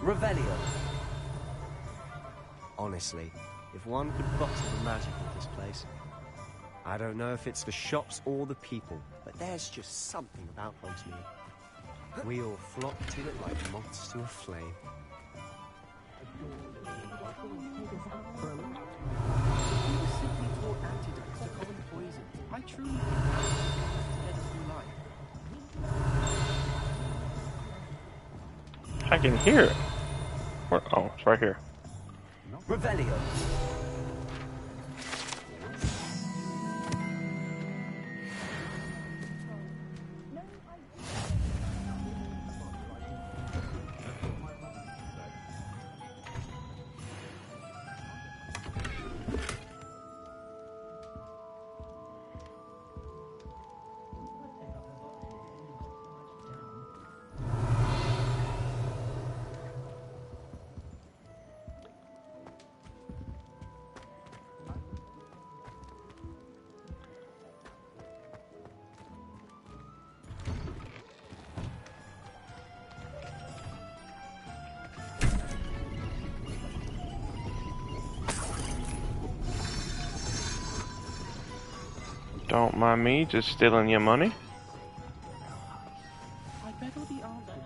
Revelio. Honestly, if one could bottle the magic of this place. I don't know if it's the shops or the people, but there's just something about Hogsmeade. We all flock to it like moths to a flame. He was simply taught antidotes to common poisons. I truly think he through life. I can hear it. Where? Oh, it's right here. Revelio. Don't mind me, just stealing your money. I bet all the answers.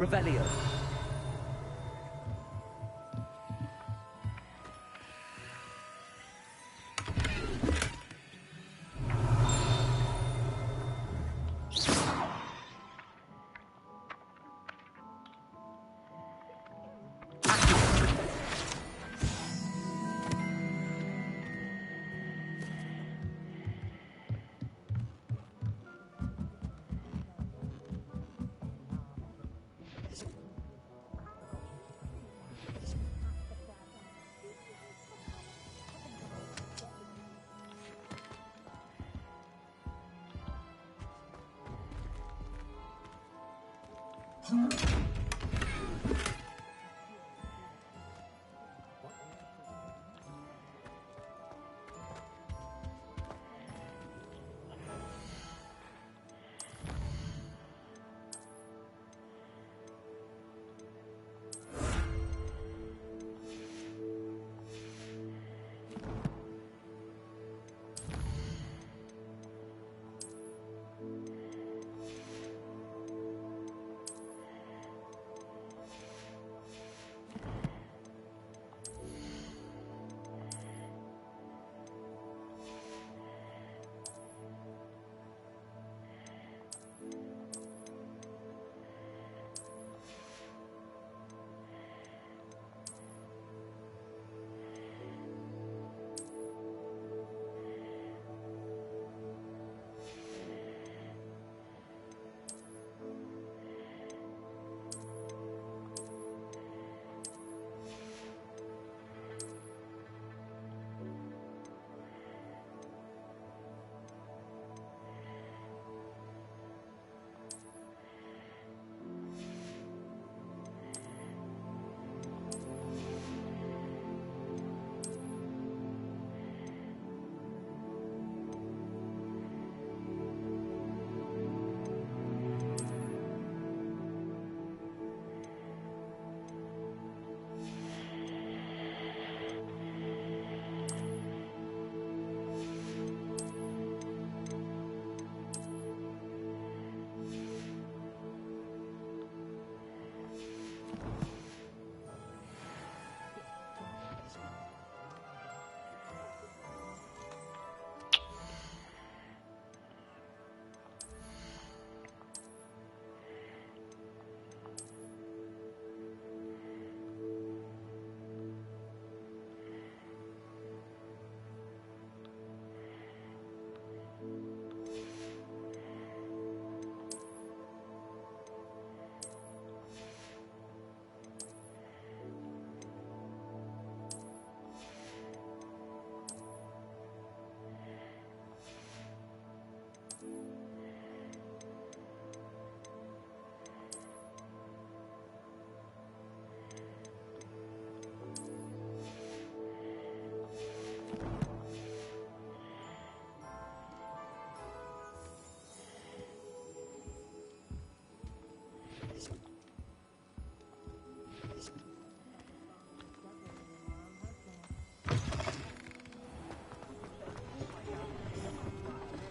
Revelio.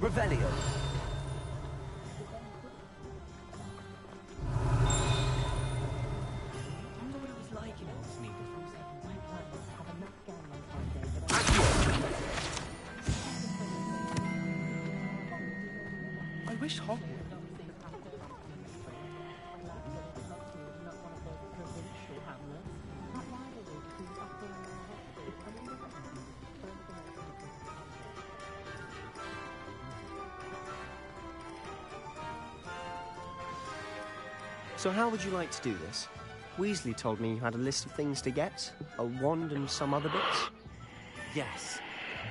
Revelio. I wish Hogwarts. So how would you like to do this? Weasley told me you had a list of things to get, a wand and some other bits. Yes.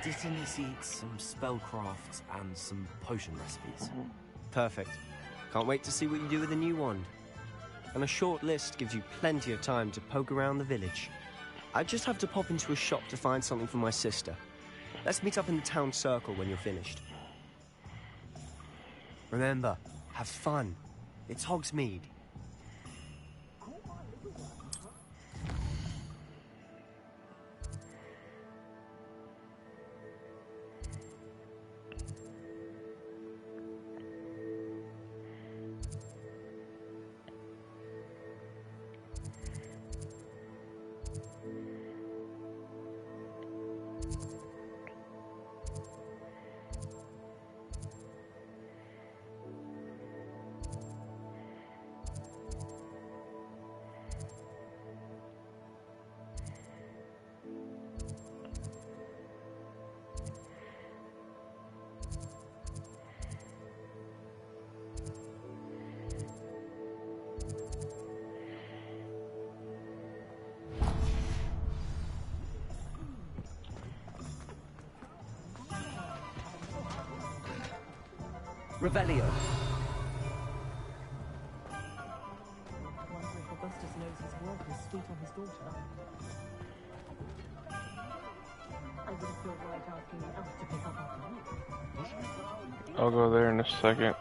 Dittany seeds, some spellcrafts, and some potion recipes. Perfect. Can't wait to see what you do with the new wand. And a short list gives you plenty of time to poke around the village. I just have to pop into a shop to find something for my sister. Let's meet up in the town circle when you're finished. Remember, have fun. It's Hogsmeade. Revelio. I wonder if Augustus knows his work is sweet on his daughter. I would have felt right asking us to pick up after you. I'll go there in a second.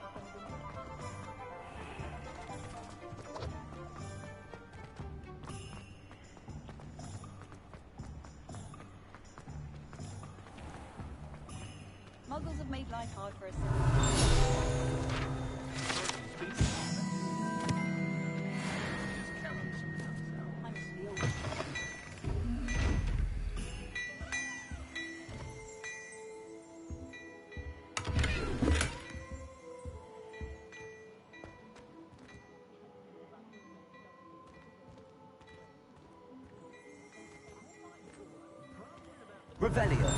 Muggles have made life hard for us. Revelio.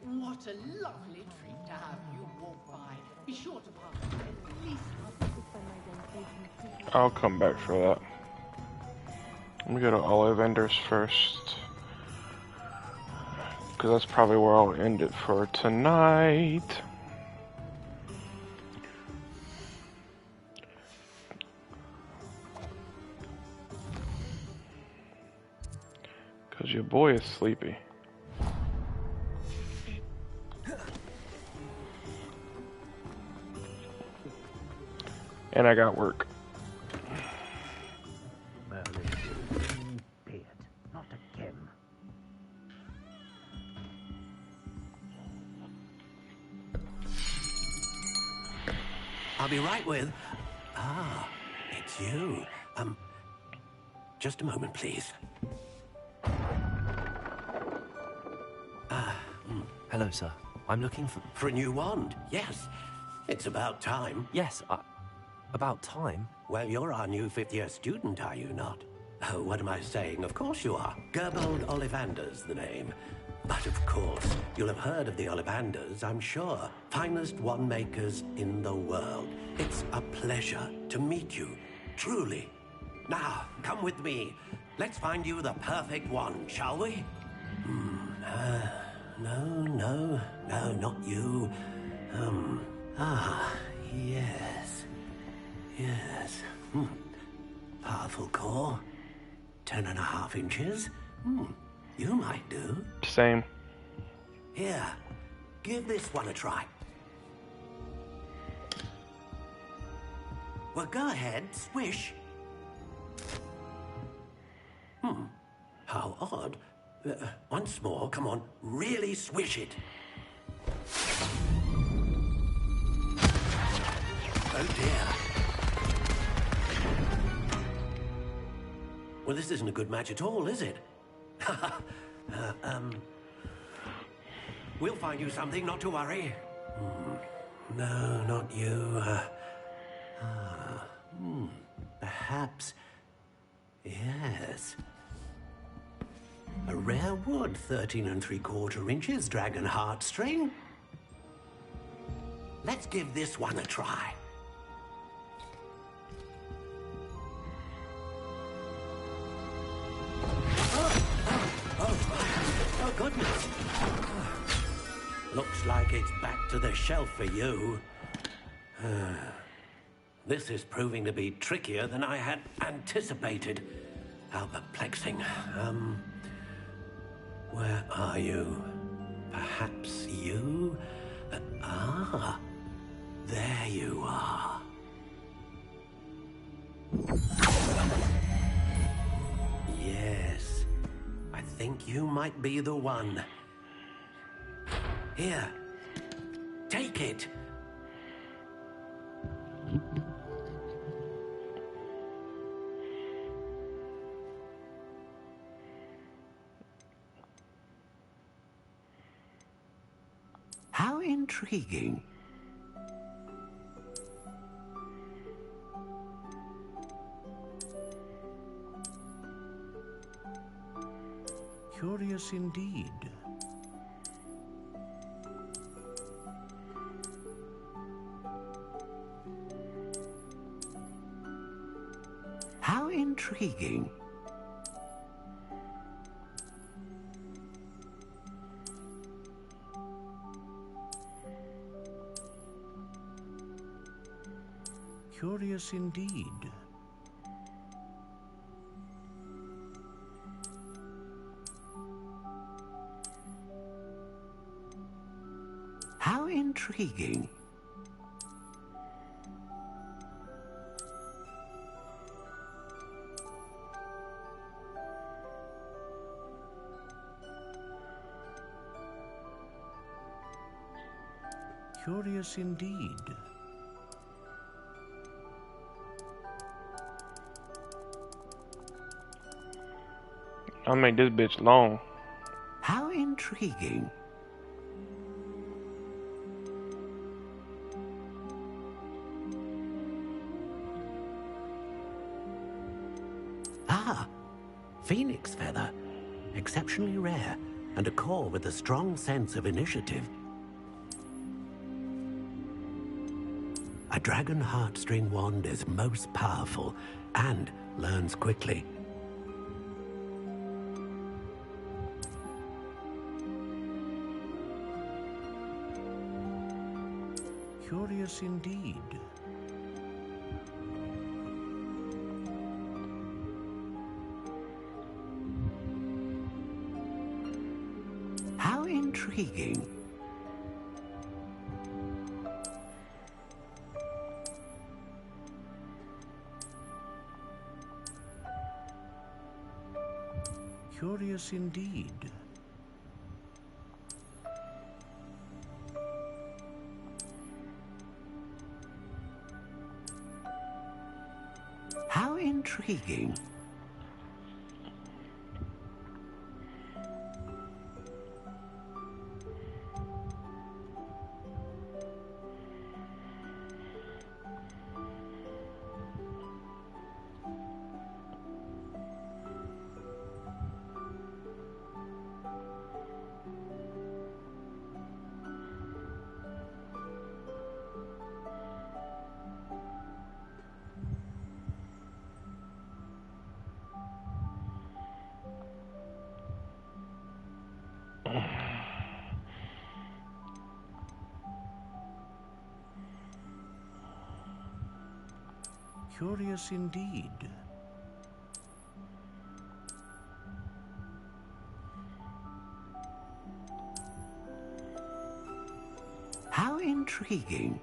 What a lovely treat to have you walk by. Be sure to pass at least I'll come back for that. Let me go to Ollivanders first, because that's probably where I'll end it for tonight. Because your boy is sleepy. And I got work. Beard, not again. I'll be right with... Ah, it's you. Just a moment, please. Hello, sir. I'm looking for... For a new wand, yes. It's about time. Yes, about time? Well, you're our new fifth-year student, are you not? Oh, what am I saying? Of course you are. Gerbold Ollivander's the name. But of course, you'll have heard of the Ollivanders, I'm sure. Finest wand makers in the world. It's a pleasure to meet you, truly. Now, come with me. Let's find you the perfect wand, shall we? No, not you. Yes. Powerful core. 10.5 inches. You might do. Same. Here, give this one a try. Well, go ahead, swish. How odd. Once more, come on, really swish it. Oh dear. Well, this isn't a good match at all, is it? We'll find you something, not to worry. No, not you. Perhaps... Yes. A rare wood, 13 3/4 inches, dragon heartstring. Let's give this one a try. Oh, goodness. Looks like it's back to the shelf for you. This is proving to be trickier than I had anticipated. How perplexing. Where are you? Perhaps you? There you are. Yes, I think you might be the one. Here, take it. How intriguing. Curious indeed. How intriguing. Curious indeed. How intriguing. Curious indeed. I'll make this bitch long. How intriguing. Ah, phoenix feather. Exceptionally rare, and a core with a strong sense of initiative. A dragon heartstring wand is most powerful and learns quickly. Curious indeed. How intriguing. Curious indeed. How intriguing. Curious indeed. How intriguing.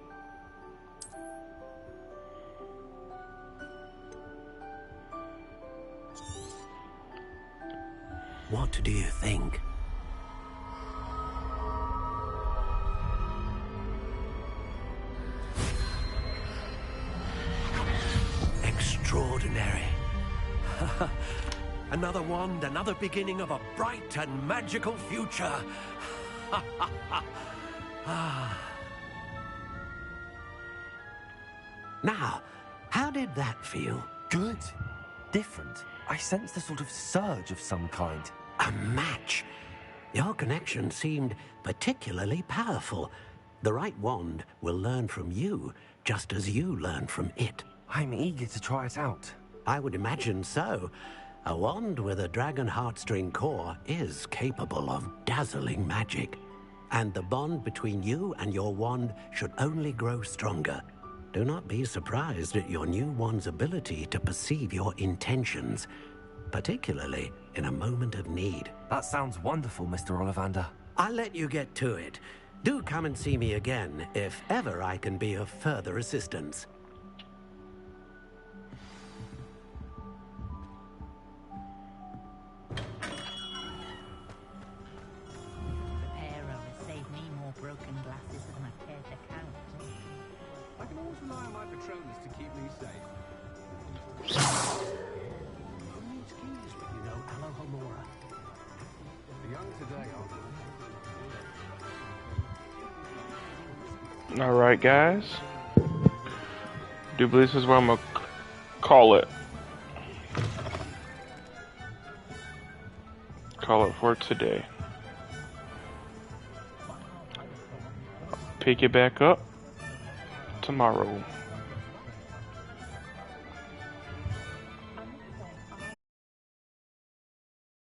What do you think? Extraordinary. Another wand, another beginning of a bright and magical future. Now, how did that feel? Good. Different. I sensed a sort of surge of some kind. A match? Your connection seemed particularly powerful. The right wand will learn from you, just as you learn from it. I'm eager to try it out. I would imagine so. A wand with a dragon heartstring core is capable of dazzling magic. And the bond between you and your wand should only grow stronger. Do not be surprised at your new wand's ability to perceive your intentions, particularly in a moment of need. That sounds wonderful, Mr. Ollivander. I'll let you get to it. Do come and see me again if ever I can be of further assistance. Broken glasses than I care to count. I can always rely on my Patronus to keep me safe. Who needs keys when you know Alohomora? The young today are. Alright, guys. Do believe this is where I'm gonna call it. Call it for today. Pick it back up tomorrow.